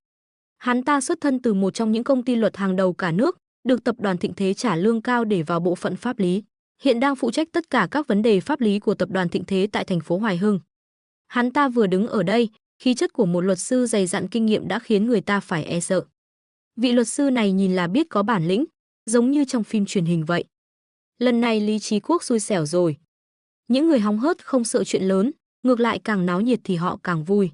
Hắn ta xuất thân từ một trong những công ty luật hàng đầu cả nước, được tập đoàn Thịnh Thế trả lương cao để vào bộ phận pháp lý. Hiện đang phụ trách tất cả các vấn đề pháp lý của tập đoàn Thịnh Thế tại thành phố Hoài Hưng. Hắn ta vừa đứng ở đây, khí chất của một luật sư dày dặn kinh nghiệm đã khiến người ta phải e sợ. Vị luật sư này nhìn là biết có bản lĩnh, giống như trong phim truyền hình vậy. Lần này Lý Chí Quốc xui xẻo rồi. Những người hóng hớt không sợ chuyện lớn, ngược lại càng náo nhiệt thì họ càng vui.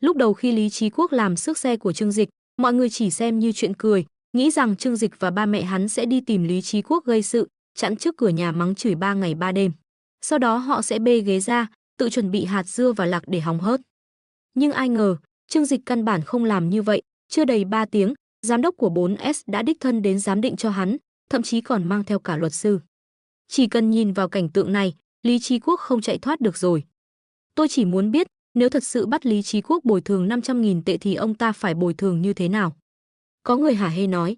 Lúc đầu khi Lý Chí Quốc làm xước xe của Trương Dịch, mọi người chỉ xem như chuyện cười, nghĩ rằng Trương Dịch và ba mẹ hắn sẽ đi tìm Lý Chí Quốc gây sự, chặn trước cửa nhà mắng chửi 3 ngày 3 đêm. Sau đó họ sẽ bê ghế ra, tự chuẩn bị hạt dưa và lạc để hóng hớt. Nhưng ai ngờ, Trương Dịch căn bản không làm như vậy, chưa đầy 3 tiếng, giám đốc của 4S đã đích thân đến giám định cho hắn, thậm chí còn mang theo cả luật sư. Chỉ cần nhìn vào cảnh tượng này, Lý Chí Quốc không chạy thoát được rồi. Tôi chỉ muốn biết, nếu thật sự bắt Lý Chí Quốc bồi thường 500.000 tệ thì ông ta phải bồi thường như thế nào? Có người hả hê nói.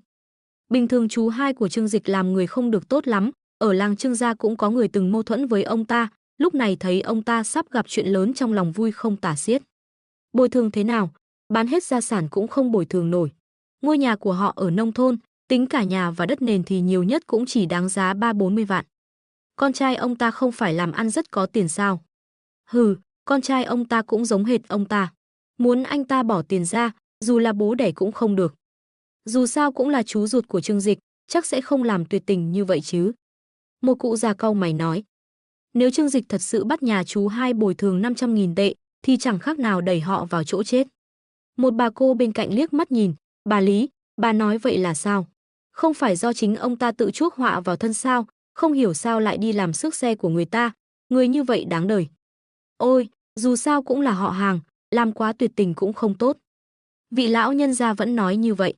Bình thường chú hai của Trương Dịch làm người không được tốt lắm, ở làng Trương gia cũng có người từng mâu thuẫn với ông ta, lúc này thấy ông ta sắp gặp chuyện lớn trong lòng vui không tả xiết. Bồi thường thế nào? Bán hết gia sản cũng không bồi thường nổi. Ngôi nhà của họ ở nông thôn, tính cả nhà và đất nền thì nhiều nhất cũng chỉ đáng giá 30-40 vạn. Con trai ông ta không phải làm ăn rất có tiền sao? Hừ, con trai ông ta cũng giống hệt ông ta. Muốn anh ta bỏ tiền ra, dù là bố đẻ cũng không được. Dù sao cũng là chú ruột của Trương Dịch, chắc sẽ không làm tuyệt tình như vậy chứ. Một cụ già cau mày nói. Nếu Trương Dịch thật sự bắt nhà chú hai bồi thường 500.000 tệ, thì chẳng khác nào đẩy họ vào chỗ chết. Một bà cô bên cạnh liếc mắt nhìn. Bà Lý, bà nói vậy là sao? Không phải do chính ông ta tự chuốc họa vào thân sao? Không hiểu sao lại đi làm xước xe của người ta. Người như vậy đáng đời. Ôi, dù sao cũng là họ hàng, làm quá tuyệt tình cũng không tốt. Vị lão nhân gia vẫn nói như vậy.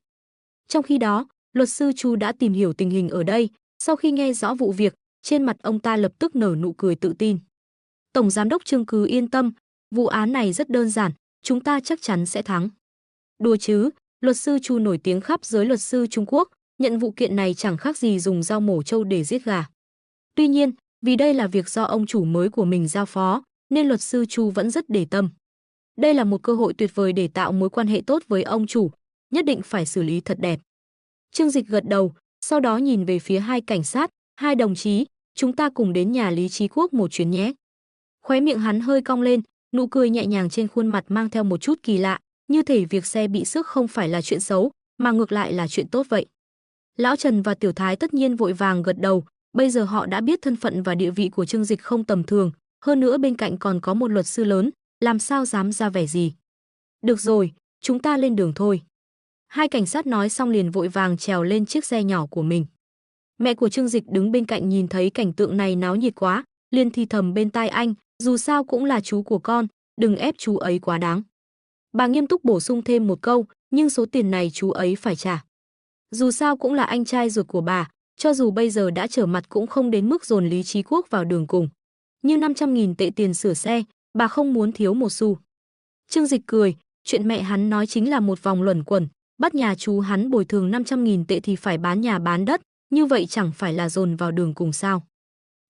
Trong khi đó, luật sư Chu đã tìm hiểu tình hình ở đây, sau khi nghe rõ vụ việc, trên mặt ông ta lập tức nở nụ cười tự tin. Tổng giám đốc Trương cứ yên tâm, vụ án này rất đơn giản, chúng ta chắc chắn sẽ thắng. Đùa chứ, luật sư Chu nổi tiếng khắp giới luật sư Trung Quốc, nhận vụ kiện này chẳng khác gì dùng dao mổ trâu để giết gà. Tuy nhiên, vì đây là việc do ông chủ mới của mình giao phó, nên luật sư Chu vẫn rất để tâm. Đây là một cơ hội tuyệt vời để tạo mối quan hệ tốt với ông chủ, nhất định phải xử lý thật đẹp. Trương Dịch gật đầu, sau đó nhìn về phía hai cảnh sát, hai đồng chí, chúng ta cùng đến nhà Lý Chí Quốc một chuyến nhé. Khóe miệng hắn hơi cong lên, nụ cười nhẹ nhàng trên khuôn mặt mang theo một chút kỳ lạ, như thể việc xe bị xước không phải là chuyện xấu, mà ngược lại là chuyện tốt vậy. Lão Trần và Tiểu Thái tất nhiên vội vàng gật đầu, bây giờ họ đã biết thân phận và địa vị của Trương Dịch không tầm thường, hơn nữa bên cạnh còn có một luật sư lớn, làm sao dám ra vẻ gì. Được rồi, chúng ta lên đường thôi. Hai cảnh sát nói xong liền vội vàng trèo lên chiếc xe nhỏ của mình. Mẹ của Trương Dịch đứng bên cạnh nhìn thấy cảnh tượng này náo nhiệt quá, liền thì thầm bên tai anh, dù sao cũng là chú của con, đừng ép chú ấy quá đáng. Bà nghiêm túc bổ sung thêm một câu, nhưng số tiền này chú ấy phải trả. Dù sao cũng là anh trai ruột của bà, cho dù bây giờ đã trở mặt cũng không đến mức dồn Lý Chí Quốc vào đường cùng. Nhưng 500.000 tệ tiền sửa xe, bà không muốn thiếu một xu. Trương Dịch cười, chuyện mẹ hắn nói chính là một vòng luẩn quẩn, bắt nhà chú hắn bồi thường 500.000 tệ thì phải bán nhà bán đất, như vậy chẳng phải là dồn vào đường cùng sao.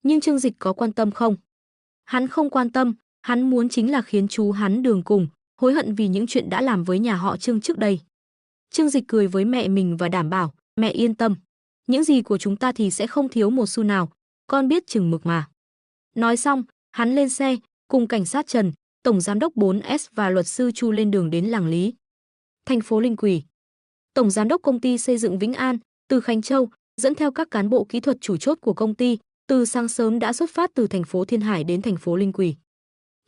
Nhưng Trương Dịch có quan tâm không? Hắn không quan tâm, hắn muốn chính là khiến chú hắn đường cùng, hối hận vì những chuyện đã làm với nhà họ Trương trước đây. Trương Dịch cười với mẹ mình và đảm bảo, mẹ yên tâm, những gì của chúng ta thì sẽ không thiếu một xu nào, con biết chừng mực mà. Nói xong, hắn lên xe, cùng cảnh sát Trần, tổng giám đốc 4S và luật sư Chu lên đường đến làng Lý. Thành phố Linh Quỳ. Tổng giám đốc công ty xây dựng Vĩnh An, từ Khánh Châu, dẫn theo các cán bộ kỹ thuật chủ chốt của công ty, từ sáng sớm đã xuất phát từ thành phố Thiên Hải đến thành phố Linh Quỳ.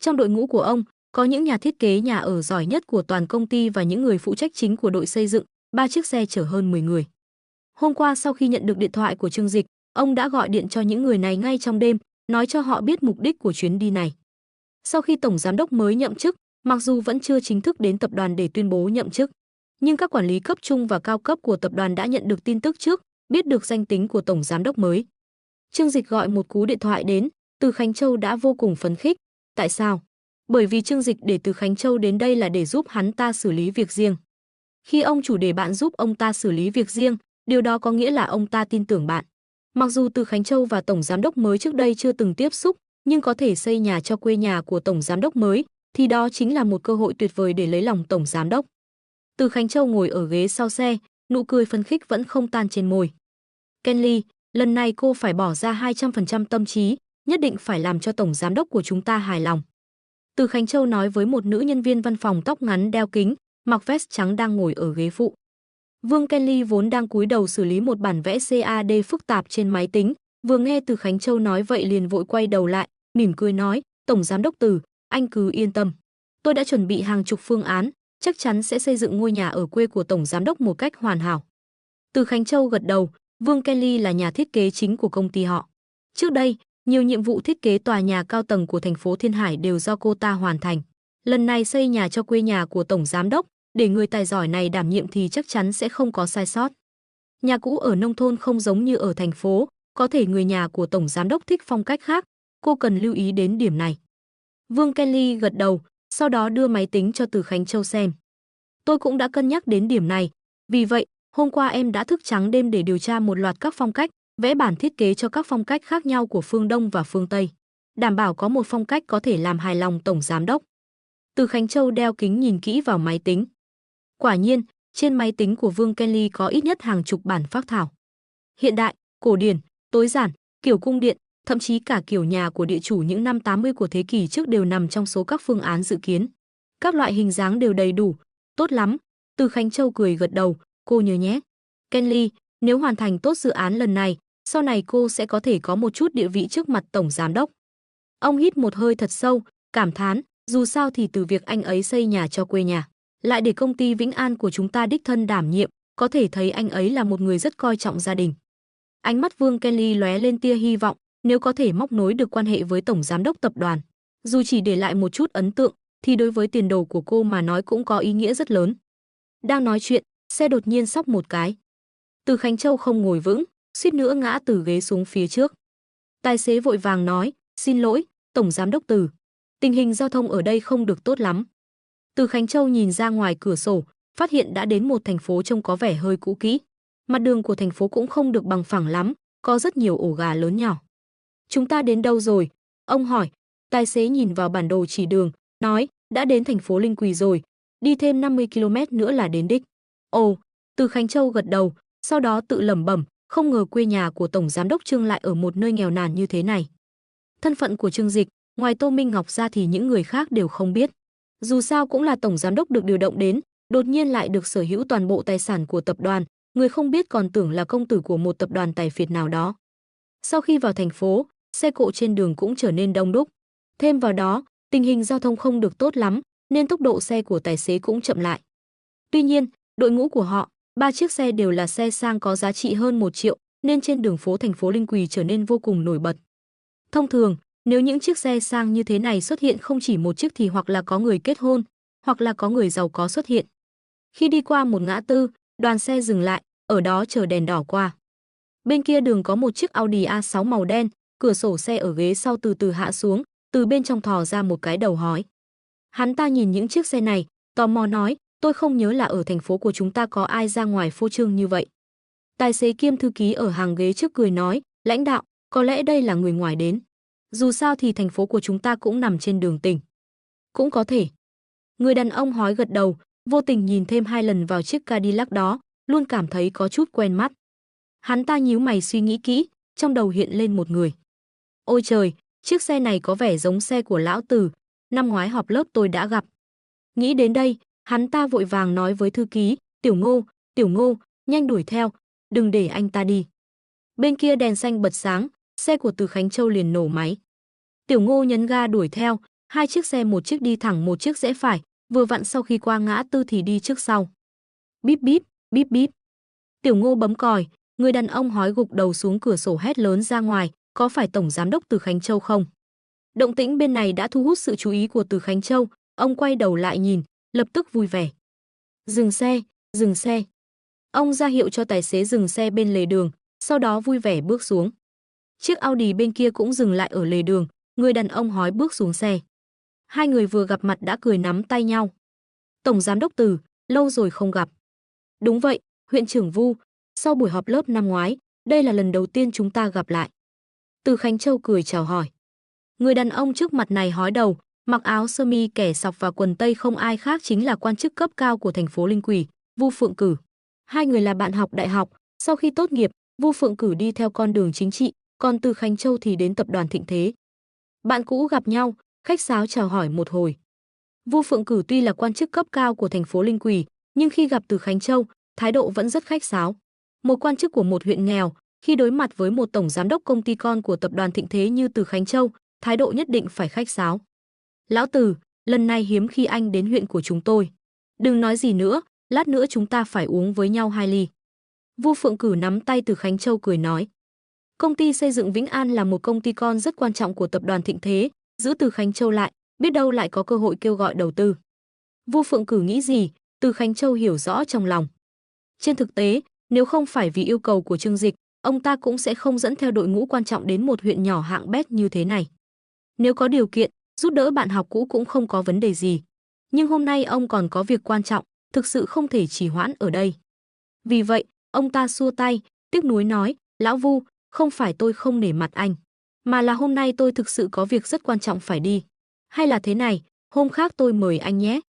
Trong đội ngũ của ông, có những nhà thiết kế nhà ở giỏi nhất của toàn công ty và những người phụ trách chính của đội xây dựng, 3 chiếc xe chở hơn 10 người. Hôm qua sau khi nhận được điện thoại của Trương Dịch, ông đã gọi điện cho những người này ngay trong đêm, nói cho họ biết mục đích của chuyến đi này. Sau khi tổng giám đốc mới nhậm chức, mặc dù vẫn chưa chính thức đến tập đoàn để tuyên bố nhậm chức, nhưng các quản lý cấp trung và cao cấp của tập đoàn đã nhận được tin tức trước, biết được danh tính của tổng giám đốc mới. Trương Dịch gọi một cú điện thoại đến, từ Khánh Châu đã vô cùng phấn khích. Tại sao? Bởi vì Trương Dịch để từ Khánh Châu đến đây là để giúp hắn ta xử lý việc riêng. Khi ông chủ để bạn giúp ông ta xử lý việc riêng, điều đó có nghĩa là ông ta tin tưởng bạn. Mặc dù từ Khánh Châu và tổng giám đốc mới trước đây chưa từng tiếp xúc, nhưng có thể xây nhà cho quê nhà của tổng giám đốc mới, thì đó chính là một cơ hội tuyệt vời để lấy lòng tổng giám đốc. Từ Khánh Châu ngồi ở ghế sau xe, nụ cười phấn khích vẫn không tan trên môi. Kenly, lần này cô phải bỏ ra 200% tâm trí, nhất định phải làm cho tổng giám đốc của chúng ta hài lòng. Từ Khánh Châu nói với một nữ nhân viên văn phòng tóc ngắn đeo kính, mặc vest trắng đang ngồi ở ghế phụ. Vương Kenly vốn đang cúi đầu xử lý một bản vẽ CAD phức tạp trên máy tính, vừa nghe từ Khánh Châu nói vậy liền vội quay đầu lại, mỉm cười nói, tổng giám đốc Từ, anh cứ yên tâm. Tôi đã chuẩn bị hàng chục phương án, chắc chắn sẽ xây dựng ngôi nhà ở quê của tổng giám đốc một cách hoàn hảo. Từ Khánh Châu gật đầu, Vương Kenly là nhà thiết kế chính của công ty họ. Trước đây, nhiều nhiệm vụ thiết kế tòa nhà cao tầng của thành phố Thiên Hải đều do cô ta hoàn thành. Lần này xây nhà cho quê nhà của tổng giám đốc, để người tài giỏi này đảm nhiệm thì chắc chắn sẽ không có sai sót. Nhà cũ ở nông thôn không giống như ở thành phố, có thể người nhà của tổng giám đốc thích phong cách khác, cô cần lưu ý đến điểm này. Vương Kenly gật đầu, sau đó đưa máy tính cho Từ Khánh Châu xem. Tôi cũng đã cân nhắc đến điểm này, vì vậy, hôm qua em đã thức trắng đêm để điều tra một loạt các phong cách, vẽ bản thiết kế cho các phong cách khác nhau của phương Đông và phương Tây, đảm bảo có một phong cách có thể làm hài lòng tổng giám đốc. Từ Khánh Châu đeo kính nhìn kỹ vào máy tính. Quả nhiên, trên máy tính của Vương Kenly có ít nhất hàng chục bản phác thảo. Hiện đại, cổ điển, tối giản, kiểu cung điện, thậm chí cả kiểu nhà của địa chủ những năm 80 của thế kỷ trước đều nằm trong số các phương án dự kiến. Các loại hình dáng đều đầy đủ, tốt lắm. Từ Khánh Châu cười gật đầu, cô nhớ nhé. Kenly, nếu hoàn thành tốt dự án lần này, sau này cô sẽ có thể có một chút địa vị trước mặt tổng giám đốc. Ông hít một hơi thật sâu, cảm thán, dù sao thì từ việc anh ấy xây nhà cho quê nhà, lại để công ty Vĩnh An của chúng ta đích thân đảm nhiệm, có thể thấy anh ấy là một người rất coi trọng gia đình. Ánh mắt Vương Kenly lóe lên tia hy vọng, nếu có thể móc nối được quan hệ với tổng giám đốc tập đoàn, dù chỉ để lại một chút ấn tượng, thì đối với tiền đồ của cô mà nói cũng có ý nghĩa rất lớn. Đang nói chuyện, xe đột nhiên xóc một cái. Từ Khánh Châu không ngồi vững, suýt nữa ngã từ ghế xuống phía trước. Tài xế vội vàng nói, xin lỗi, tổng giám đốc Từ. Tình hình giao thông ở đây không được tốt lắm. Từ Khánh Châu nhìn ra ngoài cửa sổ, phát hiện đã đến một thành phố trông có vẻ hơi cũ kỹ. Mặt đường của thành phố cũng không được bằng phẳng lắm, có rất nhiều ổ gà lớn nhỏ. Chúng ta đến đâu rồi? Ông hỏi. Tài xế nhìn vào bản đồ chỉ đường, nói, đã đến thành phố Linh Quỳ rồi, đi thêm 50 km nữa là đến đích. Ồ, Từ Khánh Châu gật đầu, sau đó tự lẩm bẩm, không ngờ quê nhà của Tổng Giám đốc Trương lại ở một nơi nghèo nàn như thế này. Thân phận của Trương Dịch, ngoài Tô Minh Ngọc ra thì những người khác đều không biết. Dù sao cũng là Tổng Giám đốc được điều động đến, đột nhiên lại được sở hữu toàn bộ tài sản của tập đoàn, người không biết còn tưởng là công tử của một tập đoàn tài phiệt nào đó. Sau khi vào thành phố, xe cộ trên đường cũng trở nên đông đúc. Thêm vào đó, tình hình giao thông không được tốt lắm, nên tốc độ xe của tài xế cũng chậm lại. Tuy nhiên, đội ngũ của họ, 3 chiếc xe đều là xe sang có giá trị hơn 1 triệu, nên trên đường phố thành phố Linh Quỳ trở nên vô cùng nổi bật. Thông thường, nếu những chiếc xe sang như thế này xuất hiện không chỉ một chiếc thì hoặc là có người kết hôn, hoặc là có người giàu có xuất hiện. Khi đi qua một ngã tư, đoàn xe dừng lại, ở đó chờ đèn đỏ qua. Bên kia đường có một chiếc Audi A6 màu đen, cửa sổ xe ở ghế sau từ từ hạ xuống, từ bên trong thò ra một cái đầu hói. Hắn ta nhìn những chiếc xe này, tò mò nói, tôi không nhớ là ở thành phố của chúng ta có ai ra ngoài phô trương như vậy. Tài xế kiêm thư ký ở hàng ghế trước cười nói, lãnh đạo, có lẽ đây là người ngoài đến. Dù sao thì thành phố của chúng ta cũng nằm trên đường tỉnh. Cũng có thể. Người đàn ông hói gật đầu, vô tình nhìn thêm 2 lần vào chiếc Cadillac đó, luôn cảm thấy có chút quen mắt. Hắn ta nhíu mày suy nghĩ kỹ, trong đầu hiện lên một người. Ôi trời, chiếc xe này có vẻ giống xe của lão Từ, năm ngoái họp lớp tôi đã gặp. Nghĩ đến đây, hắn ta vội vàng nói với thư ký, Tiểu Ngô, nhanh đuổi theo, đừng để anh ta đi. Bên kia đèn xanh bật sáng, xe của Từ Khánh Châu liền nổ máy. Tiểu Ngô nhấn ga đuổi theo, 2 chiếc xe một chiếc đi thẳng một chiếc rẽ phải, vừa vặn sau khi qua ngã tư thì đi trước sau. Bíp bíp, bíp bíp. Tiểu Ngô bấm còi, người đàn ông hói gục đầu xuống cửa sổ hét lớn ra ngoài, có phải Tổng Giám đốc Từ Khánh Châu không? Động tĩnh bên này đã thu hút sự chú ý của Từ Khánh Châu, ông quay đầu lại nhìn, lập tức vui vẻ. Dừng xe, dừng xe. Ông ra hiệu cho tài xế dừng xe bên lề đường, sau đó vui vẻ bước xuống. Chiếc Audi bên kia cũng dừng lại ở lề đường, người đàn ông hói bước xuống xe. Hai người vừa gặp mặt đã cười nắm tay nhau. Tổng Giám đốc Từ, lâu rồi không gặp. Đúng vậy, huyện trưởng Vu, sau buổi họp lớp năm ngoái, đây là lần đầu tiên chúng ta gặp lại. Từ Khánh Châu cười chào hỏi. Người đàn ông trước mặt này hói đầu, mặc áo sơ mi kẻ sọc và quần tây không ai khác chính là quan chức cấp cao của thành phố Linh Quỳ, Vu Phượng Cử. Hai người là bạn học đại học, sau khi tốt nghiệp, Vu Phượng Cử đi theo con đường chính trị, còn Từ Khánh Châu thì đến tập đoàn Thịnh Thế. Bạn cũ gặp nhau, khách sáo chào hỏi một hồi. Vu Phượng Cử tuy là quan chức cấp cao của thành phố Linh Quỳ, nhưng khi gặp Từ Khánh Châu, thái độ vẫn rất khách sáo. Một quan chức của một huyện nghèo, khi đối mặt với một tổng giám đốc công ty con của tập đoàn Thịnh Thế như Từ Khánh Châu, thái độ nhất định phải khách sáo. Lão Từ, lần này hiếm khi anh đến huyện của chúng tôi. Đừng nói gì nữa, lát nữa chúng ta phải uống với nhau 2 ly. Vu Phượng Cử nắm tay Từ Khánh Châu cười nói. Công ty xây dựng Vĩnh An là một công ty con rất quan trọng của tập đoàn Thịnh Thế, giữ Từ Khánh Châu lại, biết đâu lại có cơ hội kêu gọi đầu tư. Vu Phượng Cử nghĩ gì, Từ Khánh Châu hiểu rõ trong lòng. Trên thực tế, nếu không phải vì yêu cầu của Trương Dịch, ông ta cũng sẽ không dẫn theo đội ngũ quan trọng đến một huyện nhỏ hạng bét như thế này. Nếu có điều kiện, giúp đỡ bạn học cũ cũng không có vấn đề gì. Nhưng hôm nay ông còn có việc quan trọng, thực sự không thể trì hoãn ở đây. Vì vậy, ông ta xua tay, tiếc nuối nói, Lão Vu, không phải tôi không nể mặt anh, mà là hôm nay tôi thực sự có việc rất quan trọng phải đi. Hay là thế này, hôm khác tôi mời anh nhé.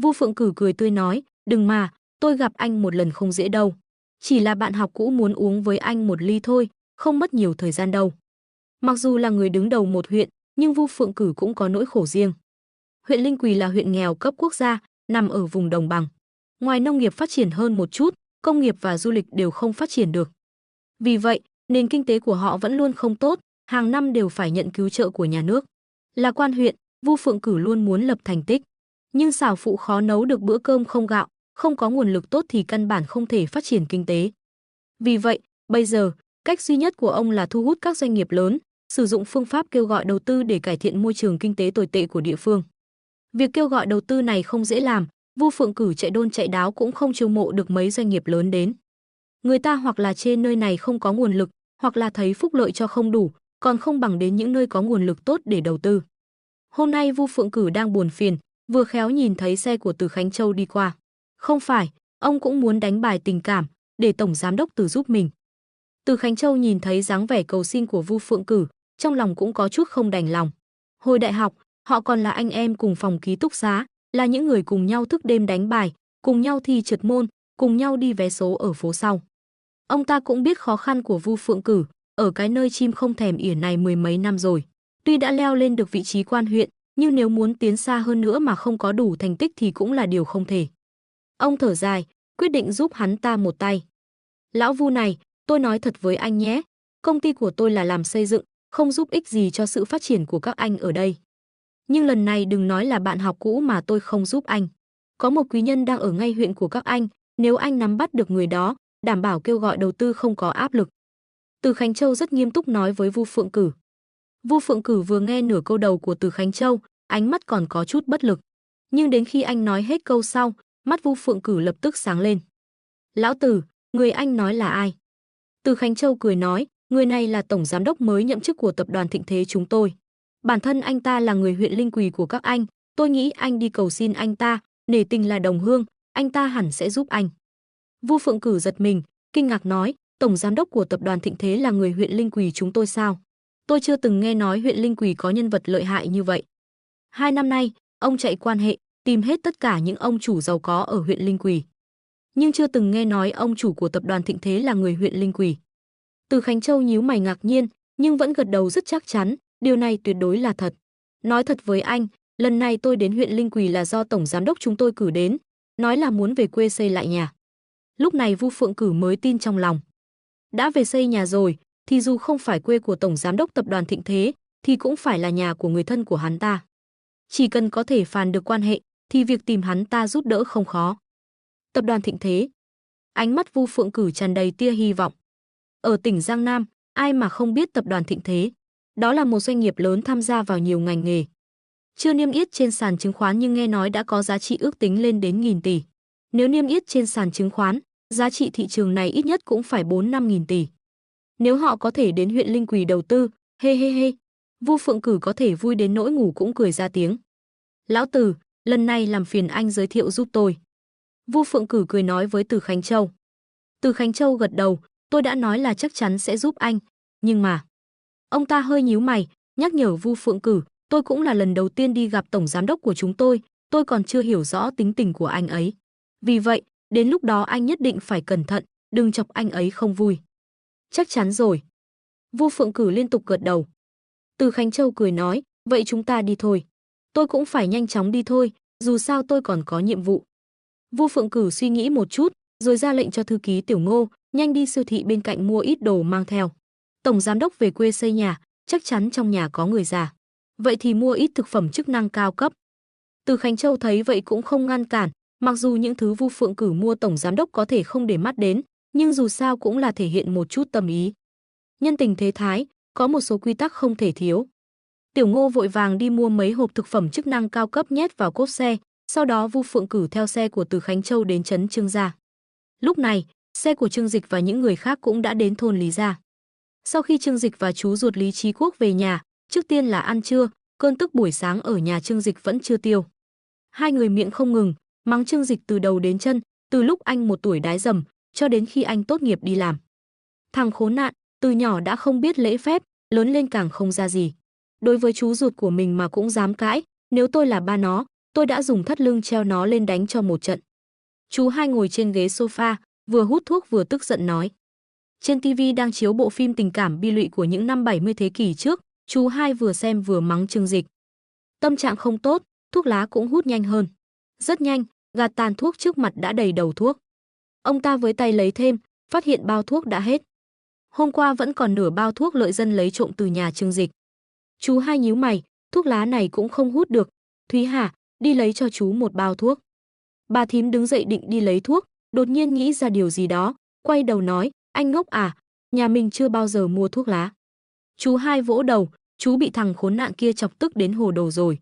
Vu Phượng Cử cười tươi nói, đừng mà, tôi gặp anh một lần không dễ đâu. Chỉ là bạn học cũ muốn uống với anh một ly thôi, không mất nhiều thời gian đâu. Mặc dù là người đứng đầu một huyện, nhưng Vu Phượng Cử cũng có nỗi khổ riêng. Huyện Linh Quỳ là huyện nghèo cấp quốc gia, nằm ở vùng đồng bằng. Ngoài nông nghiệp phát triển hơn một chút, công nghiệp và du lịch đều không phát triển được. Vì vậy, nền kinh tế của họ vẫn luôn không tốt, hàng năm đều phải nhận cứu trợ của nhà nước. Là quan huyện, Vu Phượng Cử luôn muốn lập thành tích. Nhưng xảo phụ khó nấu được bữa cơm không gạo, không có nguồn lực tốt thì căn bản không thể phát triển kinh tế. Vì vậy, bây giờ, cách duy nhất của ông là thu hút các doanh nghiệp lớn, sử dụng phương pháp kêu gọi đầu tư để cải thiện môi trường kinh tế tồi tệ của địa phương. Việc kêu gọi đầu tư này không dễ làm, Vu Phượng Cử chạy đôn chạy đáo cũng không chiêu mộ được mấy doanh nghiệp lớn đến. Người ta hoặc là trên nơi này không có nguồn lực, hoặc là thấy phúc lợi cho không đủ, còn không bằng đến những nơi có nguồn lực tốt để đầu tư. Hôm nay Vu Phượng Cử đang buồn phiền, vừa khéo nhìn thấy xe của Từ Khánh Châu đi qua. Không phải, ông cũng muốn đánh bài tình cảm, để Tổng Giám đốc Từ giúp mình. Từ Khánh Châu nhìn thấy dáng vẻ cầu xin của Vu Phượng Cử, trong lòng cũng có chút không đành lòng. Hồi đại học, họ còn là anh em cùng phòng ký túc xá, là những người cùng nhau thức đêm đánh bài, cùng nhau thi trượt môn, cùng nhau đi vé số ở phố sau. Ông ta cũng biết khó khăn của Vu Phượng Cử, ở cái nơi chim không thèm yểm này mười mấy năm rồi. Tuy đã leo lên được vị trí quan huyện, nhưng nếu muốn tiến xa hơn nữa mà không có đủ thành tích thì cũng là điều không thể. Ông thở dài, quyết định giúp hắn ta một tay. Lão Vu này, tôi nói thật với anh nhé, công ty của tôi là làm xây dựng, không giúp ích gì cho sự phát triển của các anh ở đây. Nhưng lần này đừng nói là bạn học cũ mà tôi không giúp anh. Có một quý nhân đang ở ngay huyện của các anh, nếu anh nắm bắt được người đó, đảm bảo kêu gọi đầu tư không có áp lực. Từ Khánh Châu rất nghiêm túc nói với Vu Phượng Cử. Vu Phượng Cử vừa nghe nửa câu đầu của Từ Khánh Châu, ánh mắt còn có chút bất lực. Nhưng đến khi anh nói hết câu sau, mắt Vu Phượng Cử lập tức sáng lên. Lão Từ, người anh nói là ai? Từ Khánh Châu cười nói, người này là tổng giám đốc mới nhậm chức của tập đoàn Thịnh Thế chúng tôi. Bản thân anh ta là người huyện Linh Quỳ của các anh, tôi nghĩ anh đi cầu xin anh ta, nể tình là đồng hương, anh ta hẳn sẽ giúp anh. Vu Phượng Cử giật mình, kinh ngạc nói, tổng giám đốc của tập đoàn Thịnh Thế là người huyện Linh Quỳ chúng tôi sao? Tôi chưa từng nghe nói huyện Linh Quỳ có nhân vật lợi hại như vậy. 2 năm nay, ông chạy quan hệ, tìm hết tất cả những ông chủ giàu có ở huyện Linh Quỳ. Nhưng chưa từng nghe nói ông chủ của tập đoàn Thịnh Thế là người huyện Linh Quỳ. Từ Khánh Châu nhíu mày ngạc nhiên, nhưng vẫn gật đầu rất chắc chắn, điều này tuyệt đối là thật. Nói thật với anh, lần này tôi đến huyện Linh Quỳ là do tổng giám đốc chúng tôi cử đến, nói là muốn về quê xây lại nhà. Lúc này Vu Phượng Cử mới tin trong lòng. Đã về xây nhà rồi, thì dù không phải quê của tổng giám đốc tập đoàn Thịnh Thế, thì cũng phải là nhà của người thân của hắn ta. Chỉ cần có thể phàn được quan hệ, thì việc tìm hắn ta giúp đỡ không khó. Tập đoàn Thịnh Thế. Ánh mắt Vu Phượng Cử tràn đầy tia hy vọng. Ở tỉnh Giang Nam, ai mà không biết tập đoàn Thịnh Thế. Đó là một doanh nghiệp lớn tham gia vào nhiều ngành nghề. Chưa niêm yết trên sàn chứng khoán nhưng nghe nói đã có giá trị ước tính lên đến nghìn tỷ. Nếu niêm yết trên sàn chứng khoán, giá trị thị trường này ít nhất cũng phải 4-5 nghìn tỷ. Nếu họ có thể đến huyện Linh Quỳ đầu tư, hê hê hê, Vu Phượng Cử có thể vui đến nỗi ngủ cũng cười ra tiếng. Lão Từ, lần này làm phiền anh giới thiệu giúp tôi. Vu Phượng Cử cười nói với Từ Khánh Châu. Từ Khánh Châu gật đầu, tôi đã nói là chắc chắn sẽ giúp anh, nhưng mà... Ông ta hơi nhíu mày, nhắc nhở Vu Phượng Cử, tôi cũng là lần đầu tiên đi gặp tổng giám đốc của chúng tôi còn chưa hiểu rõ tính tình của anh ấy. Vì vậy, đến lúc đó anh nhất định phải cẩn thận, đừng chọc anh ấy không vui. Chắc chắn rồi. Vu Phượng Cử liên tục gật đầu. Từ Khánh Châu cười nói, vậy chúng ta đi thôi. Tôi cũng phải nhanh chóng đi thôi, dù sao tôi còn có nhiệm vụ. Vu Phượng Cử suy nghĩ một chút, rồi ra lệnh cho thư ký Tiểu Ngô, nhanh đi siêu thị bên cạnh mua ít đồ mang theo. Tổng giám đốc về quê xây nhà, chắc chắn trong nhà có người già. Vậy thì mua ít thực phẩm chức năng cao cấp. Từ Khánh Châu thấy vậy cũng không ngăn cản, mặc dù những thứ Vu Phượng Cử mua tổng giám đốc có thể không để mắt đến, nhưng dù sao cũng là thể hiện một chút tâm ý. Nhân tình thế thái, có một số quy tắc không thể thiếu. Tiểu Ngô vội vàng đi mua mấy hộp thực phẩm chức năng cao cấp nhét vào cốp xe, sau đó Vu Phượng Cử theo xe của Từ Khánh Châu đến trấn Trương Gia. Lúc này, xe của Trương Dịch và những người khác cũng đã đến thôn Lý Gia. Sau khi Trương Dịch và chú ruột Lý Chí Quốc về nhà, trước tiên là ăn trưa, cơn tức buổi sáng ở nhà Trương Dịch vẫn chưa tiêu. Hai người miệng không ngừng, mắng Trương Dịch từ đầu đến chân, từ lúc anh 1 tuổi đái dầm, cho đến khi anh tốt nghiệp đi làm. Thằng khốn nạn, từ nhỏ đã không biết lễ phép, lớn lên càng không ra gì. Đối với chú ruột của mình mà cũng dám cãi, nếu tôi là ba nó, tôi đã dùng thắt lưng treo nó lên đánh cho một trận. Chú hai ngồi trên ghế sofa, vừa hút thuốc vừa tức giận nói. Trên TV đang chiếu bộ phim tình cảm bi lụy của những năm 70 thế kỷ trước, chú hai vừa xem vừa mắng Trương Dịch. Tâm trạng không tốt, thuốc lá cũng hút nhanh hơn. Rất nhanh, gạt tàn thuốc trước mặt đã đầy đầu thuốc. Ông ta với tay lấy thêm, phát hiện bao thuốc đã hết. Hôm qua vẫn còn nửa bao thuốc lợi dân lấy trộm từ nhà Trương Dịch. Chú hai nhíu mày, thuốc lá này cũng không hút được. Thúy Hà, đi lấy cho chú một bao thuốc. Bà thím đứng dậy định đi lấy thuốc, đột nhiên nghĩ ra điều gì đó, quay đầu nói, anh ngốc à, nhà mình chưa bao giờ mua thuốc lá. Chú hai vỗ đầu, chú bị thằng khốn nạn kia chọc tức đến hồ đồ rồi.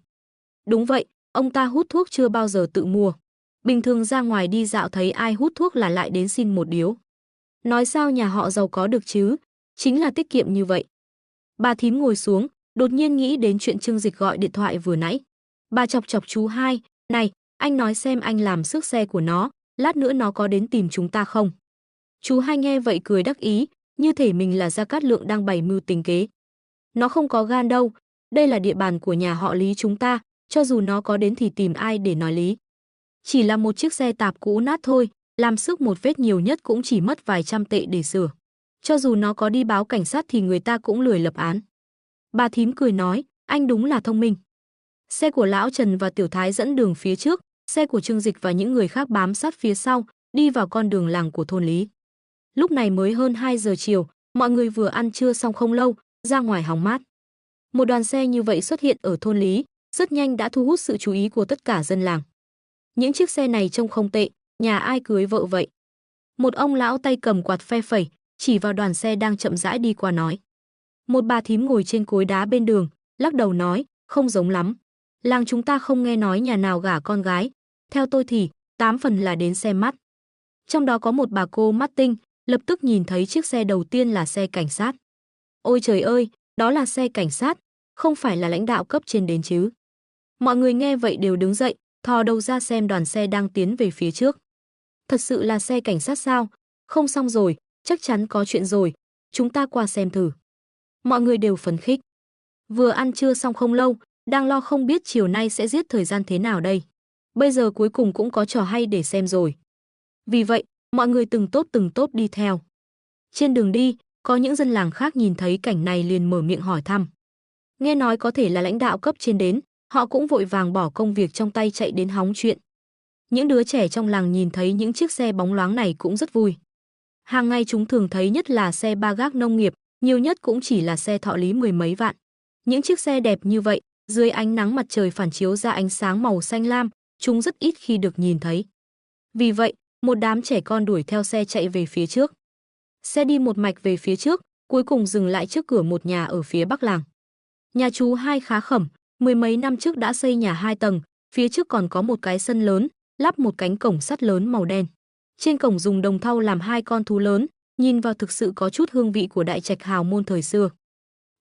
Đúng vậy, ông ta hút thuốc chưa bao giờ tự mua. Bình thường ra ngoài đi dạo thấy ai hút thuốc là lại đến xin một điếu. Nói sao nhà họ giàu có được chứ, chính là tiết kiệm như vậy. Bà thím ngồi xuống, đột nhiên nghĩ đến chuyện Trương Dịch gọi điện thoại vừa nãy. Bà chọc chọc chú hai, này, anh nói xem anh làm xước xe của nó, lát nữa nó có đến tìm chúng ta không? Chú hai nghe vậy cười đắc ý, như thể mình là Gia Cát Lượng đang bày mưu tính kế. Nó không có gan đâu, đây là địa bàn của nhà họ Lý chúng ta, cho dù nó có đến thì tìm ai để nói lý. Chỉ là một chiếc xe tạp cũ nát thôi, làm sức một vết nhiều nhất cũng chỉ mất vài trăm tệ để sửa. Cho dù nó có đi báo cảnh sát thì người ta cũng lười lập án. Bà thím cười nói, anh đúng là thông minh. Xe của lão Trần và Tiểu Thái dẫn đường phía trước, xe của Trương Dịch và những người khác bám sát phía sau, đi vào con đường làng của thôn Lý. Lúc này mới hơn 2 giờ chiều, mọi người vừa ăn trưa xong không lâu, ra ngoài hóng mát. Một đoàn xe như vậy xuất hiện ở thôn Lý, rất nhanh đã thu hút sự chú ý của tất cả dân làng. Những chiếc xe này trông không tệ, nhà ai cưới vợ vậy? Một ông lão tay cầm quạt phe phẩy, chỉ vào đoàn xe đang chậm rãi đi qua nói. Một bà thím ngồi trên cối đá bên đường, lắc đầu nói, không giống lắm. Làng chúng ta không nghe nói nhà nào gả con gái, theo tôi thì 8 phần là đến xem mắt. Trong đó có một bà cô mắt tinh, lập tức nhìn thấy chiếc xe đầu tiên là xe cảnh sát. Ôi trời ơi, đó là xe cảnh sát, không phải là lãnh đạo cấp trên đến chứ. Mọi người nghe vậy đều đứng dậy, thò đầu ra xem đoàn xe đang tiến về phía trước. Thật sự là xe cảnh sát sao? Không xong rồi, chắc chắn có chuyện rồi, chúng ta qua xem thử. Mọi người đều phấn khích. Vừa ăn trưa xong không lâu, đang lo không biết chiều nay sẽ giết thời gian thế nào đây. Bây giờ cuối cùng cũng có trò hay để xem rồi. Vì vậy, mọi người từng tốp đi theo. Trên đường đi, có những dân làng khác nhìn thấy cảnh này liền mở miệng hỏi thăm. Nghe nói có thể là lãnh đạo cấp trên đến, họ cũng vội vàng bỏ công việc trong tay chạy đến hóng chuyện. Những đứa trẻ trong làng nhìn thấy những chiếc xe bóng loáng này cũng rất vui. Hàng ngày chúng thường thấy nhất là xe ba gác nông nghiệp, nhiều nhất cũng chỉ là xe thọ lý 10 mấy vạn. Những chiếc xe đẹp như vậy, dưới ánh nắng mặt trời phản chiếu ra ánh sáng màu xanh lam, chúng rất ít khi được nhìn thấy. Vì vậy, một đám trẻ con đuổi theo xe chạy về phía trước. Xe đi một mạch về phía trước, cuối cùng dừng lại trước cửa một nhà ở phía bắc làng. Nhà chú hai khá khẩm, 10 mấy năm trước đã xây nhà 2 tầng, phía trước còn có một cái sân lớn, lắp một cánh cổng sắt lớn màu đen. Trên cổng dùng đồng thau làm 2 con thú lớn, nhìn vào thực sự có chút hương vị của đại trạch hào môn thời xưa.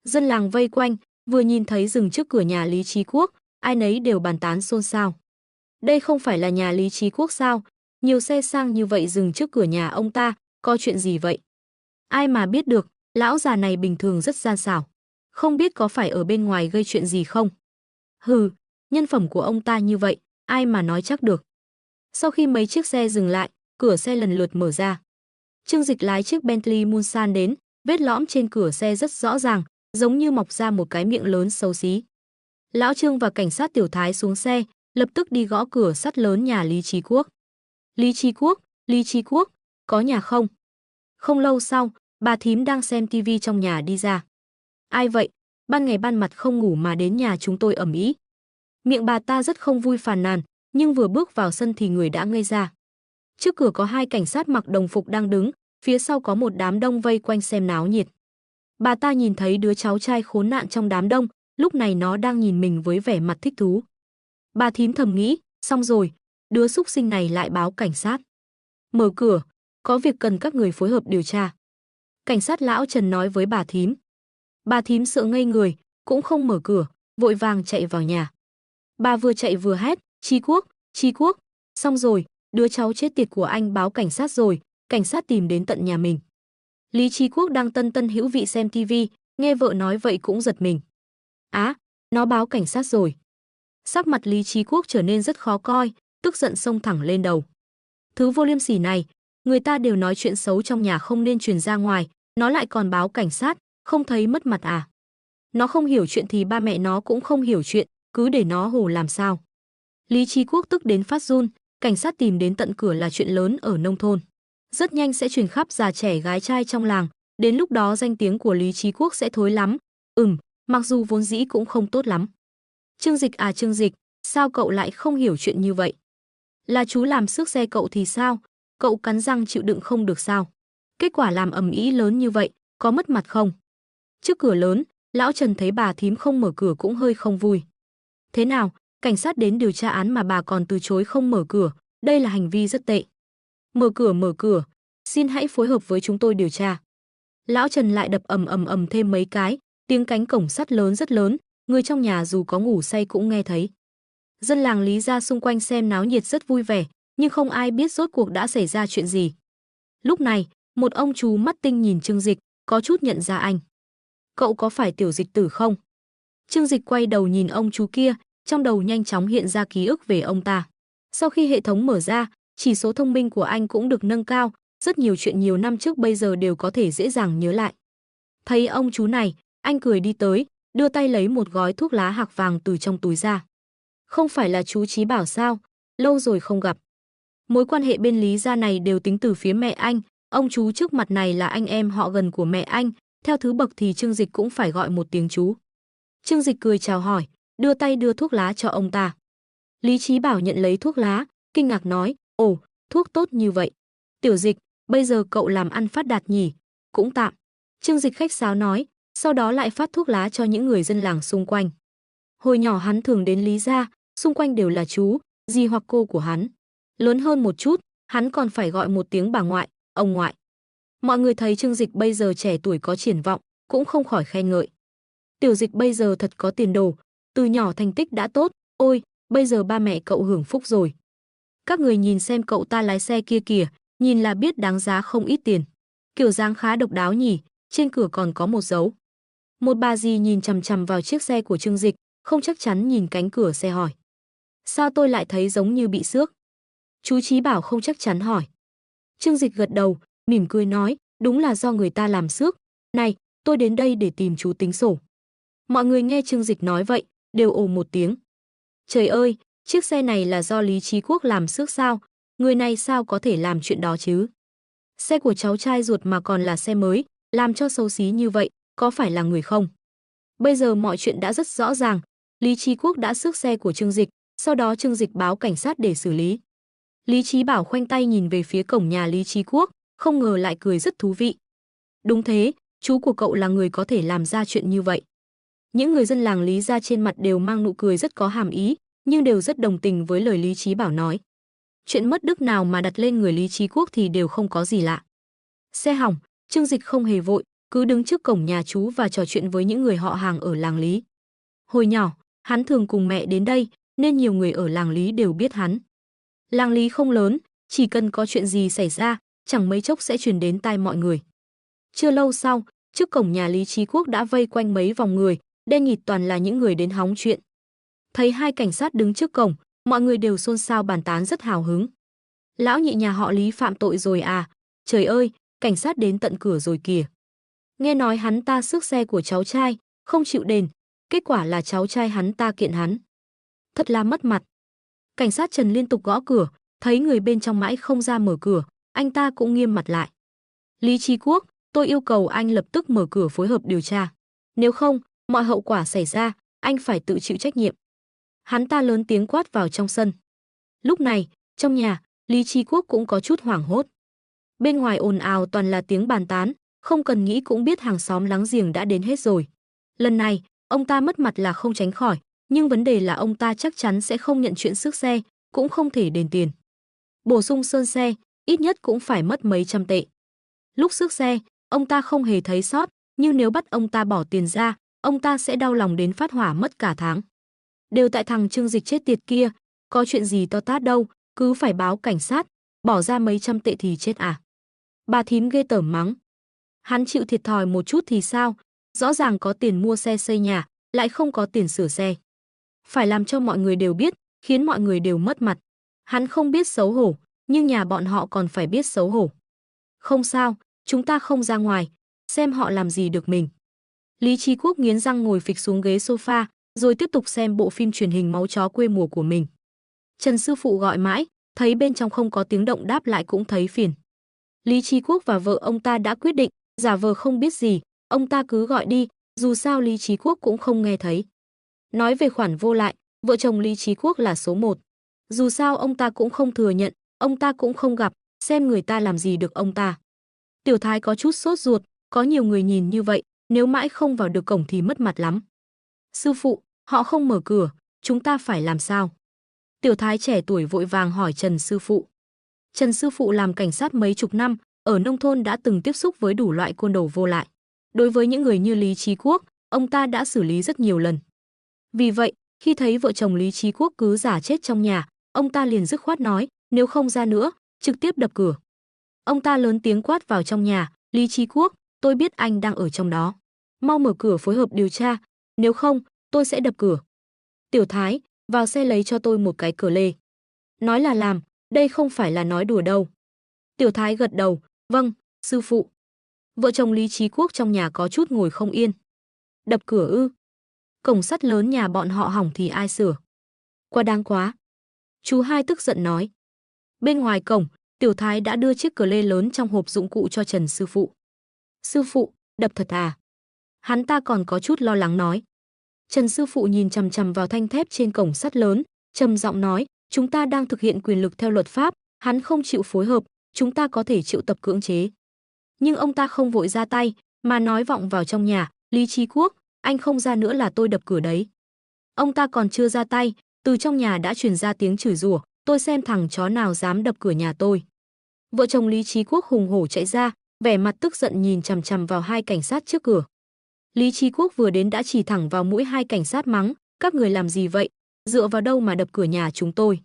Dân làng vây quanh, vừa nhìn thấy dừng trước cửa nhà Lý Chí Quốc, ai nấy đều bàn tán xôn xao. Đây không phải là nhà Lý Chí Quốc sao? Nhiều xe sang như vậy dừng trước cửa nhà ông ta, có chuyện gì vậy? Ai mà biết được, lão già này bình thường rất gian xảo. Không biết có phải ở bên ngoài gây chuyện gì không? Hừ, nhân phẩm của ông ta như vậy, ai mà nói chắc được. Sau khi mấy chiếc xe dừng lại, cửa xe lần lượt mở ra. Trương Dịch lái chiếc Bentley Mulsanne đến, vết lõm trên cửa xe rất rõ ràng, giống như mọc ra một cái miệng lớn xấu xí. Lão Trương và cảnh sát Tiểu Thái xuống xe, lập tức đi gõ cửa sắt lớn nhà Lý Chí Quốc. Lý Chí Quốc, có nhà không? Không lâu sau, bà thím đang xem tivi trong nhà đi ra. Ai vậy? Ban ngày ban mặt không ngủ mà đến nhà chúng tôi ầm ĩ. Miệng bà ta rất không vui phàn nàn, nhưng vừa bước vào sân thì người đã ngây ra. Trước cửa có 2 cảnh sát mặc đồng phục đang đứng, phía sau có một đám đông vây quanh xem náo nhiệt. Bà ta nhìn thấy đứa cháu trai khốn nạn trong đám đông, lúc này nó đang nhìn mình với vẻ mặt thích thú. Bà thím thầm nghĩ, xong rồi, đứa súc sinh này lại báo cảnh sát. Mở cửa, có việc cần các người phối hợp điều tra. Cảnh sát lão Trần nói với bà thím. Bà thím sợ ngây người, cũng không mở cửa, vội vàng chạy vào nhà. Bà vừa chạy vừa hét, Chí Quốc, xong rồi, đứa cháu chết tiệt của anh báo cảnh sát rồi, cảnh sát tìm đến tận nhà mình. Lý Chí Quốc đang tân hữu vị xem tivi, nghe vợ nói vậy cũng giật mình. Á, nó báo cảnh sát rồi. Sắc mặt Lý Chí Quốc trở nên rất khó coi, tức giận xông thẳng lên đầu. Thứ vô liêm sỉ này, người ta đều nói chuyện xấu trong nhà không nên truyền ra ngoài, nó lại còn báo cảnh sát, không thấy mất mặt à? Nó không hiểu chuyện thì ba mẹ nó cũng không hiểu chuyện, cứ để nó hồ làm sao? Lý Chí Quốc tức đến phát run, cảnh sát tìm đến tận cửa là chuyện lớn ở nông thôn. Rất nhanh sẽ truyền khắp già trẻ gái trai trong làng, đến lúc đó danh tiếng của Lý Chí Quốc sẽ thối lắm. Mặc dù vốn dĩ cũng không tốt lắm. Trương Dịch, sao cậu lại không hiểu chuyện như vậy? Là chú làm xước xe cậu thì sao? Cậu cắn răng chịu đựng không được sao? Kết quả làm ầm ĩ lớn như vậy, có mất mặt không? Trước cửa lớn, lão Trần thấy bà thím không mở cửa cũng hơi không vui. Thế nào, cảnh sát đến điều tra án mà bà còn từ chối không mở cửa, đây là hành vi rất tệ. Mở cửa, xin hãy phối hợp với chúng tôi điều tra. Lão Trần lại đập ầm thêm mấy cái, tiếng cánh cổng sắt lớn rất lớn, người trong nhà dù có ngủ say cũng nghe thấy. Dân làng Lý ra xung quanh xem náo nhiệt rất vui vẻ, nhưng không ai biết rốt cuộc đã xảy ra chuyện gì. Lúc này, một ông chú mắt tinh nhìn Trương Dịch, có chút nhận ra anh. Cậu có phải Tiểu Dịch tử không? Trương Dịch quay đầu nhìn ông chú kia, trong đầu nhanh chóng hiện ra ký ức về ông ta. Sau khi hệ thống mở ra, chỉ số thông minh của anh cũng được nâng cao, rất nhiều chuyện nhiều năm trước bây giờ đều có thể dễ dàng nhớ lại. Thấy ông chú này, anh cười đi tới, đưa tay lấy một gói thuốc lá hạc vàng từ trong túi ra. Không phải là chú Chí Bảo sao, lâu rồi không gặp. Mối quan hệ bên Lý gia này đều tính từ phía mẹ anh, ông chú trước mặt này là anh em họ gần của mẹ anh, theo thứ bậc thì Trương Dịch cũng phải gọi một tiếng chú. Trương Dịch cười chào hỏi, đưa tay đưa thuốc lá cho ông ta. Lý Chí Bảo nhận lấy thuốc lá, kinh ngạc nói, ồ, thuốc tốt như vậy. Tiểu Dịch, bây giờ cậu làm ăn phát đạt nhỉ, cũng tạm. Trương Dịch khách sáo nói, sau đó lại phát thuốc lá cho những người dân làng xung quanh. Hồi nhỏ hắn thường đến Lý gia, xung quanh đều là chú, dì hoặc cô của hắn. Lớn hơn một chút, hắn còn phải gọi một tiếng bà ngoại, ông ngoại. Mọi người thấy Trương Dịch bây giờ trẻ tuổi có triển vọng, cũng không khỏi khen ngợi. Tiểu Dịch bây giờ thật có tiền đồ, từ nhỏ thành tích đã tốt, ôi, bây giờ ba mẹ cậu hưởng phúc rồi. Các người nhìn xem cậu ta lái xe kia kìa, nhìn là biết đáng giá không ít tiền. Kiểu dáng khá độc đáo nhỉ, trên cửa còn có một dấu. Một bà dì nhìn chằm chằm vào chiếc xe của Trương Dịch, không chắc chắn nhìn cánh cửa xe hỏi. Sao tôi lại thấy giống như bị xước? Chú Chí Bảo không chắc chắn hỏi. Trương Dịch gật đầu, mỉm cười nói, đúng là do người ta làm xước. Này, tôi đến đây để tìm chú tính sổ. Mọi người nghe Trương Dịch nói vậy, đều ồ một tiếng. Trời ơi, chiếc xe này là do Lý Chí Quốc làm xước sao? Người này sao có thể làm chuyện đó chứ? Xe của cháu trai ruột mà còn là xe mới, làm cho xấu xí như vậy, có phải là người không? Bây giờ mọi chuyện đã rất rõ ràng, Lý Chí Quốc đã xước xe của Trương Dịch, sau đó Trương Dịch báo cảnh sát để xử lý. Lý Chí Bảo khoanh tay nhìn về phía cổng nhà Lý Chí Quốc, không ngờ lại cười rất thú vị. Đúng thế, chú của cậu là người có thể làm ra chuyện như vậy. Những người dân làng Lý gia trên mặt đều mang nụ cười rất có hàm ý, nhưng đều rất đồng tình với lời Lý Chí Bảo nói. Chuyện mất đức nào mà đặt lên người Lý Chí Quốc thì đều không có gì lạ. Xe hỏng, Trương Dịch không hề vội, cứ đứng trước cổng nhà chú và trò chuyện với những người họ hàng ở làng Lý. Hồi nhỏ, hắn thường cùng mẹ đến đây, nên nhiều người ở làng Lý đều biết hắn. Làng Lý không lớn, chỉ cần có chuyện gì xảy ra, chẳng mấy chốc sẽ truyền đến tai mọi người. Chưa lâu sau, trước cổng nhà Lý Chí Quốc đã vây quanh mấy vòng người, đen nghịt toàn là những người đến hóng chuyện. Thấy hai cảnh sát đứng trước cổng, mọi người đều xôn xao bàn tán rất hào hứng. Lão nhị nhà họ Lý phạm tội rồi à? Trời ơi, cảnh sát đến tận cửa rồi kìa. Nghe nói hắn ta xước xe của cháu trai, không chịu đền, kết quả là cháu trai hắn ta kiện hắn. Thật là mất mặt. Cảnh sát Trần liên tục gõ cửa, thấy người bên trong mãi không ra mở cửa, anh ta cũng nghiêm mặt lại. Lý Chí Quốc, tôi yêu cầu anh lập tức mở cửa phối hợp điều tra. Nếu không, mọi hậu quả xảy ra, anh phải tự chịu trách nhiệm. Hắn ta lớn tiếng quát vào trong sân. Lúc này, trong nhà, Lý Chí Quốc cũng có chút hoảng hốt. Bên ngoài ồn ào toàn là tiếng bàn tán, không cần nghĩ cũng biết hàng xóm láng giềng đã đến hết rồi. Lần này, ông ta mất mặt là không tránh khỏi, nhưng vấn đề là ông ta chắc chắn sẽ không nhận chuyện xước xe, cũng không thể đền tiền. Bổ sung sơn xe, ít nhất cũng phải mất mấy trăm tệ. Lúc xước xe, ông ta không hề thấy sót, nhưng nếu bắt ông ta bỏ tiền ra, ông ta sẽ đau lòng đến phát hỏa mất cả tháng. Đều tại thằng Trương Dịch chết tiệt kia, có chuyện gì to tát đâu, cứ phải báo cảnh sát, bỏ ra mấy trăm tệ thì chết à. Bà thím ghê tởm mắng. Hắn chịu thiệt thòi một chút thì sao, rõ ràng có tiền mua xe xây nhà, lại không có tiền sửa xe. Phải làm cho mọi người đều biết, khiến mọi người đều mất mặt. Hắn không biết xấu hổ, nhưng nhà bọn họ còn phải biết xấu hổ. Không sao, chúng ta không ra ngoài, xem họ làm gì được mình. Lý Chí Quốc nghiến răng ngồi phịch xuống ghế sofa, rồi tiếp tục xem bộ phim truyền hình Máu chó quê mùa của mình. Trần sư phụ gọi mãi, thấy bên trong không có tiếng động đáp lại cũng thấy phiền. Lý Chí Quốc và vợ ông ta đã quyết định, giả vờ không biết gì, ông ta cứ gọi đi, dù sao Lý Chí Quốc cũng không nghe thấy. Nói về khoản vô lại, vợ chồng Lý Chí Quốc là số 1. Dù sao ông ta cũng không thừa nhận, ông ta cũng không gặp, xem người ta làm gì được ông ta. Tiểu Thái có chút sốt ruột, có nhiều người nhìn như vậy, nếu mãi không vào được cổng thì mất mặt lắm. Sư phụ, họ không mở cửa, chúng ta phải làm sao? Tiểu Thái trẻ tuổi vội vàng hỏi Trần sư phụ. Trần sư phụ làm cảnh sát mấy chục năm, ở nông thôn đã từng tiếp xúc với đủ loại côn đồ vô lại. Đối với những người như Lý Chí Quốc, ông ta đã xử lý rất nhiều lần. Vì vậy, khi thấy vợ chồng Lý Chí Quốc cứ giả chết trong nhà, ông ta liền dứt khoát nói, nếu không ra nữa, trực tiếp đập cửa. Ông ta lớn tiếng quát vào trong nhà, Lý Chí Quốc, tôi biết anh đang ở trong đó. Mau mở cửa phối hợp điều tra, nếu không, tôi sẽ đập cửa. Tiểu Thái, vào xe lấy cho tôi một cái cờ lê. Nói là làm, Đây không phải là nói đùa đâu. Tiểu Thái gật đầu, vâng, sư phụ. Vợ chồng Lý Chí Quốc trong nhà có chút ngồi không yên. Đập cửa ư? Cổng sắt lớn nhà bọn họ hỏng thì ai sửa? Quá đáng quá. Chú hai tức giận nói. Bên ngoài cổng, Tiểu Thái đã đưa chiếc cờ lê lớn trong hộp dụng cụ cho Trần sư phụ. Sư phụ, đập thật à? Hắn ta còn có chút lo lắng nói. Trần sư phụ nhìn chằm chằm vào thanh thép trên cổng sắt lớn, trầm giọng nói, chúng ta đang thực hiện quyền lực theo luật pháp, hắn không chịu phối hợp, chúng ta có thể triệu tập cưỡng chế. Nhưng ông ta không vội ra tay, mà nói vọng vào trong nhà, Lý Chí Quốc, anh không ra nữa là tôi đập cửa đấy. Ông ta còn chưa ra tay, từ trong nhà đã truyền ra tiếng chửi rủa, tôi xem thằng chó nào dám đập cửa nhà tôi. Vợ chồng Lý Chí Quốc hùng hổ chạy ra, vẻ mặt tức giận nhìn chằm chằm vào hai cảnh sát trước cửa. Lý Chí Quốc vừa đến đã chỉ thẳng vào mũi hai cảnh sát mắng, các người làm gì vậy? Dựa vào đâu mà đập cửa nhà chúng tôi?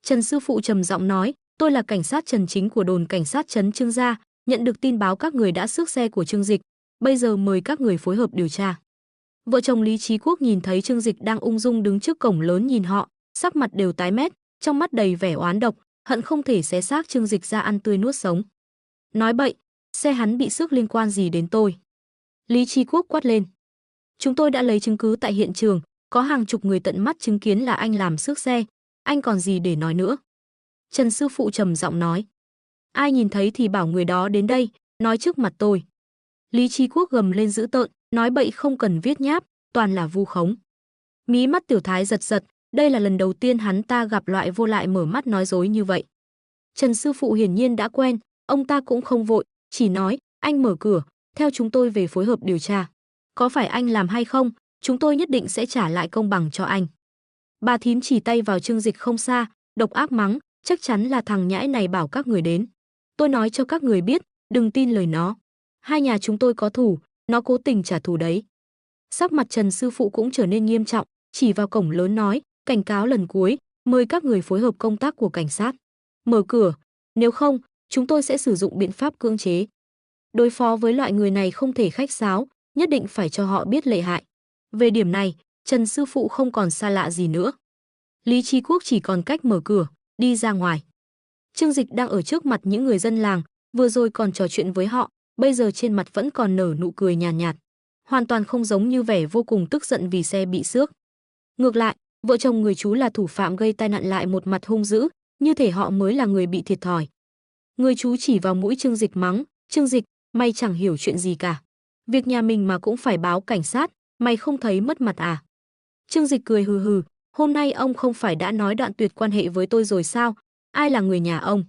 Trần sư phụ trầm giọng nói, tôi là cảnh sát Trần Chính của đồn cảnh sát trấn Trương Gia, nhận được tin báo các người đã xước xe của Trương Dịch, bây giờ mời các người phối hợp điều tra. Vợ chồng Lý Chí Quốc nhìn thấy Trương Dịch đang ung dung đứng trước cổng lớn nhìn họ, sắc mặt đều tái mét, trong mắt đầy vẻ oán độc, hận không thể xé xác Trương Dịch ra ăn tươi nuốt sống. Nói bậy, xe hắn bị xước liên quan gì đến tôi? Lý Chí Quốc quát lên. Chúng tôi đã lấy chứng cứ tại hiện trường, có hàng chục người tận mắt chứng kiến là anh làm xước xe, anh còn gì để nói nữa? Trần sư phụ trầm giọng nói. Ai nhìn thấy thì bảo người đó đến đây, nói trước mặt tôi. Lý Chí Quốc gầm lên dữ tợn, nói bậy không cần viết nháp, toàn là vu khống. Mí mắt Tiểu Thái giật giật, đây là lần đầu tiên hắn ta gặp loại vô lại mở mắt nói dối như vậy. Trần sư phụ hiển nhiên đã quen, ông ta cũng không vội, chỉ nói, anh mở cửa, theo chúng tôi về phối hợp điều tra. Có phải anh làm hay không, chúng tôi nhất định sẽ trả lại công bằng cho anh. Bà thím chỉ tay vào Trương Dịch không xa, độc ác mắng, chắc chắn là thằng nhãi này bảo các người đến. Tôi nói cho các người biết, đừng tin lời nó. Hai nhà chúng tôi có thù, nó cố tình trả thù đấy. Sắc mặt Trần sư phụ cũng trở nên nghiêm trọng, chỉ vào cổng lớn nói, cảnh cáo lần cuối, mời các người phối hợp công tác của cảnh sát. Mở cửa, nếu không, chúng tôi sẽ sử dụng biện pháp cưỡng chế. Đối phó với loại người này không thể khách sáo, nhất định phải cho họ biết lợi hại. Về điểm này, Trần sư phụ không còn xa lạ gì nữa. Lý Chí Quốc chỉ còn cách mở cửa, đi ra ngoài. Trương Dịch đang ở trước mặt những người dân làng, vừa rồi còn trò chuyện với họ, bây giờ trên mặt vẫn còn nở nụ cười nhàn nhạt, hoàn toàn không giống như vẻ vô cùng tức giận vì xe bị xước. Ngược lại, vợ chồng người chú là thủ phạm gây tai nạn lại một mặt hung dữ, như thể họ mới là người bị thiệt thòi. Người chú chỉ vào mũi Trương Dịch mắng, Trương Dịch, mày chẳng hiểu chuyện gì cả. Việc nhà mình mà cũng phải báo cảnh sát, mày không thấy mất mặt à? Trương Dịch cười hừ hừ, hôm nay ông không phải đã nói đoạn tuyệt quan hệ với tôi rồi sao? Ai là người nhà ông?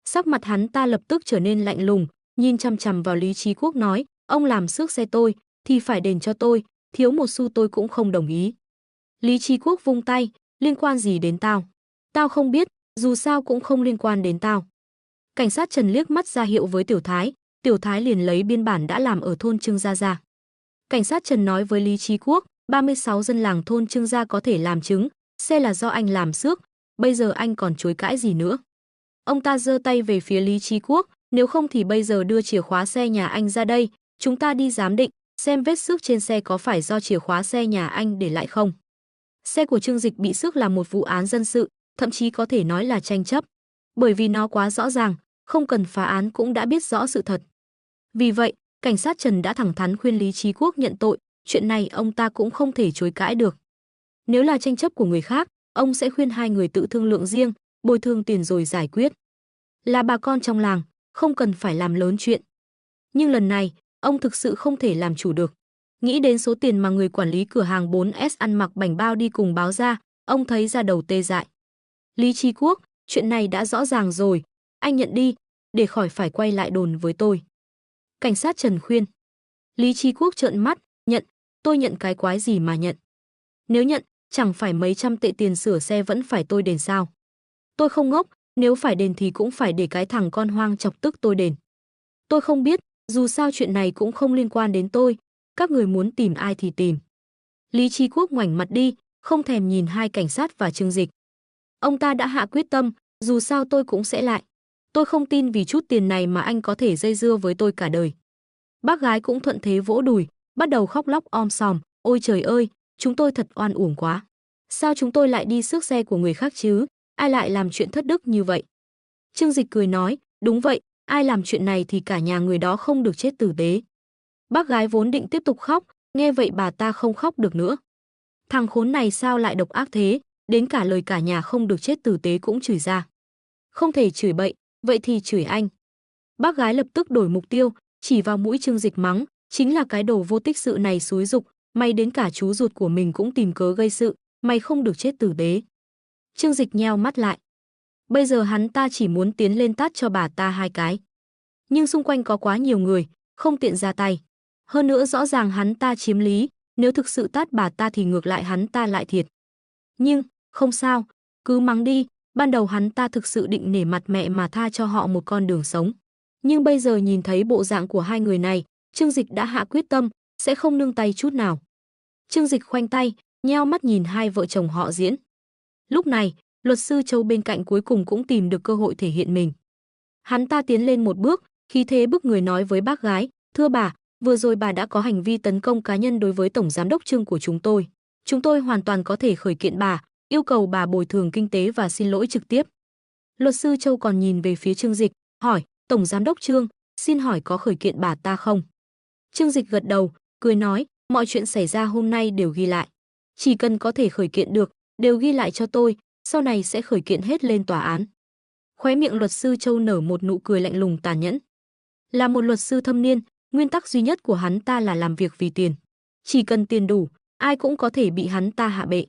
Sắc mặt hắn ta lập tức trở nên lạnh lùng, nhìn chằm chằm vào Lý Chí Quốc nói, ông làm xước xe tôi, thì phải đền cho tôi, thiếu một xu tôi cũng không đồng ý. Lý Chí Quốc vung tay, liên quan gì đến tao? Tao không biết, dù sao cũng không liên quan đến tao. Cảnh sát Trần liếc mắt ra hiệu với Tiểu Thái liền lấy biên bản đã làm ở thôn Trương Gia ra. Cảnh sát Trần nói với Lý Chí Quốc, 36 dân làng thôn Trương Gia có thể làm chứng, xe là do anh làm xước, bây giờ anh còn chối cãi gì nữa. Ông ta giơ tay về phía Lý Chí Quốc, nếu không thì bây giờ đưa chìa khóa xe nhà anh ra đây, chúng ta đi giám định, xem vết xước trên xe có phải do chìa khóa xe nhà anh để lại không. Xe của Trương Dịch bị xước là một vụ án dân sự, thậm chí có thể nói là tranh chấp, bởi vì nó quá rõ ràng, không cần phá án cũng đã biết rõ sự thật. Vì vậy, cảnh sát Trần đã thẳng thắn khuyên Lý Chí Quốc nhận tội, chuyện này ông ta cũng không thể chối cãi được. Nếu là tranh chấp của người khác, ông sẽ khuyên hai người tự thương lượng riêng, bồi thường tiền rồi giải quyết. Là bà con trong làng, không cần phải làm lớn chuyện. Nhưng lần này, ông thực sự không thể làm chủ được. Nghĩ đến số tiền mà người quản lý cửa hàng 4S ăn mặc bảnh bao đi cùng báo ra, ông thấy da đầu tê dại. Lý Chí Quốc, chuyện này đã rõ ràng rồi, anh nhận đi, để khỏi phải quay lại đồn với tôi. Cảnh sát Trần khuyên. Lý Chí Quốc trợn mắt, nhận, tôi nhận cái quái gì mà nhận. Nếu nhận, chẳng phải mấy trăm tệ tiền sửa xe vẫn phải tôi đền sao. Tôi không ngốc, nếu phải đền thì cũng phải để cái thằng con hoang chọc tức tôi đền. Tôi không biết, dù sao chuyện này cũng không liên quan đến tôi, các người muốn tìm ai thì tìm. Lý Chí Quốc ngoảnh mặt đi, không thèm nhìn hai cảnh sát và Trương Dịch. Ông ta đã hạ quyết tâm, dù sao tôi cũng sẽ lại. Tôi không tin vì chút tiền này mà anh có thể dây dưa với tôi cả đời. Bác gái cũng thuận thế vỗ đùi, bắt đầu khóc lóc om sòm, ôi trời ơi, chúng tôi thật oan uổng quá. Sao chúng tôi lại đi xước xe của người khác chứ? ai lại làm chuyện thất đức như vậy? Trương Dịch cười nói, đúng vậy, ai làm chuyện này thì cả nhà người đó không được chết tử tế. Bác gái vốn định tiếp tục khóc, nghe vậy bà ta không khóc được nữa. Thằng khốn này sao lại độc ác thế, đến cả lời cả nhà không được chết tử tế cũng chửi ra. Không thể chửi bậy, vậy thì chửi anh. Bác gái lập tức đổi mục tiêu, chỉ vào mũi Trương Dịch mắng, chính là cái đồ vô tích sự này xúi giục, mày đến cả chú ruột của mình cũng tìm cớ gây sự, mày không được chết tử tế. Trương Dịch nheo mắt lại. Bây giờ hắn ta chỉ muốn tiến lên tát cho bà ta 2 cái. Nhưng xung quanh có quá nhiều người, không tiện ra tay. Hơn nữa rõ ràng hắn ta chiếm lý, nếu thực sự tát bà ta thì ngược lại hắn ta lại thiệt. Nhưng, không sao, cứ mắng đi, ban đầu hắn ta thực sự định nể mặt mẹ mà tha cho họ một con đường sống. Nhưng bây giờ nhìn thấy bộ dạng của hai người này, Trương Dịch đã hạ quyết tâm, sẽ không nương tay chút nào. Trương Dịch khoanh tay, nheo mắt nhìn hai vợ chồng họ diễn. Lúc này, luật sư Châu bên cạnh cuối cùng cũng tìm được cơ hội thể hiện mình. Hắn ta tiến lên một bước, khí thế bức người nói với bác gái, thưa bà, vừa rồi bà đã có hành vi tấn công cá nhân đối với tổng giám đốc Trương của chúng tôi. Chúng tôi hoàn toàn có thể khởi kiện bà, yêu cầu bà bồi thường kinh tế và xin lỗi trực tiếp. Luật sư Châu còn nhìn về phía Trương Dịch, hỏi, tổng giám đốc Trương, xin hỏi có khởi kiện bà ta không? Trương Dịch gật đầu, cười nói, mọi chuyện xảy ra hôm nay đều ghi lại. Chỉ cần có thể khởi kiện được, đều ghi lại cho tôi, sau này sẽ khởi kiện hết lên tòa án. Khóe miệng luật sư Châu nở một nụ cười lạnh lùng tàn nhẫn. Là một luật sư thâm niên, nguyên tắc duy nhất của hắn ta là làm việc vì tiền. Chỉ cần tiền đủ, ai cũng có thể bị hắn ta hạ bệ.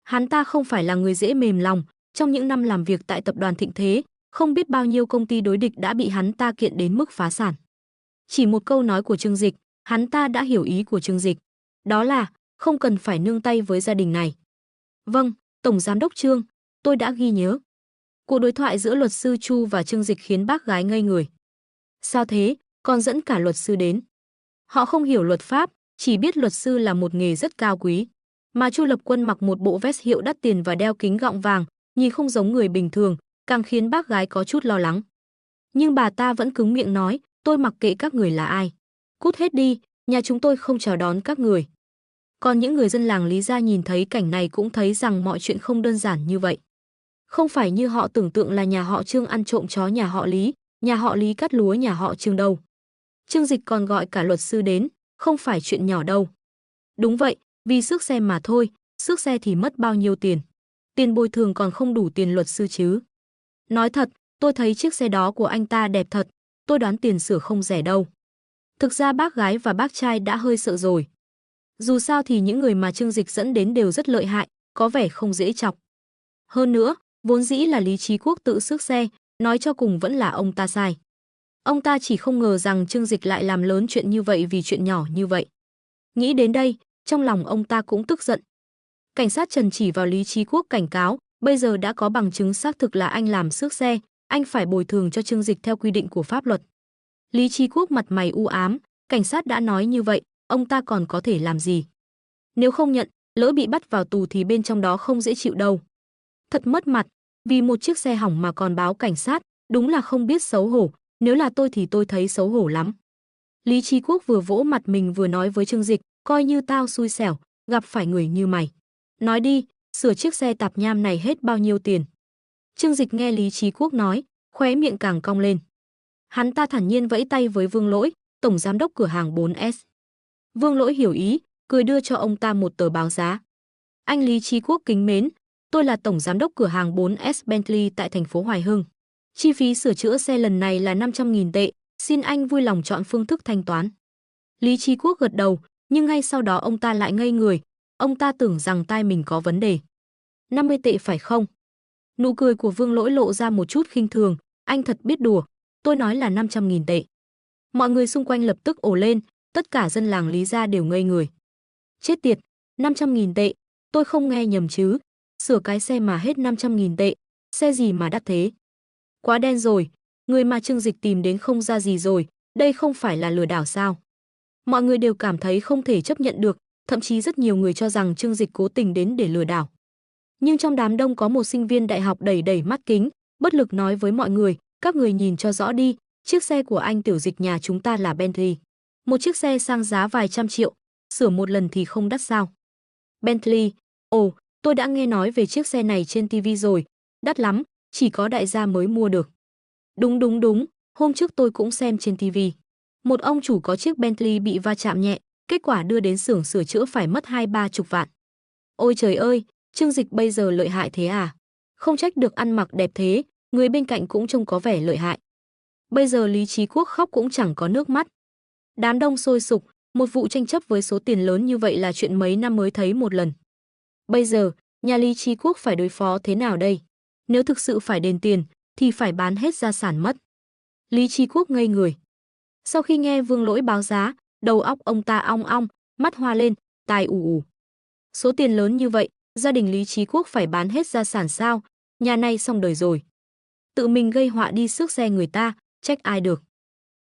Hắn ta không phải là người dễ mềm lòng, trong những năm làm việc tại tập đoàn Thịnh Thế, không biết bao nhiêu công ty đối địch đã bị hắn ta kiện đến mức phá sản. Chỉ một câu nói của Trương Dịch, hắn ta đã hiểu ý của Trương Dịch. Đó là, không cần phải nương tay với gia đình này. Vâng, tổng giám đốc Trương, tôi đã ghi nhớ. Cuộc đối thoại giữa luật sư Chu và Trương Dịch khiến bác gái ngây người. Sao thế, còn dẫn cả luật sư đến? Họ không hiểu luật pháp, chỉ biết luật sư là một nghề rất cao quý. Mà Chu Lập Quân mặc một bộ vest hiệu đắt tiền và đeo kính gọng vàng, nhìn không giống người bình thường, càng khiến bác gái có chút lo lắng. Nhưng bà ta vẫn cứng miệng nói, tôi mặc kệ các người là ai. Cút hết đi, nhà chúng tôi không chào đón các người. Còn những người dân làng Lý Gia nhìn thấy cảnh này cũng thấy rằng mọi chuyện không đơn giản như vậy. Không phải như họ tưởng tượng là nhà họ Trương ăn trộm chó nhà họ Lý cắt lúa nhà họ Trương đâu. Trương Dịch còn gọi cả luật sư đến, không phải chuyện nhỏ đâu. Đúng vậy, vì xước xe mà thôi, xước xe thì mất bao nhiêu tiền. Tiền bồi thường còn không đủ tiền luật sư chứ. Nói thật, tôi thấy chiếc xe đó của anh ta đẹp thật, tôi đoán tiền sửa không rẻ đâu. Thực ra bác gái và bác trai đã hơi sợ rồi. Dù sao thì những người mà Trương Dịch dẫn đến đều rất lợi hại, có vẻ không dễ chọc. Hơn nữa, vốn dĩ là Lý Chí Quốc tự xước xe, nói cho cùng vẫn là ông ta sai. Ông ta chỉ không ngờ rằng Trương Dịch lại làm lớn chuyện như vậy vì chuyện nhỏ như vậy. Nghĩ đến đây, trong lòng ông ta cũng tức giận. Cảnh sát Trần chỉ vào Lý Chí Quốc cảnh cáo, bây giờ đã có bằng chứng xác thực là anh làm xước xe, anh phải bồi thường cho Trương Dịch theo quy định của pháp luật. Lý Chí Quốc mặt mày u ám, cảnh sát đã nói như vậy, ông ta còn có thể làm gì? Nếu không nhận, lỡ bị bắt vào tù thì bên trong đó không dễ chịu đâu. Thật mất mặt, vì một chiếc xe hỏng mà còn báo cảnh sát, đúng là không biết xấu hổ, nếu là tôi thì tôi thấy xấu hổ lắm. Lý Chí Quốc vừa vỗ mặt mình vừa nói với Trương Dịch, coi như tao xui xẻo, gặp phải người như mày. Nói đi, sửa chiếc xe tạp nham này hết bao nhiêu tiền? Trương Dịch nghe Lý Chí Quốc nói, khóe miệng càng cong lên. Hắn ta thản nhiên vẫy tay với Vương Lỗi, tổng giám đốc cửa hàng 4S. Vương Lỗi hiểu ý, cười đưa cho ông ta một tờ báo giá. Anh Lý Chí Quốc kính mến, tôi là tổng giám đốc cửa hàng 4S Bentley tại thành phố Hoài Hưng. Chi phí sửa chữa xe lần này là 500.000 tệ, xin anh vui lòng chọn phương thức thanh toán. Lý Chí Quốc gật đầu, nhưng ngay sau đó ông ta lại ngây người, ông ta tưởng rằng tai mình có vấn đề. 50 tệ phải không? Nụ cười của Vương Lỗi lộ ra một chút khinh thường, anh thật biết đùa, tôi nói là 500.000 tệ. Mọi người xung quanh lập tức ồ lên, tất cả dân làng Lý Gia đều ngây người. Chết tiệt, 500.000 tệ, tôi không nghe nhầm chứ, sửa cái xe mà hết 500.000 tệ, xe gì mà đắt thế? Quá đen rồi, người mà Trương Dịch tìm đến không ra gì rồi, đây không phải là lừa đảo sao? Mọi người đều cảm thấy không thể chấp nhận được, thậm chí rất nhiều người cho rằng Trương Dịch cố tình đến để lừa đảo. Nhưng trong đám đông có một sinh viên đại học đẩy mắt kính, bất lực nói với mọi người, các người nhìn cho rõ đi, chiếc xe của anh Tiểu Dịch nhà chúng ta là Bentley. Một chiếc xe sang giá vài trăm triệu, sửa một lần thì không đắt sao? Bentley, ồ, tôi đã nghe nói về chiếc xe này trên TV rồi, đắt lắm, chỉ có đại gia mới mua được. Đúng đúng đúng, hôm trước tôi cũng xem trên TV. Một ông chủ có chiếc Bentley bị va chạm nhẹ, kết quả đưa đến xưởng sửa chữa phải mất 2-30 vạn. Ôi trời ơi, Trương Dịch bây giờ lợi hại thế à? Không trách được ăn mặc đẹp thế, người bên cạnh cũng trông có vẻ lợi hại. Bây giờ Lý Chí Quốc khóc cũng chẳng có nước mắt. Đám đông sôi sục, một vụ tranh chấp với số tiền lớn như vậy là chuyện mấy năm mới thấy một lần. Bây giờ, nhà Lý Chí Quốc phải đối phó thế nào đây? Nếu thực sự phải đền tiền, thì phải bán hết gia sản mất. Lý Chí Quốc ngây người. Sau khi nghe Vương Lỗi báo giá, đầu óc ông ta ong ong, mắt hoa lên, tai ù ù. Số tiền lớn như vậy, gia đình Lý Chí Quốc phải bán hết gia sản sao? Nhà này xong đời rồi. Tự mình gây họa đi xước xe người ta, trách ai được.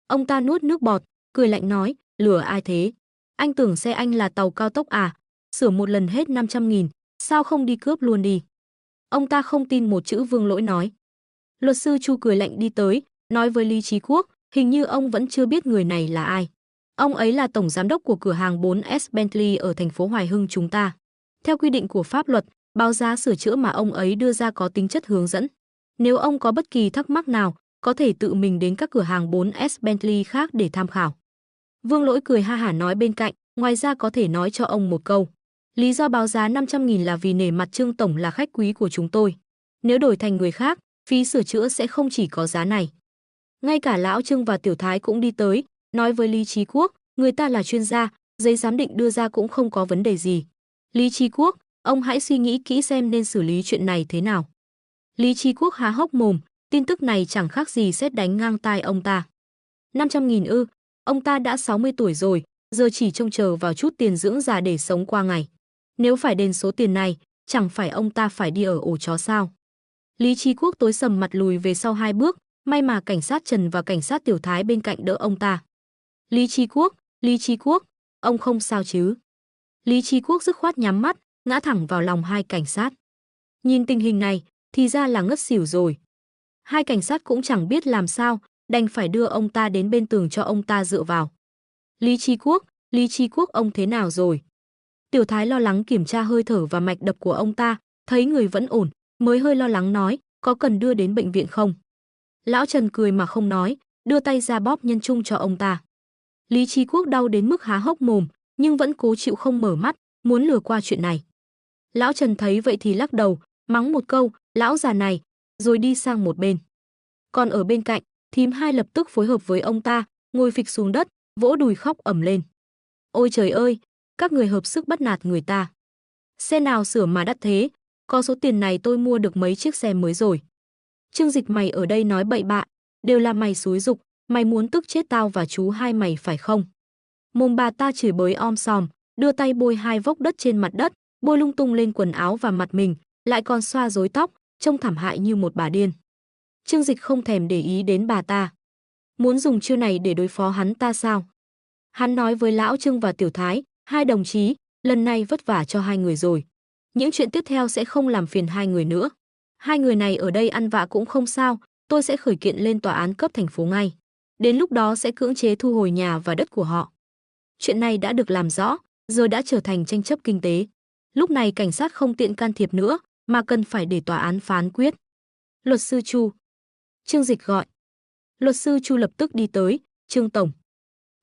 Ông ta nuốt nước bọt, cười lạnh nói, lừa ai thế? Anh tưởng xe anh là tàu cao tốc à? Sửa một lần hết 500.000, sao không đi cướp luôn đi? Ông ta không tin một chữ Vương Lỗi nói. Luật sư Chu cười lạnh đi tới, nói với Lý Chí Quốc, hình như ông vẫn chưa biết người này là ai. Ông ấy là tổng giám đốc của cửa hàng 4S Bentley ở thành phố Hoài Hưng chúng ta. Theo quy định của pháp luật, báo giá sửa chữa mà ông ấy đưa ra có tính chất hướng dẫn. Nếu ông có bất kỳ thắc mắc nào, có thể tự mình đến các cửa hàng 4S Bentley khác để tham khảo. Vương Lỗi cười ha hả nói bên cạnh, ngoài ra có thể nói cho ông một câu. Lý do báo giá 500.000 là vì nể mặt Trương Tổng là khách quý của chúng tôi. Nếu đổi thành người khác, phí sửa chữa sẽ không chỉ có giá này. Ngay cả Lão Trương và Tiểu Thái cũng đi tới, nói với Lý Chí Quốc, người ta là chuyên gia, giấy giám định đưa ra cũng không có vấn đề gì. Lý Chí Quốc, ông hãy suy nghĩ kỹ xem nên xử lý chuyện này thế nào. Lý Chí Quốc há hốc mồm, tin tức này chẳng khác gì sét đánh ngang tai ông ta. 500.000 ư? Ông ta đã 60 tuổi rồi, giờ chỉ trông chờ vào chút tiền dưỡng già để sống qua ngày. Nếu phải đền số tiền này, chẳng phải ông ta phải đi ở ổ chó sao? Lý Chí Quốc tối sầm mặt lùi về sau 2 bước, may mà cảnh sát Trần và cảnh sát Tiểu Thái bên cạnh đỡ ông ta. Lý Chí Quốc, ông không sao chứ? Lý Chí Quốc dứt khoát nhắm mắt, ngã thẳng vào lòng hai cảnh sát. Nhìn tình hình này, thì ra là ngất xỉu rồi. Hai cảnh sát cũng chẳng biết làm sao, đành phải đưa ông ta đến bên tường cho ông ta dựa vào. Lý Chí Quốc ông thế nào rồi? Tiểu Thái lo lắng kiểm tra hơi thở và mạch đập của ông ta, thấy người vẫn ổn, mới hơi lo lắng nói, có cần đưa đến bệnh viện không? Lão Trần cười mà không nói, đưa tay ra bóp nhân trung cho ông ta. Lý Chí Quốc đau đến mức há hốc mồm, nhưng vẫn cố chịu không mở mắt, muốn lừa qua chuyện này. Lão Trần thấy vậy thì lắc đầu, mắng một câu, lão già này, rồi đi sang một bên. Còn ở bên cạnh, thím Hai lập tức phối hợp với ông ta, ngồi phịch xuống đất, vỗ đùi khóc ầm lên. Ôi trời ơi, các người hợp sức bắt nạt người ta. Xe nào sửa mà đắt thế, có số tiền này tôi mua được mấy chiếc xe mới rồi. Trương Dịch mày ở đây nói bậy bạ, đều là mày xúi giục, mày muốn tức chết tao và chú Hai mày phải không? Mồm bà ta chửi bới om sòm, đưa tay bôi hai vốc đất trên mặt đất, bôi lung tung lên quần áo và mặt mình, lại còn xoa rối tóc, trông thảm hại như một bà điên. Trương Dịch không thèm để ý đến bà ta. Muốn dùng chiêu này để đối phó hắn ta sao? Hắn nói với Lão Trương và Tiểu Thái, hai đồng chí, lần này vất vả cho hai người rồi. Những chuyện tiếp theo sẽ không làm phiền hai người nữa. Hai người này ở đây ăn vạ cũng không sao, tôi sẽ khởi kiện lên tòa án cấp thành phố ngay. Đến lúc đó sẽ cưỡng chế thu hồi nhà và đất của họ. Chuyện này đã được làm rõ, giờ đã trở thành tranh chấp kinh tế. Lúc này cảnh sát không tiện can thiệp nữa, mà cần phải để tòa án phán quyết. Luật sư Chu. Trương Dịch gọi. Luật sư Chu lập tức đi tới, Trương Tổng.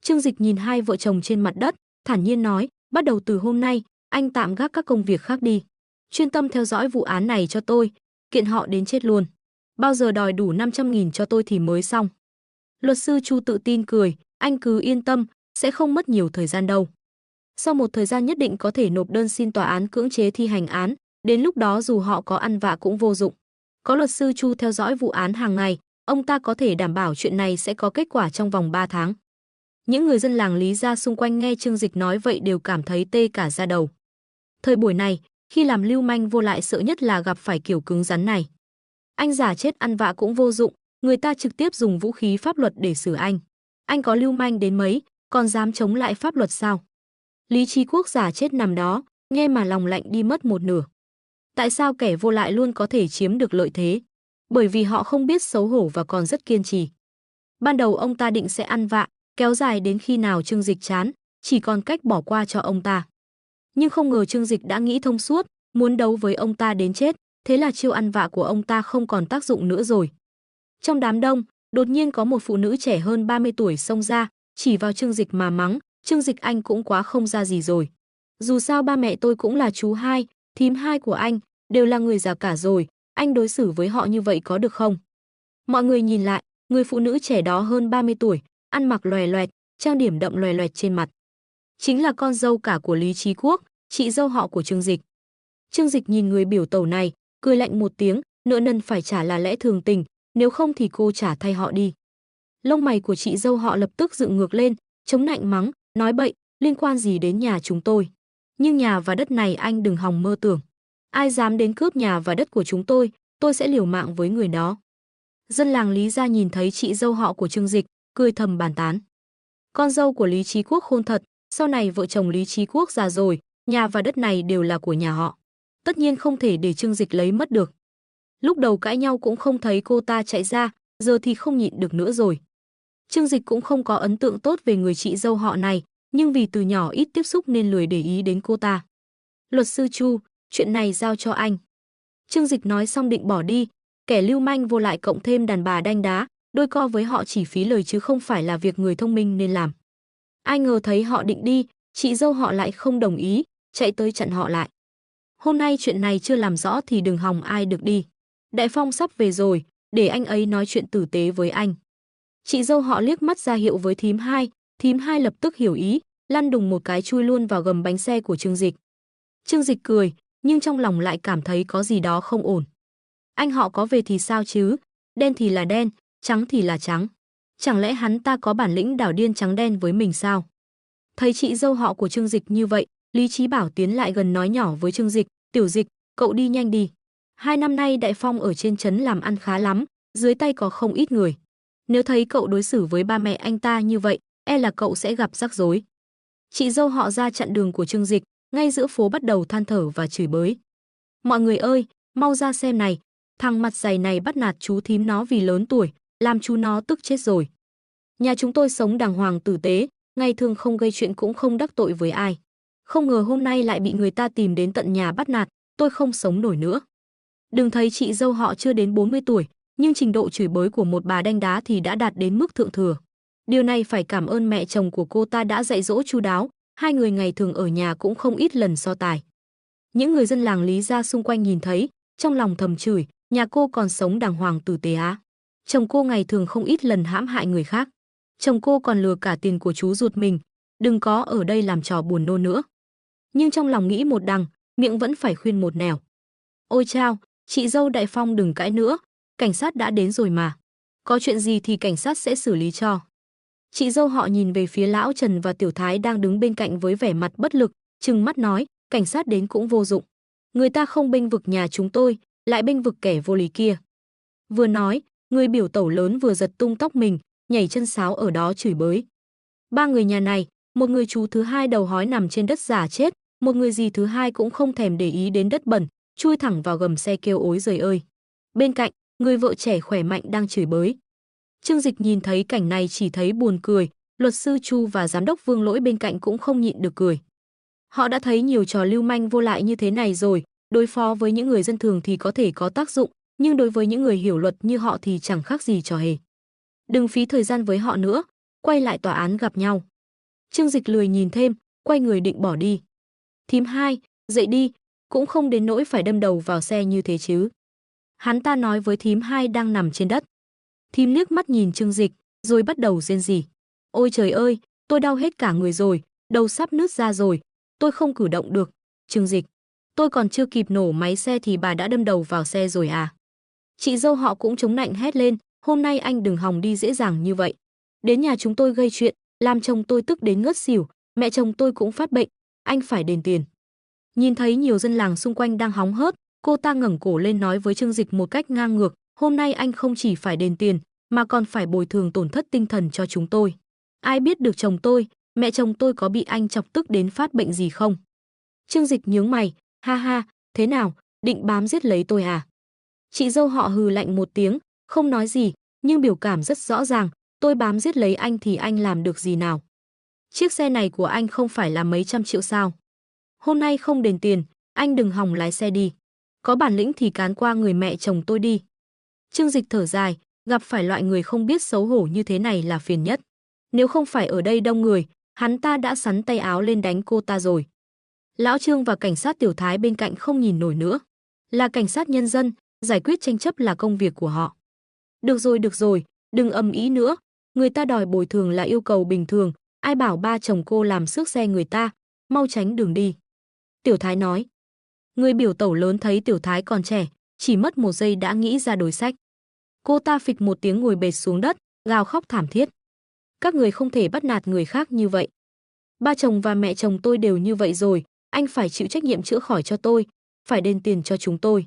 Trương Dịch nhìn hai vợ chồng trên mặt đất, thản nhiên nói, bắt đầu từ hôm nay, anh tạm gác các công việc khác đi. Chuyên tâm theo dõi vụ án này cho tôi, kiện họ đến chết luôn. Bao giờ đòi đủ 500.000 cho tôi thì mới xong. Luật sư Chu tự tin cười, anh cứ yên tâm, sẽ không mất nhiều thời gian đâu. Sau một thời gian nhất định có thể nộp đơn xin tòa án cưỡng chế thi hành án, đến lúc đó dù họ có ăn vạ cũng vô dụng. Có luật sư Chu theo dõi vụ án hàng ngày, ông ta có thể đảm bảo chuyện này sẽ có kết quả trong vòng 3 tháng. Những người dân làng Lý gia xung quanh nghe Trương Dịch nói vậy đều cảm thấy tê cả da đầu. Thời buổi này, khi làm lưu manh vô lại sợ nhất là gặp phải kiểu cứng rắn này. Anh giả chết ăn vạ cũng vô dụng, người ta trực tiếp dùng vũ khí pháp luật để xử anh. Anh có lưu manh đến mấy, còn dám chống lại pháp luật sao? Lý Chí Quốc giả chết nằm đó, nghe mà lòng lạnh đi mất một nửa. Tại sao kẻ vô lại luôn có thể chiếm được lợi thế? Bởi vì họ không biết xấu hổ và còn rất kiên trì. Ban đầu ông ta định sẽ ăn vạ, kéo dài đến khi nào Trương Dịch chán, chỉ còn cách bỏ qua cho ông ta. Nhưng không ngờ Trương Dịch đã nghĩ thông suốt, muốn đấu với ông ta đến chết, thế là chiêu ăn vạ của ông ta không còn tác dụng nữa rồi. Trong đám đông, đột nhiên có một phụ nữ trẻ hơn 30 tuổi xông ra, chỉ vào Trương Dịch mà mắng, Trương Dịch anh cũng quá không ra gì rồi. Dù sao ba mẹ tôi cũng là chú hai, thím hai của anh, đều là người già cả rồi, anh đối xử với họ như vậy có được không? Mọi người nhìn lại, người phụ nữ trẻ đó hơn 30 tuổi, ăn mặc lòe loẹt, trang điểm đậm lòe loẹt trên mặt. Chính là con dâu cả của Lý Chí Quốc, chị dâu họ của Trương Dịch. Trương Dịch nhìn người biểu tẩu này, cười lạnh một tiếng, nợ nần phải trả là lẽ thường tình, nếu không thì cô trả thay họ đi. Lông mày của chị dâu họ lập tức dựng ngược lên, chống nạnh mắng, nói bậy, liên quan gì đến nhà chúng tôi. Nhưng nhà và đất này anh đừng hòng mơ tưởng. Ai dám đến cướp nhà và đất của chúng tôi sẽ liều mạng với người đó. Dân làng Lý gia nhìn thấy chị dâu họ của Trương Dịch, cười thầm bàn tán. Con dâu của Lý Chí Quốc khôn thật, sau này vợ chồng Lý Chí Quốc già rồi, nhà và đất này đều là của nhà họ. Tất nhiên không thể để Trương Dịch lấy mất được. Lúc đầu cãi nhau cũng không thấy cô ta chạy ra, giờ thì không nhịn được nữa rồi. Trương Dịch cũng không có ấn tượng tốt về người chị dâu họ này, nhưng vì từ nhỏ ít tiếp xúc nên lười để ý đến cô ta. Luật sư Chu, chuyện này giao cho anh. Trương Dịch nói xong định bỏ đi, kẻ lưu manh vô lại cộng thêm đàn bà đanh đá, đôi co với họ chỉ phí lời chứ không phải là việc người thông minh nên làm. Ai ngờ thấy họ định đi, chị dâu họ lại không đồng ý, chạy tới chặn họ lại. Hôm nay chuyện này chưa làm rõ thì đừng hòng ai được đi. Đại Phong sắp về rồi, để anh ấy nói chuyện tử tế với anh. Chị dâu họ liếc mắt ra hiệu với thím hai lập tức hiểu ý, lăn đùng một cái chui luôn vào gầm bánh xe của Trương Dịch. Trương Dịch cười, nhưng trong lòng lại cảm thấy có gì đó không ổn. Anh họ có về thì sao chứ, đen thì là đen, trắng thì là trắng. Chẳng lẽ hắn ta có bản lĩnh đảo điên trắng đen với mình sao? Thấy chị dâu họ của Trương Dịch như vậy, Lý Chí Bảo tiến lại gần nói nhỏ với Trương Dịch, Tiểu Dịch, cậu đi nhanh đi. 2 năm nay Đại Phong ở trên trấn làm ăn khá lắm, dưới tay có không ít người. Nếu thấy cậu đối xử với ba mẹ anh ta như vậy, e là cậu sẽ gặp rắc rối. Chị dâu họ ra chặn đường của Trương Dịch, ngay giữa phố bắt đầu than thở và chửi bới. Mọi người ơi, mau ra xem này, thằng mặt dày này bắt nạt chú thím nó vì lớn tuổi, làm chú nó tức chết rồi. Nhà chúng tôi sống đàng hoàng tử tế, ngày thường không gây chuyện cũng không đắc tội với ai. Không ngờ hôm nay lại bị người ta tìm đến tận nhà bắt nạt, tôi không sống nổi nữa. Đừng thấy chị dâu họ chưa đến 40 tuổi, nhưng trình độ chửi bới của một bà đanh đá thì đã đạt đến mức thượng thừa. Điều này phải cảm ơn mẹ chồng của cô ta đã dạy dỗ chu đáo, hai người ngày thường ở nhà cũng không ít lần so tài. Những người dân làng Lý gia xung quanh nhìn thấy, trong lòng thầm chửi, nhà cô còn sống đàng hoàng tử tế á. Chồng cô ngày thường không ít lần hãm hại người khác. Chồng cô còn lừa cả tiền của chú ruột mình, đừng có ở đây làm trò buồn nôn nữa. Nhưng trong lòng nghĩ một đằng, miệng vẫn phải khuyên một nẻo. Ôi chao, chị dâu Đại Phong đừng cãi nữa, cảnh sát đã đến rồi mà. Có chuyện gì thì cảnh sát sẽ xử lý cho. Chị dâu họ nhìn về phía lão Trần và Tiểu Thái đang đứng bên cạnh với vẻ mặt bất lực, trừng mắt nói, cảnh sát đến cũng vô dụng. Người ta không bênh vực nhà chúng tôi, lại bênh vực kẻ vô lý kia. Vừa nói, người biểu tẩu lớn vừa giật tung tóc mình, nhảy chân sáo ở đó chửi bới. Ba người nhà này, một người chú thứ hai đầu hói nằm trên đất giả chết, một người dì thứ hai cũng không thèm để ý đến đất bẩn, chui thẳng vào gầm xe kêu ối giời ơi. Bên cạnh, người vợ trẻ khỏe mạnh đang chửi bới. Trương Dịch nhìn thấy cảnh này chỉ thấy buồn cười, luật sư Chu và giám đốc Vương Lỗi bên cạnh cũng không nhịn được cười. Họ đã thấy nhiều trò lưu manh vô lại như thế này rồi, đối phó với những người dân thường thì có thể có tác dụng, nhưng đối với những người hiểu luật như họ thì chẳng khác gì trò hề. Đừng phí thời gian với họ nữa, quay lại tòa án gặp nhau. Trương Dịch lười nhìn thêm, quay người định bỏ đi. Thím hai, dậy đi, cũng không đến nỗi phải đâm đầu vào xe như thế chứ. Hắn ta nói với thím hai đang nằm trên đất. Thím liếc mắt nhìn Trương Dịch, rồi bắt đầu rên rỉ. Ôi trời ơi, tôi đau hết cả người rồi, đầu sắp nứt ra rồi, tôi không cử động được. Trương Dịch, tôi còn chưa kịp nổ máy xe thì bà đã đâm đầu vào xe rồi à. Chị dâu họ cũng chống nạnh hét lên, hôm nay anh đừng hòng đi dễ dàng như vậy. Đến nhà chúng tôi gây chuyện, làm chồng tôi tức đến ngất xỉu, mẹ chồng tôi cũng phát bệnh, anh phải đền tiền. Nhìn thấy nhiều dân làng xung quanh đang hóng hớt, cô ta ngẩng cổ lên nói với Trương Dịch một cách ngang ngược, hôm nay anh không chỉ phải đền tiền, mà còn phải bồi thường tổn thất tinh thần cho chúng tôi. Ai biết được chồng tôi, mẹ chồng tôi có bị anh chọc tức đến phát bệnh gì không? Trương Dịch nhướng mày, ha ha, thế nào, định bám giết lấy tôi à? Chị dâu họ hừ lạnh một tiếng, không nói gì, nhưng biểu cảm rất rõ ràng, tôi bám giết lấy anh thì anh làm được gì nào? Chiếc xe này của anh không phải là mấy trăm triệu sao? Hôm nay không đền tiền, anh đừng hòng lái xe đi. Có bản lĩnh thì cán qua người mẹ chồng tôi đi. Trương Dịch thở dài, gặp phải loại người không biết xấu hổ như thế này là phiền nhất. Nếu không phải ở đây đông người, hắn ta đã sắn tay áo lên đánh cô ta rồi. Lão Trương và cảnh sát Tiểu Thái bên cạnh không nhìn nổi nữa. Là cảnh sát nhân dân, giải quyết tranh chấp là công việc của họ. Được rồi, đừng ầm ĩ nữa. Người ta đòi bồi thường là yêu cầu bình thường, ai bảo ba chồng cô làm xước xe người ta, mau tránh đường đi. Tiểu Thái nói. Người biểu tẩu lớn thấy Tiểu Thái còn trẻ, chỉ mất 1 giây đã nghĩ ra đối sách. Cô ta phịch một tiếng ngồi bệt xuống đất, gào khóc thảm thiết. Các người không thể bắt nạt người khác như vậy. Ba chồng và mẹ chồng tôi đều như vậy rồi, anh phải chịu trách nhiệm chữa khỏi cho tôi, phải đền tiền cho chúng tôi.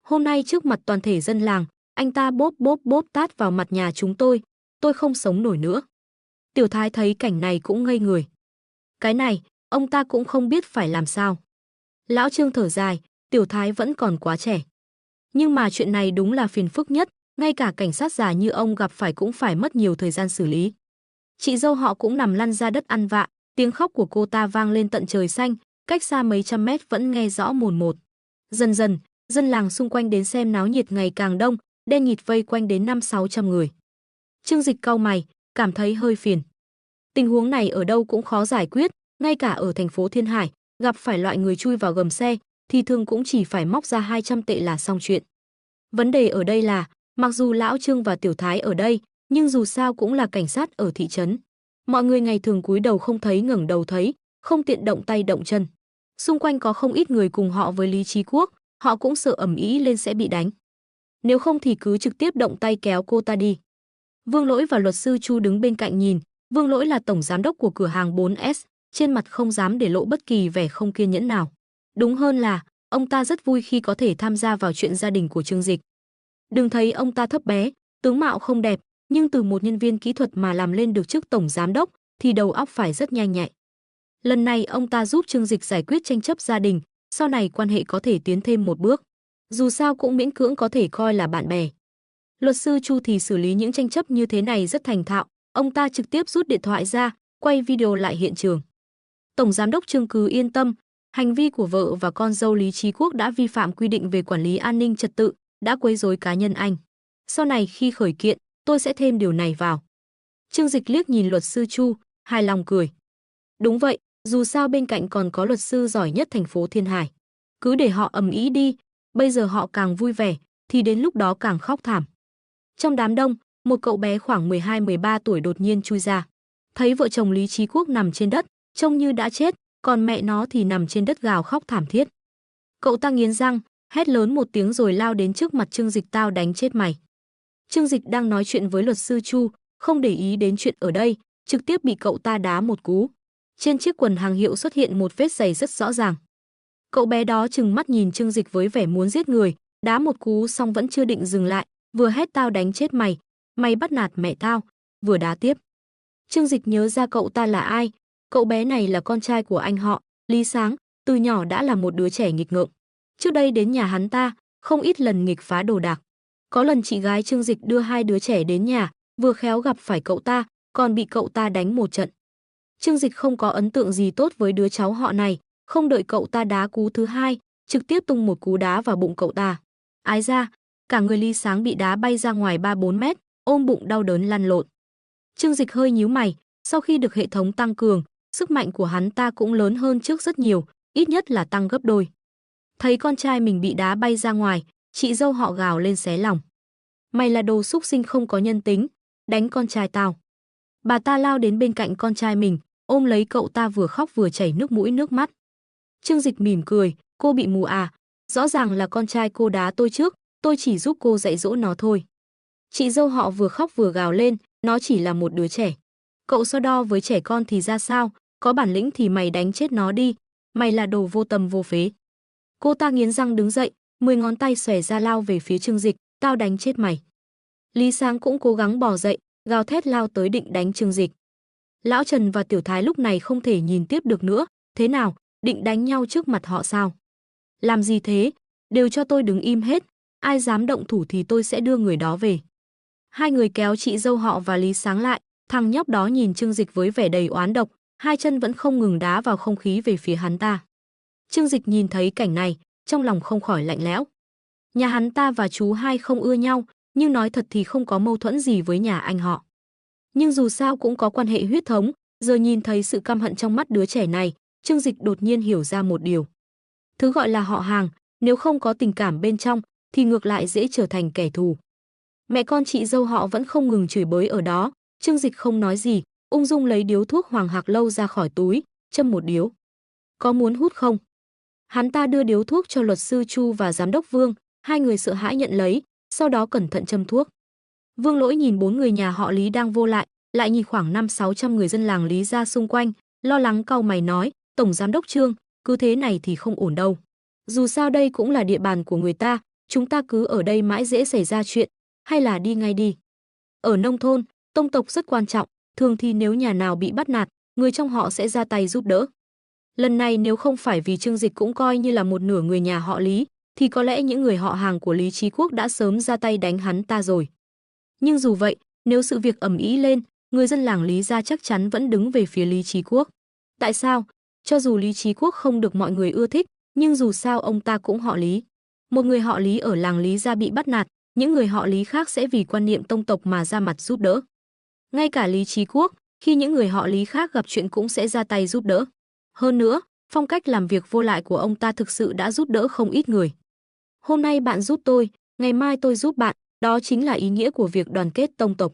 Hôm nay trước mặt toàn thể dân làng, anh ta bóp tát vào mặt nhà chúng tôi không sống nổi nữa. Tiểu Thái thấy cảnh này cũng ngây người. Cái này, ông ta cũng không biết phải làm sao. Lão Trương thở dài, Tiểu Thái vẫn còn quá trẻ. Nhưng mà chuyện này đúng là phiền phức nhất, ngay cả cảnh sát già như ông gặp phải cũng phải mất nhiều thời gian xử lý. Chị dâu họ cũng nằm lăn ra đất ăn vạ, tiếng khóc của cô ta vang lên tận trời xanh, cách xa mấy trăm mét vẫn nghe rõ mồn một. Dần dần, dân làng xung quanh đến xem náo nhiệt ngày càng đông, đen nghịt vây quanh đến 500-600 người. Trương Dịch cau mày, cảm thấy hơi phiền. Tình huống này ở đâu cũng khó giải quyết, ngay cả ở thành phố Thiên Hải, gặp phải loại người chui vào gầm xe, thì thường cũng chỉ phải móc ra 200 tệ là xong chuyện. Vấn đề ở đây là, mặc dù Lão Trương và Tiểu Thái ở đây, nhưng dù sao cũng là cảnh sát ở thị trấn. Mọi người ngày thường cúi đầu không thấy ngẩng đầu thấy, không tiện động tay động chân. Xung quanh có không ít người cùng họ với Lý Chí Quốc, họ cũng sợ ầm ĩ lên sẽ bị đánh. Nếu không thì cứ trực tiếp động tay kéo cô ta đi. Vương Lỗi và luật sư Chu đứng bên cạnh nhìn, Vương Lỗi là tổng giám đốc của cửa hàng 4S, trên mặt không dám để lộ bất kỳ vẻ không kiên nhẫn nào. Đúng hơn là, ông ta rất vui khi có thể tham gia vào chuyện gia đình của Trương Dịch. Đừng thấy ông ta thấp bé, tướng mạo không đẹp, nhưng từ một nhân viên kỹ thuật mà làm lên được chức tổng giám đốc thì đầu óc phải rất nhanh nhạy. Lần này ông ta giúp Trương Dịch giải quyết tranh chấp gia đình, sau này quan hệ có thể tiến thêm một bước. Dù sao cũng miễn cưỡng có thể coi là bạn bè. Luật sư Chu thì xử lý những tranh chấp như thế này rất thành thạo, ông ta trực tiếp rút điện thoại ra, quay video lại hiện trường. Tổng giám đốc Trương cứ yên tâm, hành vi của vợ và con dâu Lý Chí Quốc đã vi phạm quy định về quản lý an ninh trật tự, đã quấy rối cá nhân anh. Sau này khi khởi kiện, tôi sẽ thêm điều này vào. Trương Dịch liếc nhìn luật sư Chu, hài lòng cười. Đúng vậy, dù sao bên cạnh còn có luật sư giỏi nhất thành phố Thiên Hải. Cứ để họ ầm ĩ đi, bây giờ họ càng vui vẻ, thì đến lúc đó càng khóc thảm. Trong đám đông, một cậu bé khoảng 12-13 tuổi đột nhiên chui ra. Thấy vợ chồng Lý Chí Quốc nằm trên đất, trông như đã chết, còn mẹ nó thì nằm trên đất gào khóc thảm thiết. Cậu ta nghiến răng, hét lớn một tiếng rồi lao đến trước mặt Trương Dịch, tao đánh chết mày. Trương Dịch đang nói chuyện với luật sư Chu, không để ý đến chuyện ở đây, trực tiếp bị cậu ta đá một cú. Trên chiếc quần hàng hiệu xuất hiện một vết giày rất rõ ràng. Cậu bé đó trừng mắt nhìn Trương Dịch với vẻ muốn giết người, đá một cú xong vẫn chưa định dừng lại, vừa hét tao đánh chết mày, mày bắt nạt mẹ tao, vừa đá tiếp. Trương Dịch nhớ ra cậu ta là ai, cậu bé này là con trai của anh họ, Lý Sáng, từ nhỏ đã là một đứa trẻ nghịch ngợm. Trước đây đến nhà hắn ta, không ít lần nghịch phá đồ đạc. Có lần chị gái Trương Dịch đưa 2 đứa trẻ đến nhà, vừa khéo gặp phải cậu ta, còn bị cậu ta đánh một trận. Trương Dịch không có ấn tượng gì tốt với đứa cháu họ này, không đợi cậu ta đá cú thứ hai, trực tiếp tung một cú đá vào bụng cậu ta. Ái ra, cả người Lý Sáng bị đá bay ra ngoài 3-4 mét, ôm bụng đau đớn lăn lộn. Trương Dịch hơi nhíu mày, sau khi được hệ thống tăng cường, sức mạnh của hắn ta cũng lớn hơn trước rất nhiều, ít nhất là tăng gấp đôi. Thấy con trai mình bị đá bay ra ngoài, chị dâu họ gào lên xé lòng. Mày là đồ xúc sinh không có nhân tính, đánh con trai tao. Bà ta lao đến bên cạnh con trai mình, ôm lấy cậu ta vừa khóc vừa chảy nước mũi nước mắt. Trương Dịch mỉm cười, cô bị mù à, rõ ràng là con trai cô đá tôi trước, tôi chỉ giúp cô dạy dỗ nó thôi. Chị dâu họ vừa khóc vừa gào lên, nó chỉ là một đứa trẻ. Cậu so đo với trẻ con thì ra sao, có bản lĩnh thì mày đánh chết nó đi, mày là đồ vô tâm vô phế. Cô ta nghiến răng đứng dậy, 10 ngón tay xòe ra lao về phía Trương Dịch, tao đánh chết mày. Lý Sáng cũng cố gắng bò dậy, gào thét lao tới định đánh Trương Dịch. Lão Trần và Tiểu Thái lúc này không thể nhìn tiếp được nữa, thế nào, định đánh nhau trước mặt họ sao? Làm gì thế, đều cho tôi đứng im hết, ai dám động thủ thì tôi sẽ đưa người đó về. Hai người kéo chị dâu họ và Lý Sáng lại, thằng nhóc đó nhìn Trương Dịch với vẻ đầy oán độc, hai chân vẫn không ngừng đá vào không khí về phía hắn ta. Trương Dịch nhìn thấy cảnh này, trong lòng không khỏi lạnh lẽo. Nhà hắn ta và chú hai không ưa nhau, nhưng nói thật thì không có mâu thuẫn gì với nhà anh họ. Nhưng dù sao cũng có quan hệ huyết thống, giờ nhìn thấy sự căm hận trong mắt đứa trẻ này, Trương Dịch đột nhiên hiểu ra một điều. Thứ gọi là họ hàng, nếu không có tình cảm bên trong, thì ngược lại dễ trở thành kẻ thù. Mẹ con chị dâu họ vẫn không ngừng chửi bới ở đó, Trương Dịch không nói gì, ung dung lấy điếu thuốc Hoàng Hạc Lâu ra khỏi túi, châm một điếu. Có muốn hút không? Hắn ta đưa điếu thuốc cho luật sư Chu và giám đốc Vương, hai người sợ hãi nhận lấy, sau đó cẩn thận châm thuốc. Vương Lỗi nhìn 4 người nhà họ Lý đang vô lại nhìn khoảng 500-600 người dân làng Lý ra xung quanh, lo lắng cau mày nói, Tổng giám đốc Trương, cứ thế này thì không ổn đâu. Dù sao đây cũng là địa bàn của người ta, chúng ta cứ ở đây mãi dễ xảy ra chuyện, hay là đi ngay đi. Ở nông thôn, tông tộc rất quan trọng, thường thì nếu nhà nào bị bắt nạt, người trong họ sẽ ra tay giúp đỡ. Lần này nếu không phải vì Trương Dịch cũng coi như là một nửa người nhà họ Lý, thì có lẽ những người họ hàng của Lý Chí Quốc đã sớm ra tay đánh hắn ta rồi. Nhưng dù vậy, nếu sự việc ầm ĩ lên, người dân làng Lý gia chắc chắn vẫn đứng về phía Lý Chí Quốc. Tại sao? Cho dù Lý Chí Quốc không được mọi người ưa thích, nhưng dù sao ông ta cũng họ Lý. Một người họ Lý ở làng Lý gia bị bắt nạt, những người họ Lý khác sẽ vì quan niệm tông tộc mà ra mặt giúp đỡ. Ngay cả Lý Chí Quốc, khi những người họ Lý khác gặp chuyện cũng sẽ ra tay giúp đỡ. Hơn nữa, phong cách làm việc vô lại của ông ta thực sự đã giúp đỡ không ít người. Hôm nay bạn giúp tôi, ngày mai tôi giúp bạn, đó chính là ý nghĩa của việc đoàn kết tông tộc.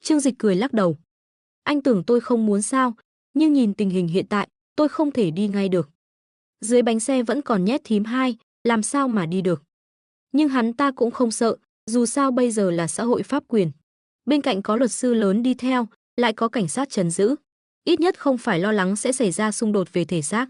Trương Dịch cười lắc đầu. Anh tưởng tôi không muốn sao, nhưng nhìn tình hình hiện tại, tôi không thể đi ngay được. Dưới bánh xe vẫn còn nhét thím hai, làm sao mà đi được. Nhưng hắn ta cũng không sợ, dù sao bây giờ là xã hội pháp quyền. Bên cạnh có luật sư lớn đi theo, lại có cảnh sát trấn giữ. Ít nhất không phải lo lắng sẽ xảy ra xung đột về thể xác.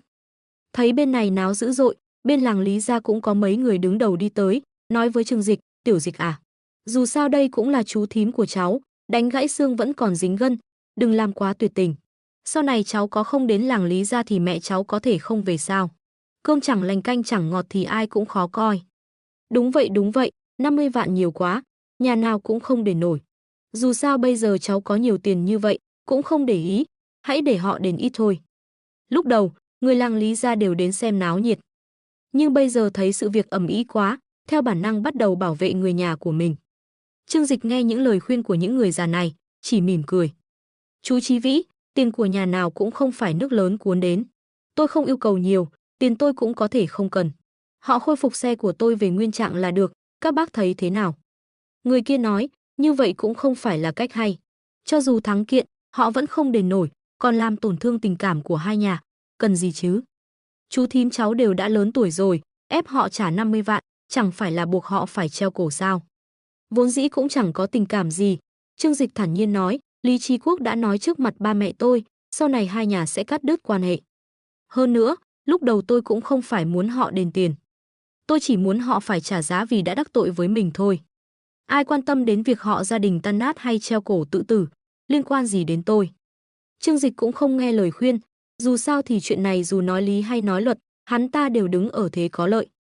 Thấy bên này náo dữ dội, bên làng Lý gia cũng có mấy người đứng đầu đi tới, nói với Trương Dịch, Tiểu Dịch à. Dù sao đây cũng là chú thím của cháu, đánh gãy xương vẫn còn dính gân, đừng làm quá tuyệt tình. Sau này cháu có không đến làng Lý gia thì mẹ cháu có thể không về sao. Cơm chẳng lành canh chẳng ngọt thì ai cũng khó coi. Đúng vậy, 50 vạn nhiều quá, nhà nào cũng không để nổi. Dù sao bây giờ cháu có nhiều tiền như vậy, cũng không để ý, hãy để họ đền ít thôi. Lúc đầu, người làng Lý gia đều đến xem náo nhiệt. Nhưng bây giờ thấy sự việc ầm ĩ quá, theo bản năng bắt đầu bảo vệ người nhà của mình. Trương Dịch nghe những lời khuyên của những người già này, chỉ mỉm cười. Chú Chí Vĩ, tiền của nhà nào cũng không phải nước lớn cuốn đến. Tôi không yêu cầu nhiều, tiền tôi cũng có thể không cần. Họ khôi phục xe của tôi về nguyên trạng là được, các bác thấy thế nào? Người kia nói, như vậy cũng không phải là cách hay. Cho dù thắng kiện, họ vẫn không đền nổi, còn làm tổn thương tình cảm của hai nhà. Cần gì chứ? Chú thím cháu đều đã lớn tuổi rồi, ép họ trả 50 vạn, chẳng phải là buộc họ phải treo cổ sao? Vốn dĩ cũng chẳng có tình cảm gì. Trương Dịch thản nhiên nói, Lý Chí Quốc đã nói trước mặt ba mẹ tôi, sau này hai nhà sẽ cắt đứt quan hệ. Hơn nữa, lúc đầu tôi cũng không phải muốn họ đền tiền. Tôi chỉ muốn họ phải trả giá vì đã đắc tội với mình thôi. Ai quan tâm đến việc họ gia đình tan nát hay treo cổ tự tử, liên quan gì đến tôi? Trương Dịch cũng không nghe lời khuyên, dù sao thì chuyện này dù nói lý hay nói luật, hắn ta đều đứng ở thế có lợi.